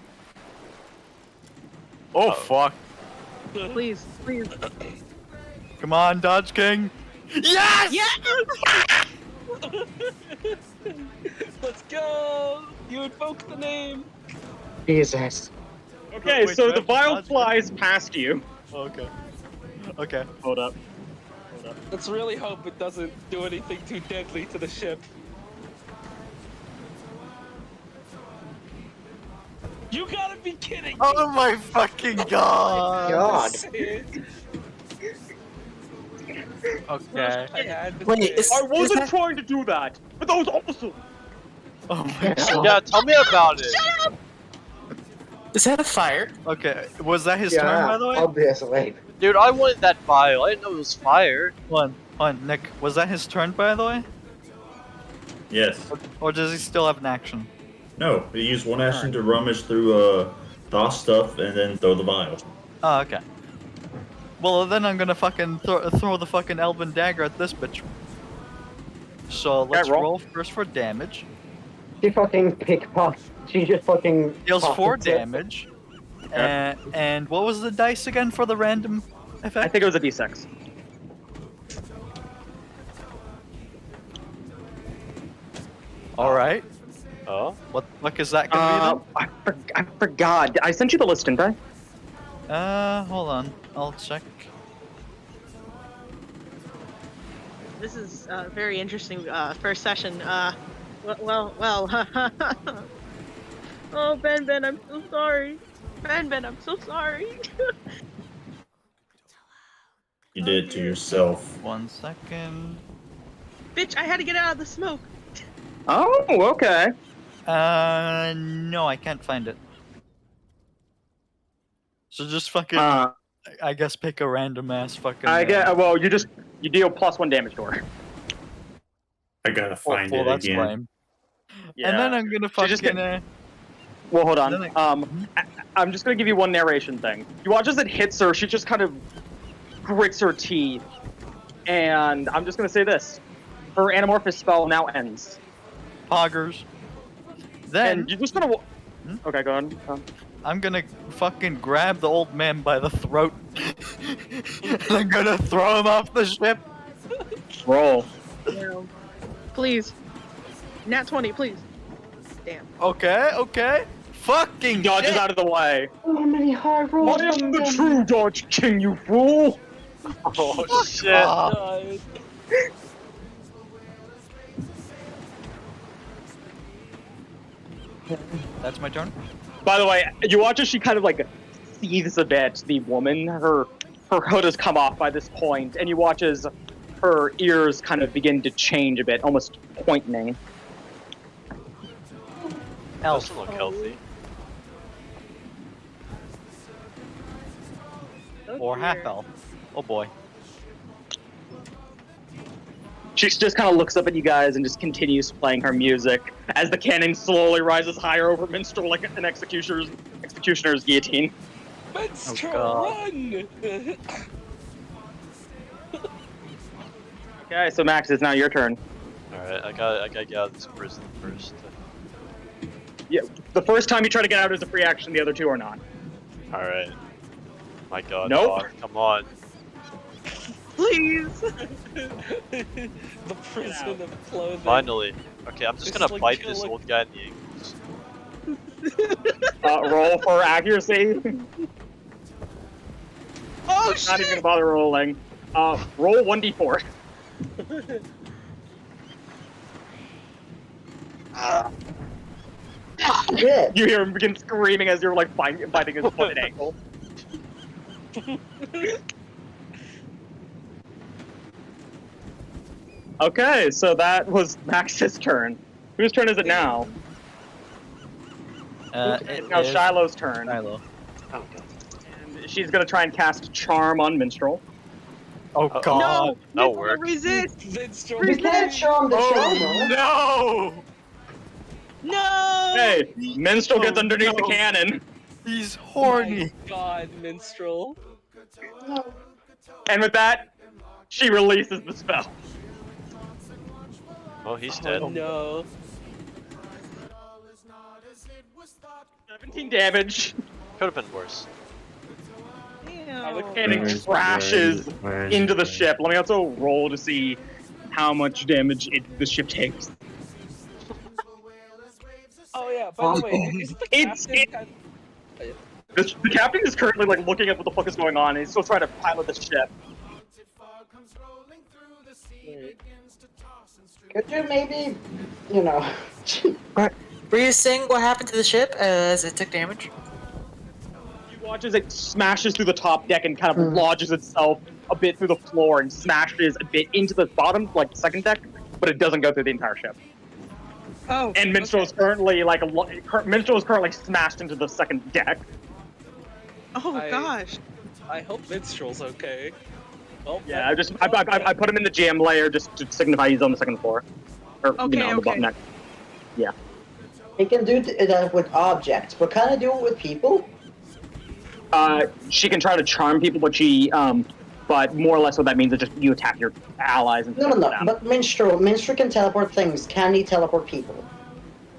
Oh, fuck. Please, please. Come on, Dodge King. Yes! Yes! Let's go! You invoke the name! Jesus. Okay, Wait, so do I the have to vial dodge it? flies past you. Okay. Okay. Hold up. Let's really hope it doesn't do anything too deadly to the ship. You gotta be kidding me! Oh my fucking god! God. Okay. Wait, I wasn't trying to do that, but that was awesome. Oh my god. Yeah, tell me about it. Is that a fire? Okay, was that his turn, by the way? Obviously. Dude, I wanted that vial. I didn't know it was fire. Hold on, Nick. Was that his turn, by the way? Yes. Or does he still have an action? No, he used one action to rummage through DOS stuff and then throw the vial. Oh, okay. Well, then I'm gonna fucking throw the fucking Elven Dagger at this bitch. So let's roll first for damage. She fucking pickpockets. She just fucking Deals 4 pockets it. damage. And what was the dice again for the random effect? I think it was a d6. Alright. Oh? What the fuck is that gonna I forgot. I sent you the list, didn't I? be then? Hold on. I'll check. This is a very interesting first session. Well. Oh, Ben, I'm so sorry. Ben, I'm so sorry. You did it to yourself. 1 second. Bitch, I had to get out of the smoke. Oh, okay. No, I can't find it. So just fucking, I guess pick a random ass fucking. Well, you deal +1 damage to her. I gotta find it that's again. lame. Yeah. And then I'm gonna fucking. Well, hold on. I'm just gonna give you one narration thing. You watch as it hits her, she just kind of grits her teeth. And I'm just gonna say this. Her Anamorphous spell now ends. Poggers. Then... And you're just gonna... Okay, go on. I'm gonna fucking grab the old man by the throat. And I'm gonna throw him off the ship. Roll. No. Please. Nat 20, please. Damn. Okay, okay. Fucking Dodges shit. out of the way. How many hard rolls? I am the true Dodge King, you fool! Oh shit! Ah. God. That's my turn. By the way, you watch as she kind of like seethes a bit. The woman, her hood has come off by this point, and you watch as her ears kind of begin to change a bit, almost pointing. Elf. Doesn't look healthy. Or half elf. Oh boy. She just kind of looks up at you guys and just continues playing her music as the cannon slowly rises higher over Minstrel like an executioner's guillotine. Minstrel, God. run! Okay, so Max, it's now your turn. Alright, I gotta get out of this prison first. Yeah, the first time you try to get out is a free action. The other two are not. Alright. My god, Nope. dog, come on. Please. The prison of clothing. Finally. Okay, I'm just It's gonna like bite killing- this old guy in the ankles. Roll for accuracy. Oh Not even shit! gonna bother rolling. Roll 1d4. Shit. You hear him begin screaming as you're like biting his foot and ankle. Okay, so that was Max's turn. Whose turn is it now? It's now is Shiloh's turn. Shiloh. Oh god. And she's gonna try and cast Charm on Minstrel. Oh Uh-oh. god. Minstrel, That'll work. resist! Minstrel, You can't charm the charmer. Oh no! No! Hey, Minstrel gets Oh, underneath the no. cannon. He's horny. My God, Minstrel. And with that, she releases the spell. Oh, he's dead. Oh no. 17 damage. Could have been worse. Now the Damn. cannon crashes into the ship. Let me also roll to see how much damage the ship takes. Oh yeah, by the way, isn't the It's- captain kind The captain is currently like looking at what the fuck is going on, and he's still trying to pilot the ship. Could you maybe, you know... Were you saying what happened to the ship as it took damage? You watch as it smashes through the top deck and kind of lodges itself a bit through the floor and smashes a bit into the bottom, like the second deck, but it doesn't go through the entire ship. Oh. And Minstrel is currently like Minstrel is currently smashed into the second deck. Oh I- gosh. I hope Minstrel's okay. Well, Yeah, I put him in the jam layer just to signify he's on the second floor, or Okay, on the bottom deck. He can do that with objects, but can I do it with people? She can try to charm people, but more or less what that means is just you attack your allies and No, stuff no, like no. that. But Minstrel can teleport things. Can he teleport people?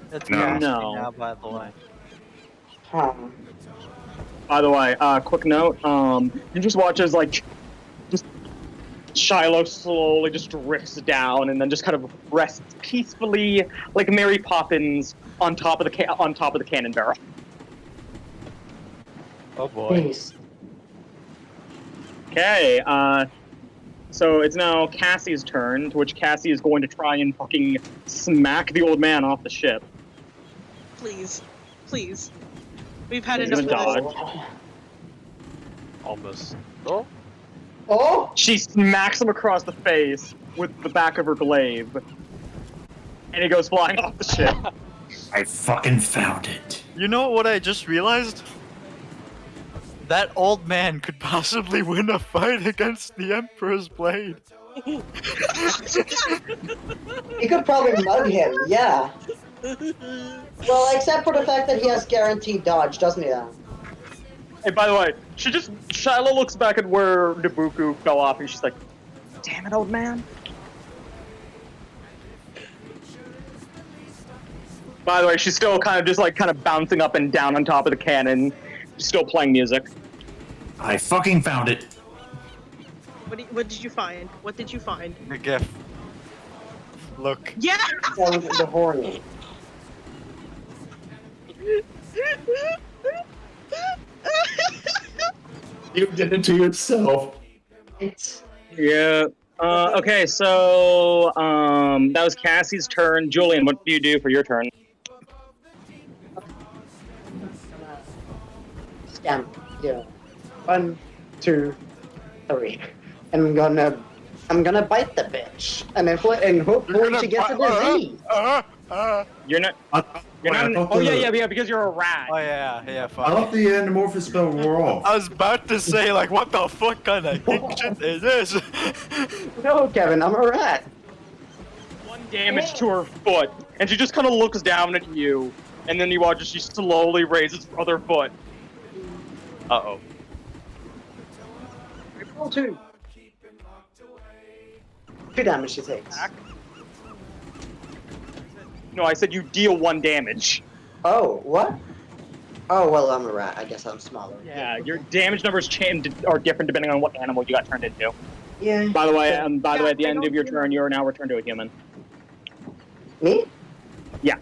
That's No. nasty No. now, by the way. Huh. By the way, quick note, you just watch as just Shiloh slowly just drifts down and then just kind of rests peacefully like Mary Poppins on top of the cannon barrel. Oh boy. Please. Okay, so it's now Cassie's turn, to which Cassie is going to try and fucking smack the old man off the ship. Please. Please. We've had He's enough of gonna this. dodge. Almost. Oh? Oh! She smacks him across the face with the back of her glaive, and he goes flying off the ship. I fucking found it. You know what I just realized? That old man could possibly win a fight against the Emperor's Blade. You could probably mug him, yeah. Well, except for the fact that he has guaranteed dodge, doesn't he? And by the way, Shiloh looks back at where Nabucco fell off, and she's like, "Damn it, old man." By the way, she's still kind of bouncing up and down on top of the cannon, still playing music. I fucking found it. What did you find? What did you find? The GIF. Look. Yeah. The horny. You did it to yourself. Yeah. Okay, so that was Cassie's turn. Julian, what do you do for your turn? Stamp. Yeah. 1, 2, 3. And I'm gonna bite the bitch. And hopefully she gets a disease. You're not. Oh yeah, because you're a rat. Oh yeah, fuck. I thought the anamorphic spell wore off. I was about to say, like, what the fuck kind of shit is this? No, Kevin, I'm a rat. 1 damage to her foot, and she just kind of looks down at you, and then you watch as she slowly raises her other foot. Uh-oh. Roll 2. 2 damage she takes. No, I said you deal 1 damage. Oh, what? Oh, well, I'm a rat. I guess I'm smaller. Yeah, your damage numbers are different depending on what animal you got turned into. Yeah. By the way, at the end of your turn, you are now returned to a human. Me? Yeah.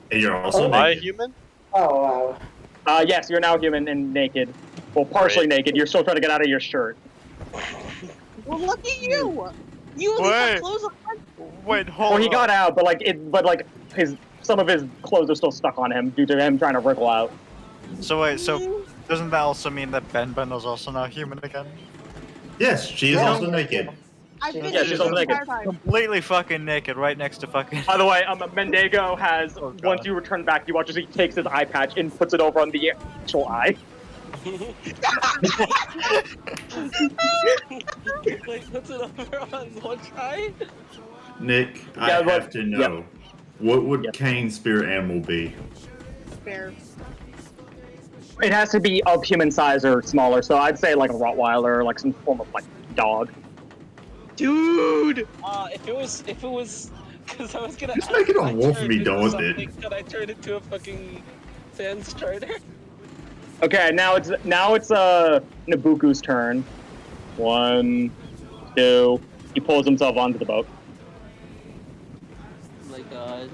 And you're also Am I a naked. human? Oh, wow. Yes, you're now human and naked. Well, partially naked. You're still trying to get out of your shirt. Well, look at you. You at least have clothes on. Wait, hold Well, he on. got out, but some of his clothes are still stuck on him due to him trying to wriggle out. So wait, so doesn't that also mean that Ben is also now human again? Yes, she is also naked. I've been Yeah, she's also naked. Completely fucking naked, right next to fucking. By the way, Mendigo has, once you return back, you watch as he takes his eye patch and puts it over on the actual eye. Wait, puts it over on one eye? Nick, I have to know. What would Kane's spirit animal be? Bear. It has to be of human size or smaller, so I'd say like a Rottweiler or like some form of like dog. Dude! If it was, because I was gonna. Just make it a wolf and be done with it. Could I turn it into a fucking sand strider? Okay, now it's Nabuku's turn. 1, 2. He pulls himself onto the boat. Oh my god.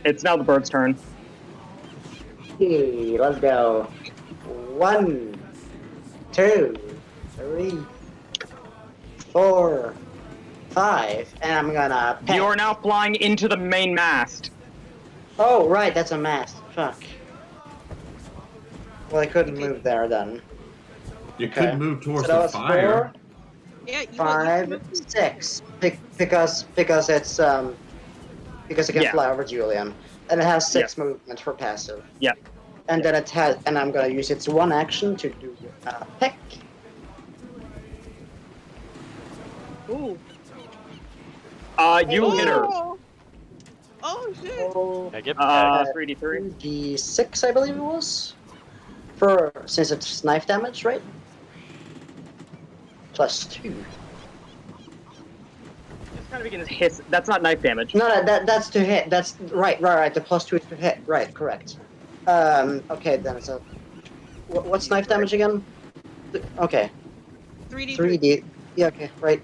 It's now the bird's turn. Okay, let's go. 1, 2, 3, 4, 5, and I'm gonna peck. You are now flying into the main mast. Oh, right, that's a mast. Fuck. Well, I couldn't move there then. You could move towards So that the was fire. 4, Yeah, 5, 6. Because it's because it can fly over Julian, and it has 6 movement for passive. Yeah. And then it has, and I'm gonna use its 1 action to do peck. Ooh. You hit her. Oh shit. I get 3d3. D6, I believe it was. Since it's knife damage, right? +2. It's kind of begins hiss. That's not knife damage. No, that's to hit. That's right. The +2 is to hit. Right, correct. Okay, then it's a. What's knife damage again? Okay. 3D. 3D. Yeah. Okay. Right.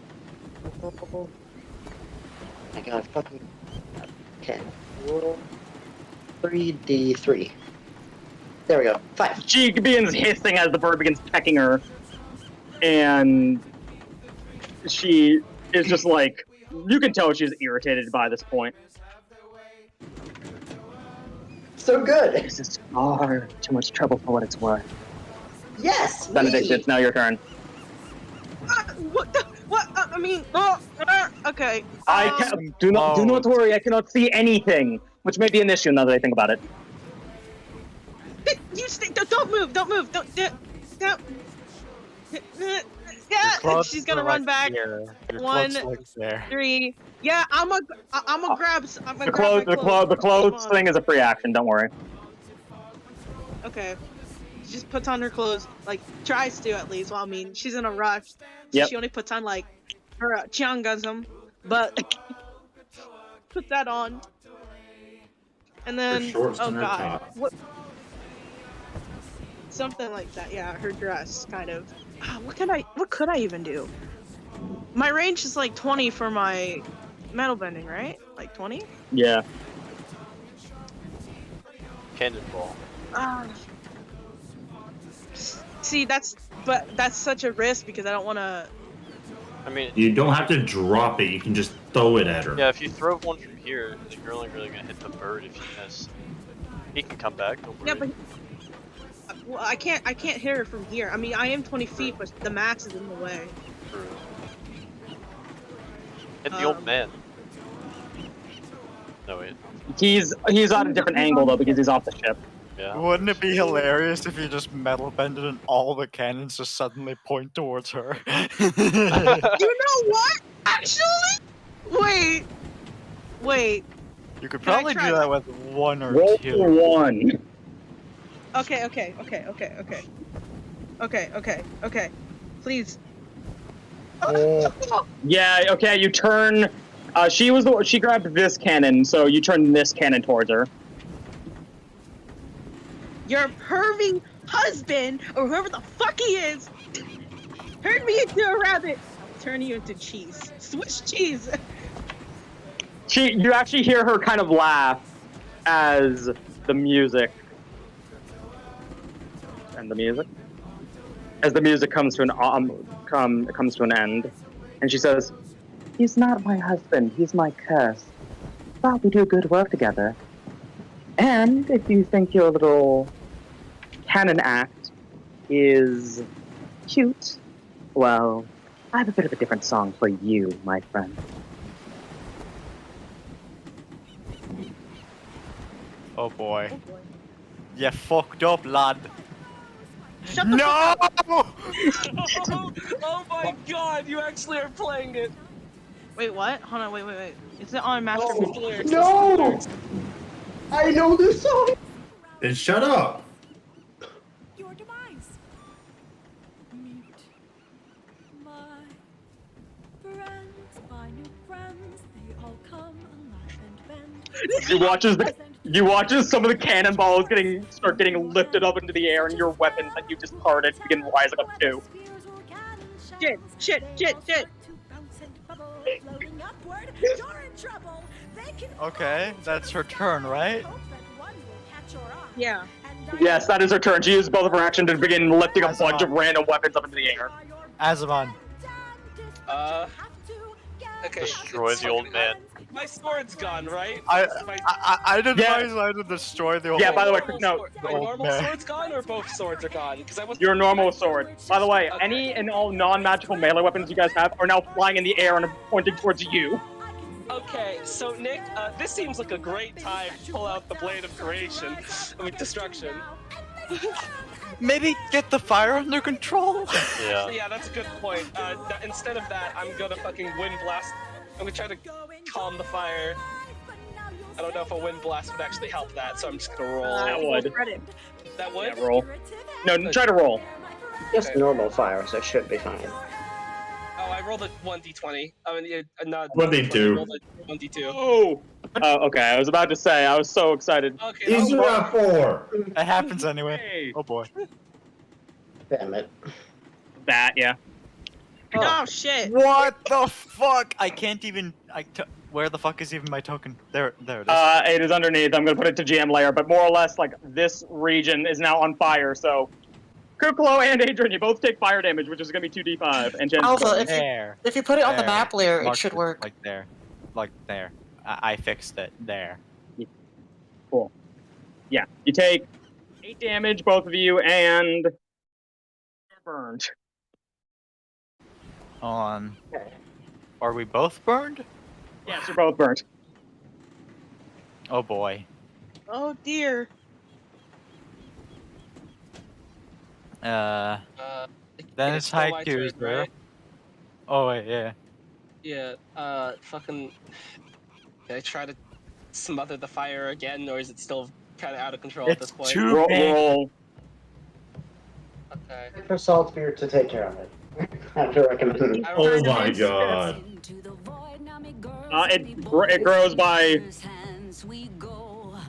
I got fucking. Okay. 3D3. There we go. 5. She begins hissing as the bird begins pecking her, and she is just like, you can tell she's irritated by this point. So good. This is far too much trouble for what it's worth. Yes. Benedict, it's now your turn. What? I mean, okay. Do not worry. I cannot see anything, which may be an issue now that I think about it. You stay. Don't move. Don't. Yeah, she's gonna run back. Your 1, clothes there. 3. Yeah, I'm gonna grab. The clothes thing is a free action. Don't worry. Okay. She just puts on her clothes, like tries to at least. Well, I mean, she's in a rush. So Yep. she only puts on like her chiangasm, but put that on. And then, shorts oh and her god, top. what? Something like that. Yeah, her dress, kind of. What could I even do? My range is like 20 for my metal bending, right? Like 20? Yeah. Cannonball. See, that's such a risk because I don't want to. I mean, You don't have to drop it. You can just throw it at her. yeah, if you throw one from here, then you're only really gonna hit the bird if you miss. He can come back. Don't worry. Yeah, but well, I can't hit her from here. I mean, I am 20 feet, but the max is in the way. True. Hit the old man. No wait. He's at a different angle though because he's off the ship. Yeah. Wouldn't it be hilarious if you just metal bended and all the cannons just suddenly point towards her? You know what? Actually, wait. You could Can I probably try do that with one or Roll two. for one. Okay. Please. Yeah. Okay. You turn. She grabbed this cannon, so you turn this cannon towards her. Your pervy husband, or whoever the fuck he is, turned me into a rabbit. I'll turn you into cheese. Swiss cheese. You actually hear her kind of laugh as the music comes to an end, and she says, "He's not my husband. He's my curse. But we do good work together. And if you think your little cannon act is cute, well, I have a bit of a different song for you, my friend." Oh boy. You fucked up, lad. Shut the No! Oh my god, you actually are playing it. Wait, what? Hold on, wait. Is it on Master Listen to the lyrics, No! listen to the lyrics. I know this song! Then shut up. Your demise. Meet my friends, my new friends. They all come alive and bend. You watches some of the cannonballs start getting lifted up into the air, and your weapons that you discarded begin rising up too. Shit. Okay, that's her turn, right? Yeah. Yes, that is her turn. She used both of her actions to begin lifting a bunch of random weapons up into the air. Azavan. Okay. Destroy the old man. My sword's gone, right? I decided to destroy the old man. Yeah, by the way, quick note. My normal sword's gone, or both swords are gone? Because I was. Your normal sword. By the way, any and all non-magical melee weapons you guys have are now flying in the air and pointing towards you. Okay, so Nick, this seems like a great time to pull out the Blade of Creation, Destruction. Maybe get the fire under control? Yeah. Yeah, that's a good point. Instead of that, I'm gonna fucking Wind Blast. I'm gonna try to calm the fire. I don't know if a Wind Blast would actually help that, so I'm just gonna roll. That would. That would? Yeah, roll. No, try to roll. Just normal fire, so it should be fine. Oh, I rolled a 1d20. I mean, not 1d2. I rolled a 1d2. Oh! Okay, I was about to say, I was so excited. Okay, He's a 4. It happens anyway. Hey. Oh boy. Damn it. That, yeah. Oh shit. What the fuck? I can't even. Where the fuck is even my token? There it is. It is underneath. I'm gonna put it to GM layer, but more or less, like, this region is now on fire, so... Kuklo and Adrian, you both take fire damage, which is gonna be 2d5, and Jen's Alpha, There. if you put it on the There. map layer, it Mark should work. Like there. Like there. I fixed it. There. Cool. Yeah, you take 8 damage, both of you, and... burned. On. Are we both burned? Yes, you're both burnt. Oh boy. Oh dear. Then it's still my Haikyu's, turn, bro. right? Oh wait, yeah. Yeah, fucking... Did I try to smother the fire again, or is it still kind of out of control at this point? too Roll. Okay. Wait for Saltbeer to take care of it. I have to recommend. Oh my god. It grows by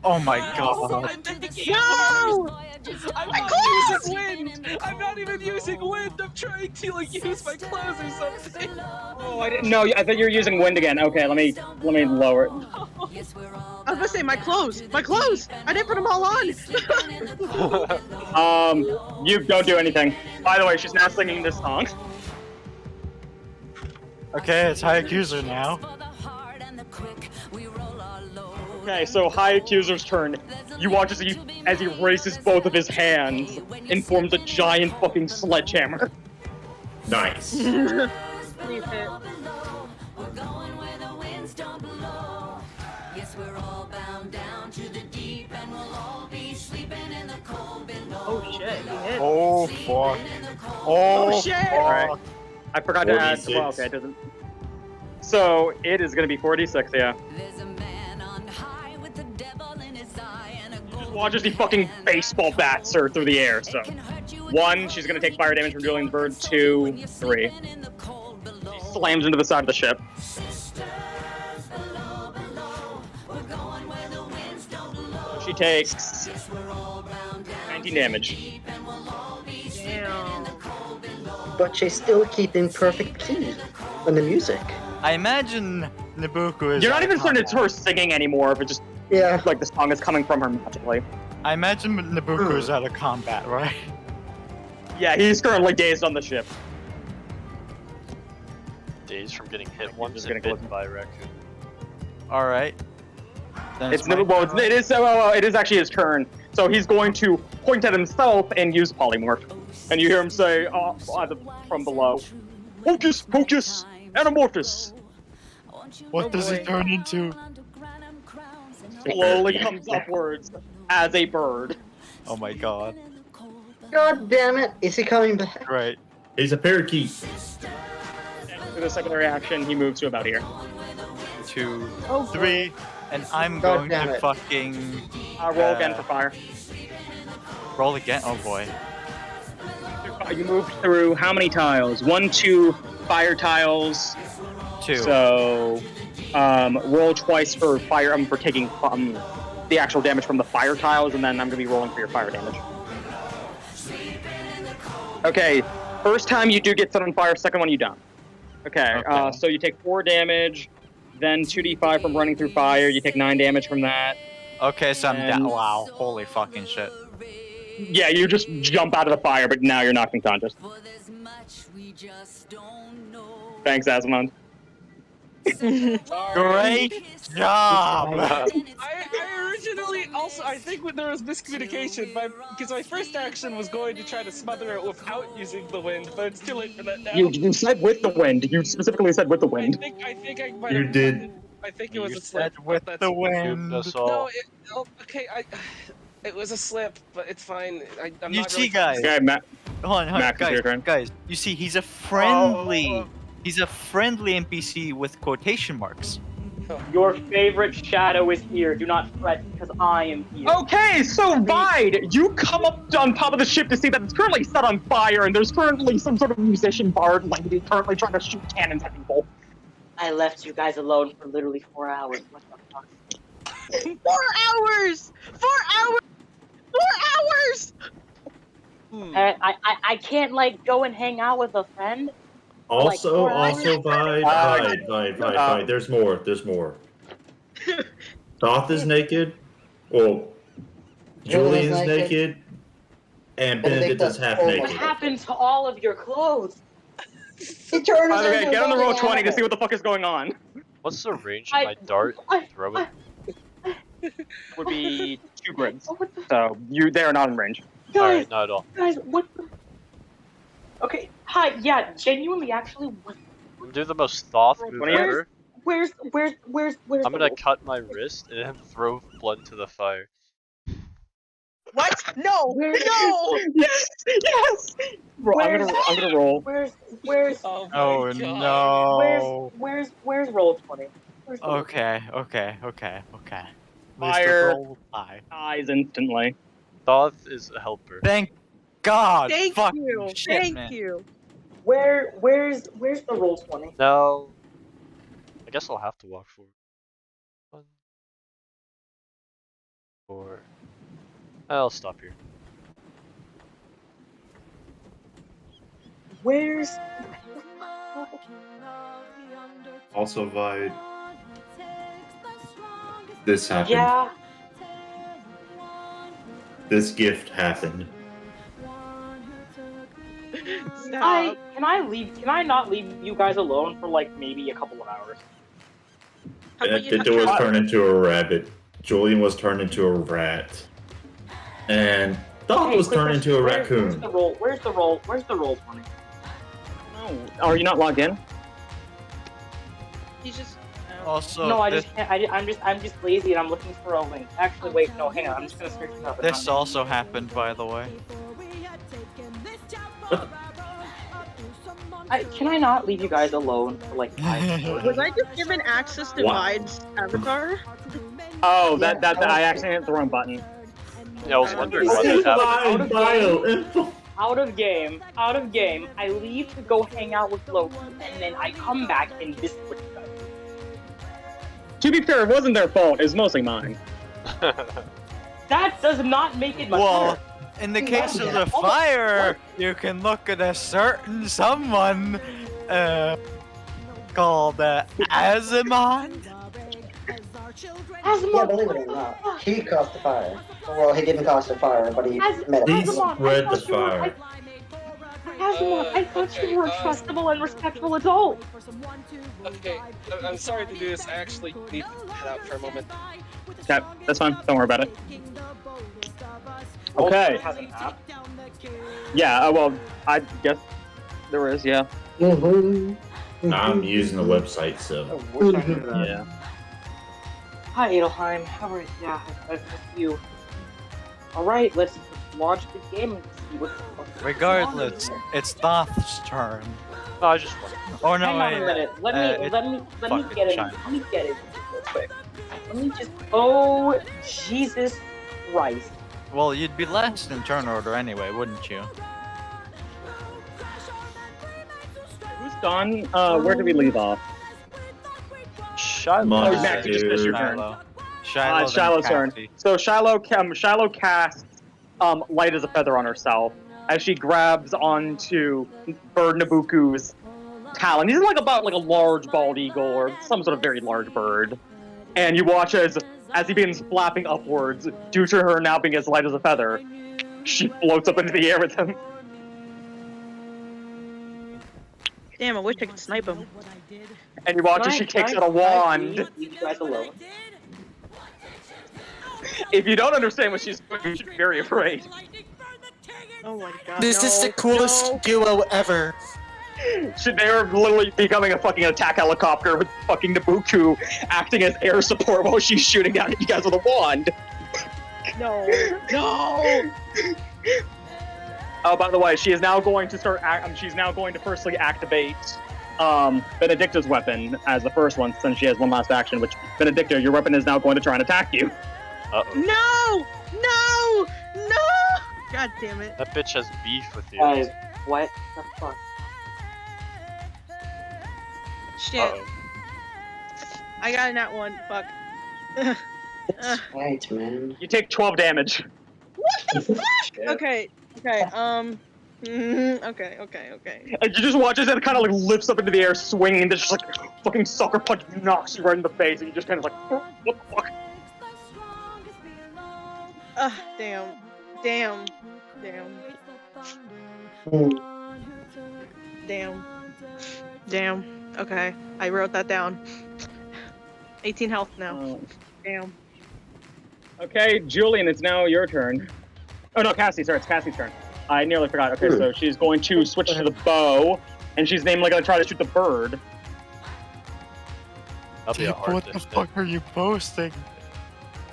Oh my god. I'm making No! I'm not using wind! I'm not even using wind! I'm trying to like use my clothes or something! Oh, I didn't know. I thought you were using wind again. Okay, let me lower it. I was gonna say my clothes! My clothes! I didn't put them all on! You don't do anything. By the way, she's now singing this song. Okay, it's High Accuser now. Okay, so High Accuser's turn. You watch as he raises both of his hands and forms a giant fucking sledgehammer. Nice. Please hit. Oh shit, he hit. Oh fuck. Oh shit! Alright. I forgot to add. 46. Well, okay, it doesn't. So it is gonna be 46, yeah. Just watch as he fucking baseball bats her through the air, so. 1, she's gonna take fire damage from Julian's bird. 2, 3. She slams into the side of the ship. She takes 19 damage. Damn. But she's still keeping perfect key on the music. I imagine Nabucco is. You're not out of even certain it's combat. her singing anymore, but just Yeah. like the song is coming from her magically. I imagine Nabucco is out of combat, right? Yeah, he's currently dazed on the ship. Dazed from getting hit once just and gonna bitten by a raccoon. All right. Then It's my well, turn. it is actually his turn. So he's going to point at himself and use polymorph. And you hear him say from below, "Hocus pocus, anamorphous." What does he boy. turn into? Slowly comes upwards as a bird. Oh my god. God damn it! Is he coming back? Right. He's a parakeet. With a secondary action, he moves to about here. 2, Oh, 3, and I'm God going damn to it. fucking Roll again for fire. roll again. Oh boy. You moved through how many tiles? 1, 2 fire tiles. 2. So, roll twice for fire. For taking the actual damage from the fire tiles, and then I'm gonna be rolling for your fire damage. Okay, first time you do get set on fire. Second one you don't. Okay. Okay. So you take 4 damage, then 2d5 from running through fire. You take 9 damage from that. Okay, so I'm down. And- Wow. Holy fucking shit. Yeah, you just jump out of the fire, but now you're knocked unconscious. Thanks, Asimond. Great job. I originally also I think when there was miscommunication, because my first action was going to try to smother it without using the wind, but it's too late for that now. You said with the wind. You specifically said with the wind. I think I might You have. did. I think it was You a slip. said with but the that's- wind. That's No, all. okay. It was a slip, but it's fine. I'm You not see, really guys. Okay, Matt. Hold on, Max, it's your turn. guys. You see, he's a friendly. He's a friendly NPC with quotation marks. Your favorite shadow is here. Do not fret, because I am here. Okay, so Vide, you come up on top of the ship to see that it's currently set on fire, and there's currently some sort of musician bard lady currently trying to shoot cannons at people. I left you guys alone for literally 4 hours. What the fuck? 4 hours! 4 hours! 4 hours! I can't like go and hang out with a friend. Also, Like, Vide. There's more. Thoth is naked. Well, Julian's naked. And Benedicta's half What naked. happened to all of your clothes? Okay, get on the roll 20 to see what the fuck is going on. What's the range of my dart? Throw it. Would be 2 grids. So they are not in range. Alright, not at all. Guys, what the... Okay, hi, yeah, genuinely, actually, what... I'm doing the most Thoth move ever. Where's I'm gonna cut my wrist and then throw blood into the fire. What? No! No! Yes! Yes! Bro, I'm gonna roll. Where's Oh, my Oh God. no. where's roll 20? Where's roll Okay. Fire. Roll high. Dies instantly. Thoth is a helper. Thank God. Thank Fucking you! shit, Thank man. you! Where's the roll 20? No. I guess I'll have to walk forward. I'll stop here. Where's Also, Vi, this happened. yeah? This gift happened. Can I leave? Can I not leave you guys alone for like maybe a couple of hours? Benedicta was turned into a rabbit. Julian was turned into a rat. And Dog Hey, was quick turned question. into a Where's raccoon. the roll? Where's the roll? Where's the roll 20? Oh, are you not logged in? He's just. Also, No, I just can't. I'm just lazy and I'm looking for a link. Actually, wait, no, hang on. I'm just gonna search it up. this also happened, by the way. Can I not leave you guys alone for like 5 minutes? Was I just given access to Vide's avatar? Oh, that I accidentally hit the wrong button. Yeah, I was wondering what that happened. Out of game. I leave to go hang out with Loki, and then I come back and this is what you guys do. To be fair, it wasn't their fault. It was mostly mine. That does not make it much Well, better. in the case of the fire, you can look at a certain someone called Azimon. Yeah, believe it or not, he caused the fire. Well, he didn't cause the fire, but he made He it. spread the fire. I thought you were a trustable and respectful adult. Okay, I'm sorry to do this. I actually need to head out for a moment. Okay, that's fine. Don't worry about it. Okay. Yeah, well, I guess there is, yeah. I'm using the website, so. Yeah. Hi, Adeilheim. How are you? Yeah, I've missed you. Alright, let's launch the game and see what the fuck is Regardless, going on it's Thoth's turn. No, I just wondered. Oh no, Hang on a minute. Let me get it. China. Let me get it real quick. Let me just. Oh, Jesus Christ. Well, you'd be last in turn order anyway, wouldn't you? Who's done? Where did we leave off? Shiloh. Oh, Max, you just missed your turn. Shiloh. Shiloh's turn. So Shiloh casts light as a feather on herself as she grabs onto Bird Nabuku's talon. He's about like a large bald eagle or some sort of very large bird. And you watch as he begins flapping upwards, due to her now being as light as a feather, she floats up into the air with him. Damn, I wish I could snipe him. And you watch as she takes out a wand. Leave you guys alone. If you don't understand what she's doing, you should be very afraid. Oh my god. This is the coolest duo ever. They're literally becoming a fucking attack helicopter with fucking Nabuku acting as air support while she's shooting down at you guys with a wand. No. No! Oh, by the way, she is now going to start. She's now going to firstly activate Benedicta's weapon as the first one, since she has one last action. Which Benedicta, your weapon is now going to try and attack you. No! No! No! God damn it. That bitch has beef with you. Guys, what the fuck? Shit. Uh-oh. I got a nat one. Fuck. That's right, man. You take 12 damage. What the fuck? Okay. Okay. Okay. And you just watch as it kind of like lifts up into the air, swinging, and just like fucking sucker punch knocks you right in the face, and you just kind of like, what the fuck? Damn. Okay, I wrote that down. 18 health now. Oh. Damn. Okay, Julian, it's now your turn. Oh no, Cassie, sorry, it's Cassie's turn. I nearly forgot. Okay, so she's going to switch to the bow, and she's namely going to try to shoot the bird. That'll be a hard What the fuck are you posting?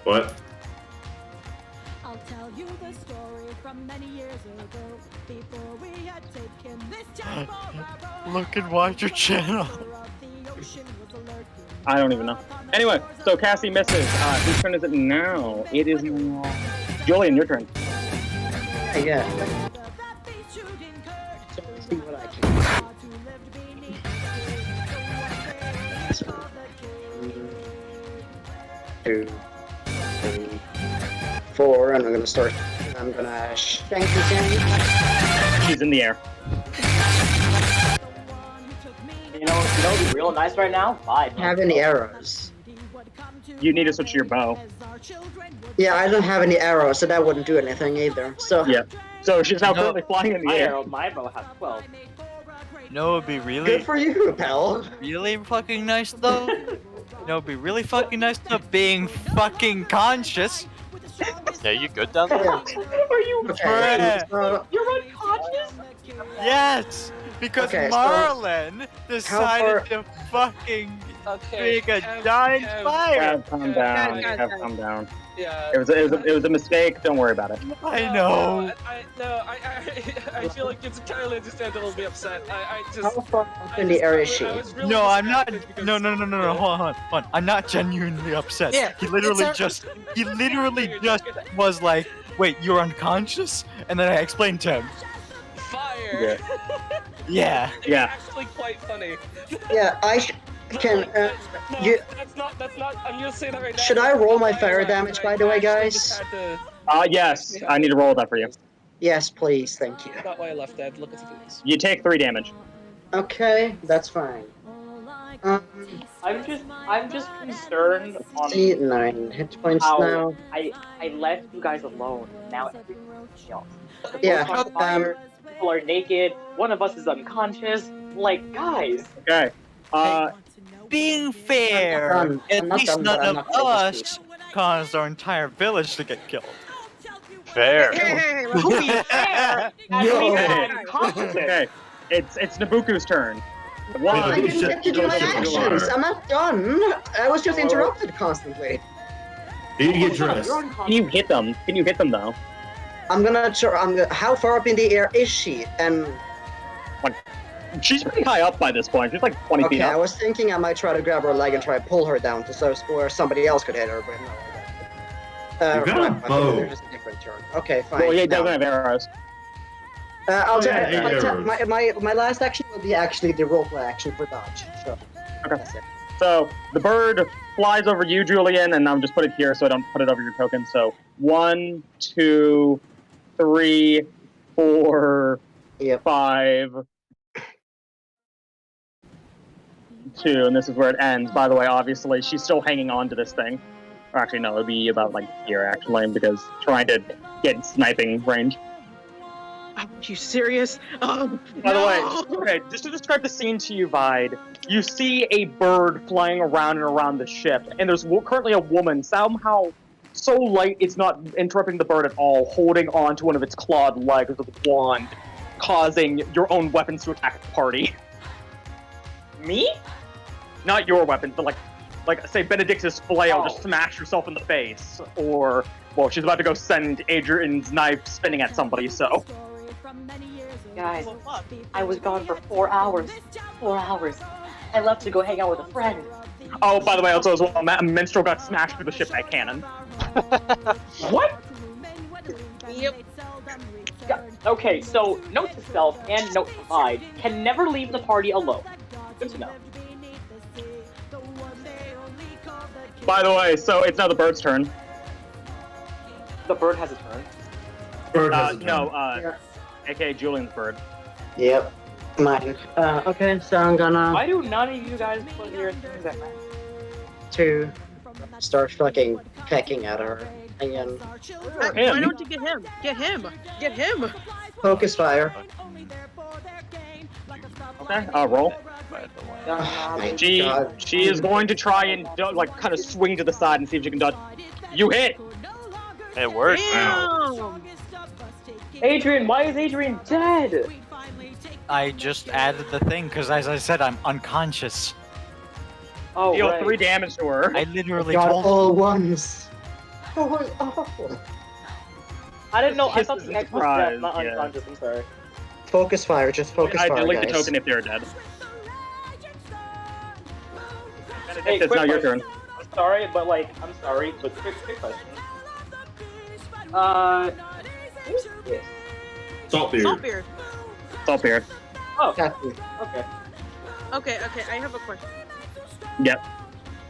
What? I'll tell you the story from many years ago, before we had taken this job forever. Look and watch your channel. I don't even know. Anyway, so Cassie misses. Whose turn is it now? It is Julian, your turn. Yeah. So let's see what I can do. 2, 3, 4, and I'm gonna start. I'm gonna shank again. She's in the air. You know, it'd be real nice right now. Bye. Have any arrows? You need to switch to your bow. Yeah, I don't have any arrows, so that wouldn't do anything either. So yeah. So she's now currently flying in the air. My bow has 12. No, it'd be really. Good for you, pal. Really fucking nice though. No, it'd be really fucking nice though being fucking conscious. Yeah, you good down there? Are you? Okay, You're unconscious? Yes, because Okay, so Marlon decided to fucking make a giant fire. Calm down. Calm down. Yeah. It was a mistake. Don't worry about it. I know. I feel like it's entirely understandable to be upset. I just. How far up in the air is she? No, I'm not. No. Hold on. I'm not genuinely upset. Yeah, He literally just was like, "Wait, you're unconscious?" And then I explained to him. Fire. Yeah. It's actually quite funny. Yeah, can. You. That's not. I'm gonna say that right now. Should I roll my fire damage, by the way, guys? Yes. I need to roll that for you. Yes, please. Thank you. Not why I left Ed. Look at the things. You take 3 damage. Okay, that's fine. I'm just concerned on 9 hit points how now. I left you guys alone. Now everything's else. Yeah. People are naked. One of us is unconscious. Like, guys. Okay. Being fair, at least none of us caused our entire village to get killed. Fair. Hey, Okay. It's Nabuku's turn. I didn't get to do my actions. I'm not done. I was just interrupted constantly. You get dressed. Can you hit them? Can you hit them though? I'm gonna. How far up in the air is she? And she's pretty high up by this point. She's like 20 feet okay, up. I was thinking I might try to grab her leg and try to pull her down to so where somebody else could hit her, but no. You got a bow. There's just a different turn. Okay, fine. Well, he doesn't have arrows. My last action will be actually the roleplay action for dodge. So. Okay. So the bird flies over you, Julian, and I'll just put it here so I don't put it over your token. So 1, 2, 3, 4, 5, 2, and this is where it ends. By the way, obviously, she's still hanging on to this thing. Or actually, no, it'd be about like here, actually, because trying to get sniping range. Are you serious? By the way, okay, just to describe the scene to you, Vide, you see a bird flying around and around the ship, and there's currently a woman, somehow so light it's not interrupting the bird at all, holding on to one of its clawed legs with a wand, causing your own weapons to attack the party. Me? Not your weapons, but like say Benedictus flail just smash yourself in the face, or well, she's about to go send Adrian's knife spinning at somebody. So, guys, I was gone for 4 hours. 4 hours. I left to go hang out with a friend. Oh, by the way, also as well, a minstrel got smashed through the ship by cannon. What? Yep. Okay, so note to self and note to Vide can never leave the party alone. Good to know. By the way, so it's now the bird's turn. The bird has a turn. Bird has a turn. No, aka Julian's bird. Yep. Mine. Okay, so I'm gonna Why do none of you guys put your things at me? to start fucking pecking at her again. Why don't you get him? Get him! Get him! Focus fire. Okay, roll. She is going to try and like kind of swing to the side and see if she can dodge. You hit. It worked. Adrian, why is Adrian dead? I just added the thing because, as I said, I'm unconscious. Oh, Deal right. 3 damage to her. I literally Got told all ones. That was awful. I didn't know. I Kiss thought is the a X was surprise, dead, not yeah. unconscious. I'm sorry. Focus fire, just focus I fire, delete guys. the token if they're dead. Hey, It's now your question. turn. I'm sorry, but I'm sorry, but quick question. Who's this? Saltbeard. Saltbeard. Saltbeard. Oh, Captain. okay. Okay, I have a question. Yep.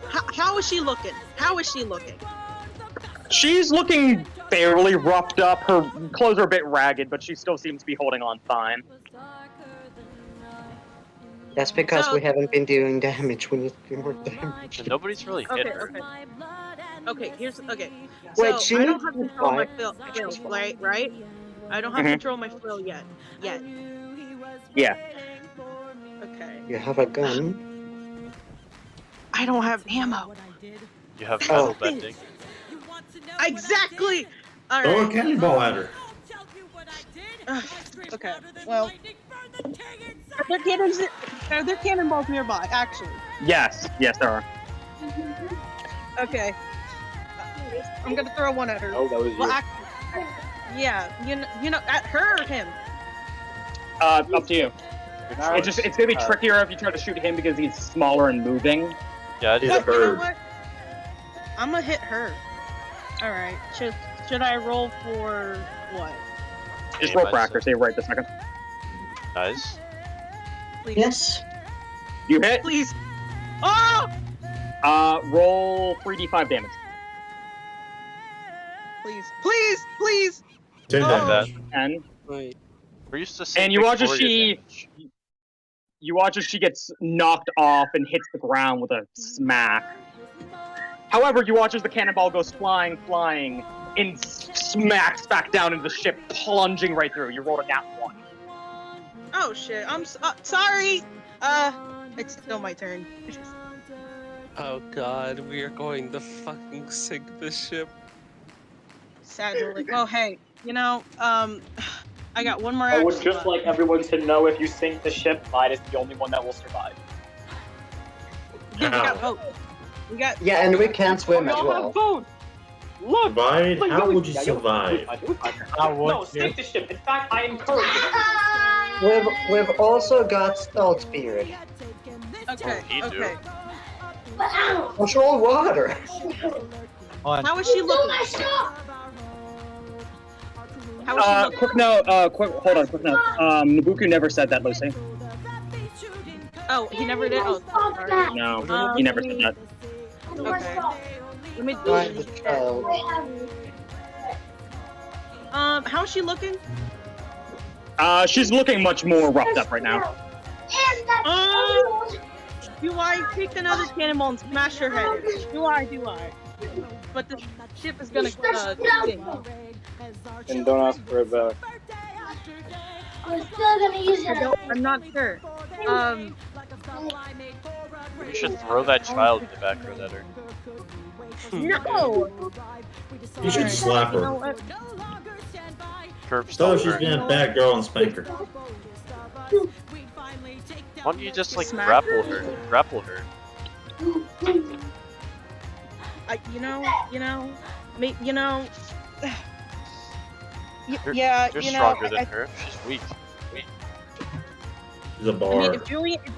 How is she looking? How is she looking? She's looking fairly roughed up. Her clothes are a bit ragged, but she still seems to be holding on fine. That's because So- we haven't been doing damage. We need to do more damage. And nobody's really hit her. Okay, here's okay. Wait, So she I don't needs have to control of my fight. flail, right? I don't have Mhm. control of my flail yet. Yeah. Okay. You have a gun. I don't have ammo. You have Oh. metal bending. Exactly. All Throw a right. cannonball at her. Okay. Well, are there cannonballs nearby? Actually. Yes, there are. Okay. I'm gonna throw one at her. Oh, that was Well, you. actually, yeah. You know, at her or him. Up to you. Good choice. It's gonna be trickier if you try to shoot him because he's smaller and moving. Yeah, He's a You know bird. what? I'm gonna hit her. All right. Should I roll for what? Just Aim, roll I'd for say. accuracy right this second. Nice. Please. Yes. You hit. Please. Oh! Roll 3d5 damage. Please. 10 Oh. damage. And Wait. We're used to seeing and you watch as Victoria she damage. you watch as she gets knocked off and hits the ground with a smack. However, you watch as the cannonball goes flying, and smacks back down into the ship, plunging right through. You rolled a nat 1. Oh shit. I'm sorry. It's still my turn. Oh god, we are going to fucking sink this ship. Sadly. Well, hey, you know, I got one more I would action just left. like everyone to know if you sink the ship, Clyde is the only one that will survive. Yeah, we got Ow. both. We got. Yeah, and we can't swim as Y'all well. have both. Look. Survive? Like, How you'll- would you yeah, you'll- survive? No, sink the ship. In fact, I encourage you. We've also got Salt Spirit. Okay. He do. Okay. Control water. How is she looking? How is she looking? Quick note, hold on, quick note. Nabuku never said that, Lucy. Oh, he never did. Oh, sorry. No, he never said that. Okay. Let me Find the child. How's she looking? She's looking much more roughed up right now. Do I take another cannonball and smash her head in? Do I? But the ship is gonna sink. And don't ask for it back. We're still gonna use it. I'm not sure. You should throw that child in the background at her. No! You should slap You know her. what? Curb Tell her stomp she's her. being a bad girl and spank her. Why don't you just like Smack grapple her? her? Grapple her. You know, You're, yeah, you're you know, stronger than I- her. She's weak. She's a I mean, bar. if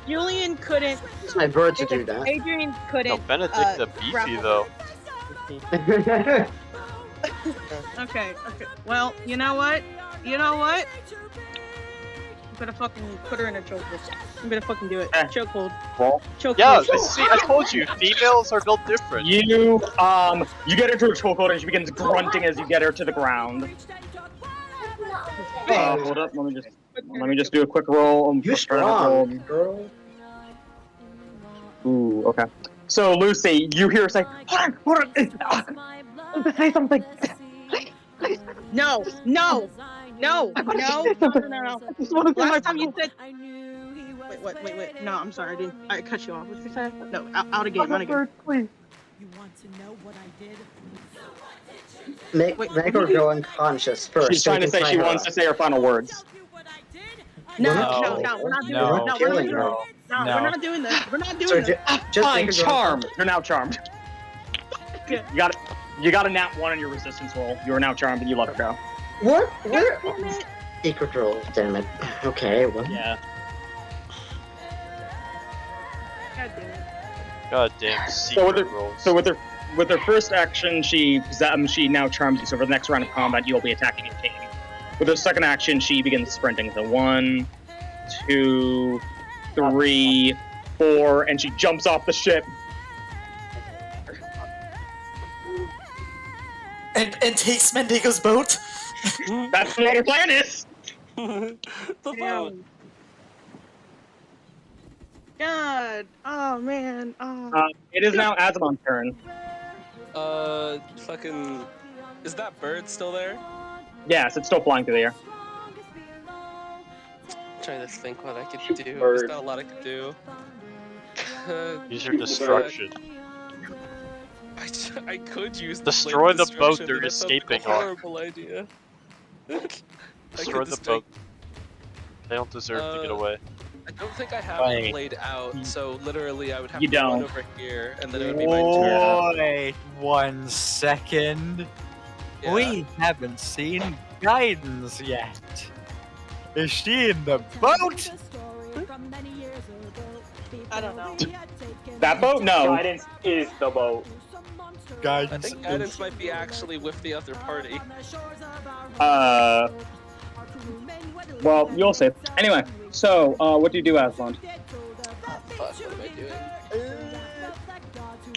Julian couldn't, It's my bird to if do that. Adrian couldn't. No, Benedict the beefy grapple though. Okay. Well, you know what? I'm gonna fucking put her in a chokehold. I'm gonna fucking do it. Chokehold. Well, Chokehold. Yeah, see, I told you, females are built different. you get her to a chokehold and she begins grunting as you get her to the ground. Hold up, let me just do a quick roll. You're strong, girl. Ooh, okay. So Lucy, you hear her say, "Hold on, say something." No. Last time you said. Wait. No, I'm sorry. I didn't. I cut you off. What did you say? No, out of game. Please. Make her go unconscious first. She's so trying we to can say tie she her wants up. to say her final words. No, No. we're not doing No. this. No, we're not Killing doing her. this. No, No. we're not doing this. We're not doing So this. just Fine, make her go charmed. You're now charmed. Good. You got a nat 1 on your resistance roll. You are now charmed and you let her go. What? Where? Damn it. Secret roll. Damn it. Okay. Well. Yeah. God damn it. God damn secret rolls. So with her first action, she now charms you. So for the next round of combat, you'll be attacking your team. With her second action, she begins sprinting. So 1, 2, 3, 4, and she jumps off the ship. And takes Mendigo's boat. That's what our plan is. The boat. God. Oh man. Oh. It is now Azamon's turn. Fucking. Is that bird still there? Yes, it's still flying through the air. I'm trying to think what I could do. Bird. There's not a lot I could do. Use your destruction. I could use the Destroy blade the of boat destruction, they're but that sounds like escaping a on. horrible idea. Destroy the boat. They don't deserve to get away. I don't think I have Wait. the blade out, so literally I would have You to run don't. over here, and then it would be my turn. Wait 1 second. Yeah. We haven't seen guidance yet. Is she in the boat? I don't know. That boat? No. Guidance is the boat. I Guidance. think guidance might be actually with the other party. Well, you'll see. Anyway, so, what do you do, Aslan? Fuck, what am I doing?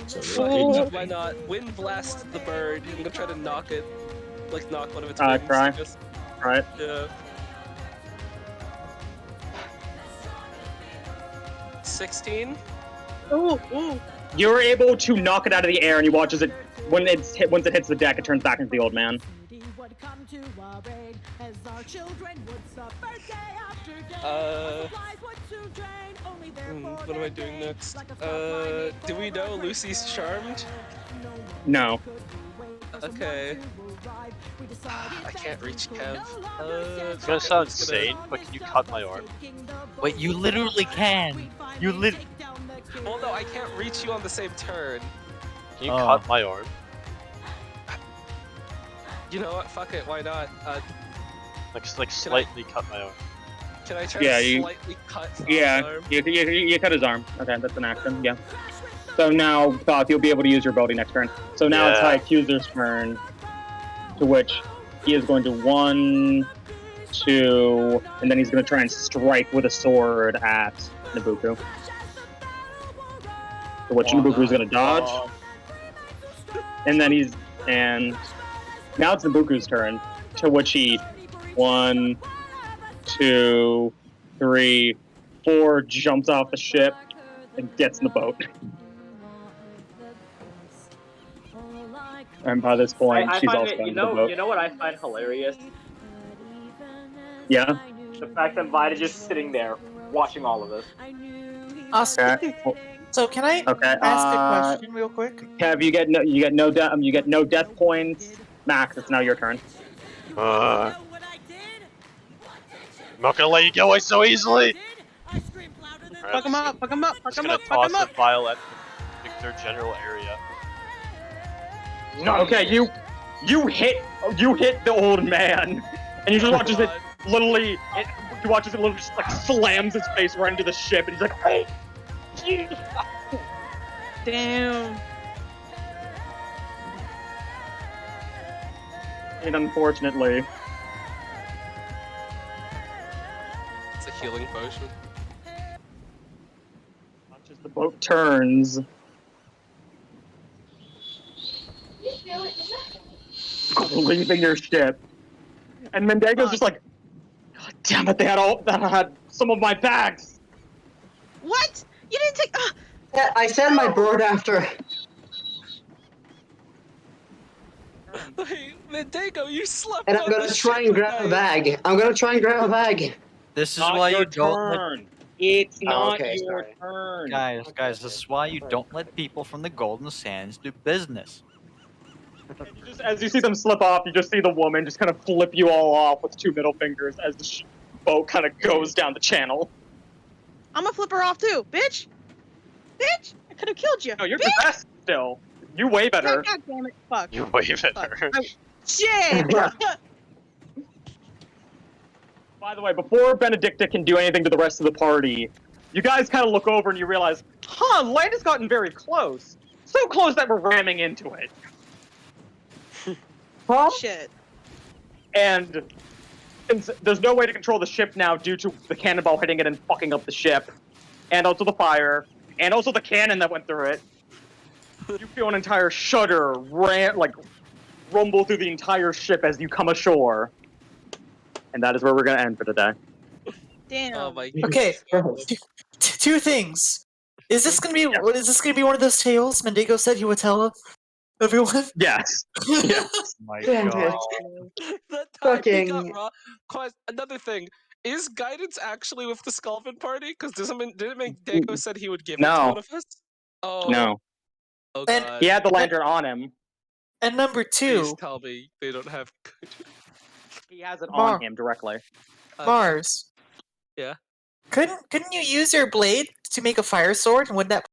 So Why not? Wind blast the bird. I'm gonna try to knock it. Like, knock one of its Try. wings. Just, Right. yeah. 16? Ooh. You're able to knock it out of the air, and you watch as it, once it hits the deck, it turns back into the old man. What am I doing next? Do we know Lucy's charmed? No. Okay. I can't reach Kev. It's gonna sound insane, but can you cut my arm? Wait, you literally can. You Well, no, I can't reach you on the same turn. Can you cut my arm? You know what? Fuck it. Why not? Like slightly cut my arm. Can I try Yeah, to you- slightly cut Thaw's Yeah, arm? you cut his arm. Okay, that's an action, yeah. So now, Thoth, you'll be able to use your ability next turn. So now it's Yeah. High Accuser's turn, to which he is going to 1, 2, and then he's going to try and strike with a sword at Nabucco. To which Nabucco's going to dodge. And then now it's Nabucco's turn, to which he 1, 2, 3, 4 jumps off the ship and gets in the boat. And by this point, I she's find also it, in the boat. you know what I find hilarious? Yeah. The fact that Vida's just sitting there watching all of this. Okay. So can I Okay. ask a question real quick? Kev, you get no death points. Max, it's now your turn. I'm not gonna let you get away so easily! Fuck him up. Fuck him up. Fuck Just him gonna up. Fuck him toss up. a vial at their general area. Okay, you hit the old man, and you just watch as it literally just like slams his face right into the ship, and he's like, "Hey!" Damn. And unfortunately, It's a healing potion. watch as the boat turns, leaving your ship, and Mendego's just like, "God damn it! They had some of my bags." What? You didn't take. Yeah, I sent my board after. Hey, Mendego, you slept And on I'm gonna the try ship and grab a tonight. bag. I'm gonna try and grab a bag. This is Not why your you don't turn. It's not okay, your sorry. turn. guys, this is why you don't let people from the Golden Sands do business. Just as you see them slip off, you just see the woman just kind of flip you all off with 2 middle fingers as the boat kind of goes down the channel. I'm gonna flip her off too, bitch. Bitch, I could have killed you. No, you're bitch. possessed still. You wave at her. God damn it. Fuck. You wave at Fuck. her. Shit. By the way, before Benedicta can do anything to the rest of the party, you guys kind of look over and you realize, land has gotten very close. So close that we're ramming into it. Huh? Shit. And since there's no way to control the ship now due to the cannonball hitting it and fucking up the ship, and also the fire, and also the cannon that went through it, you feel an entire shudder rumble through the entire ship as you come ashore. And that is where we're going to end for today. Damn. Oh my Okay, two things. Is this gonna be one of those tales Mendigo said he would tell everyone? Yes. Yes. My Damn god. it. That time he got Fucking. raw. Another thing. Is guidance actually with the Sculpin party? Because didn't Mendigo said he would give it to No. one of us? Oh. No. Oh And- god. He had the lantern on him. And number Please two, tell me they don't have. He has it Mar- on him directly. Mars. Yeah. Couldn't you use your blade to make a fire sword, and would that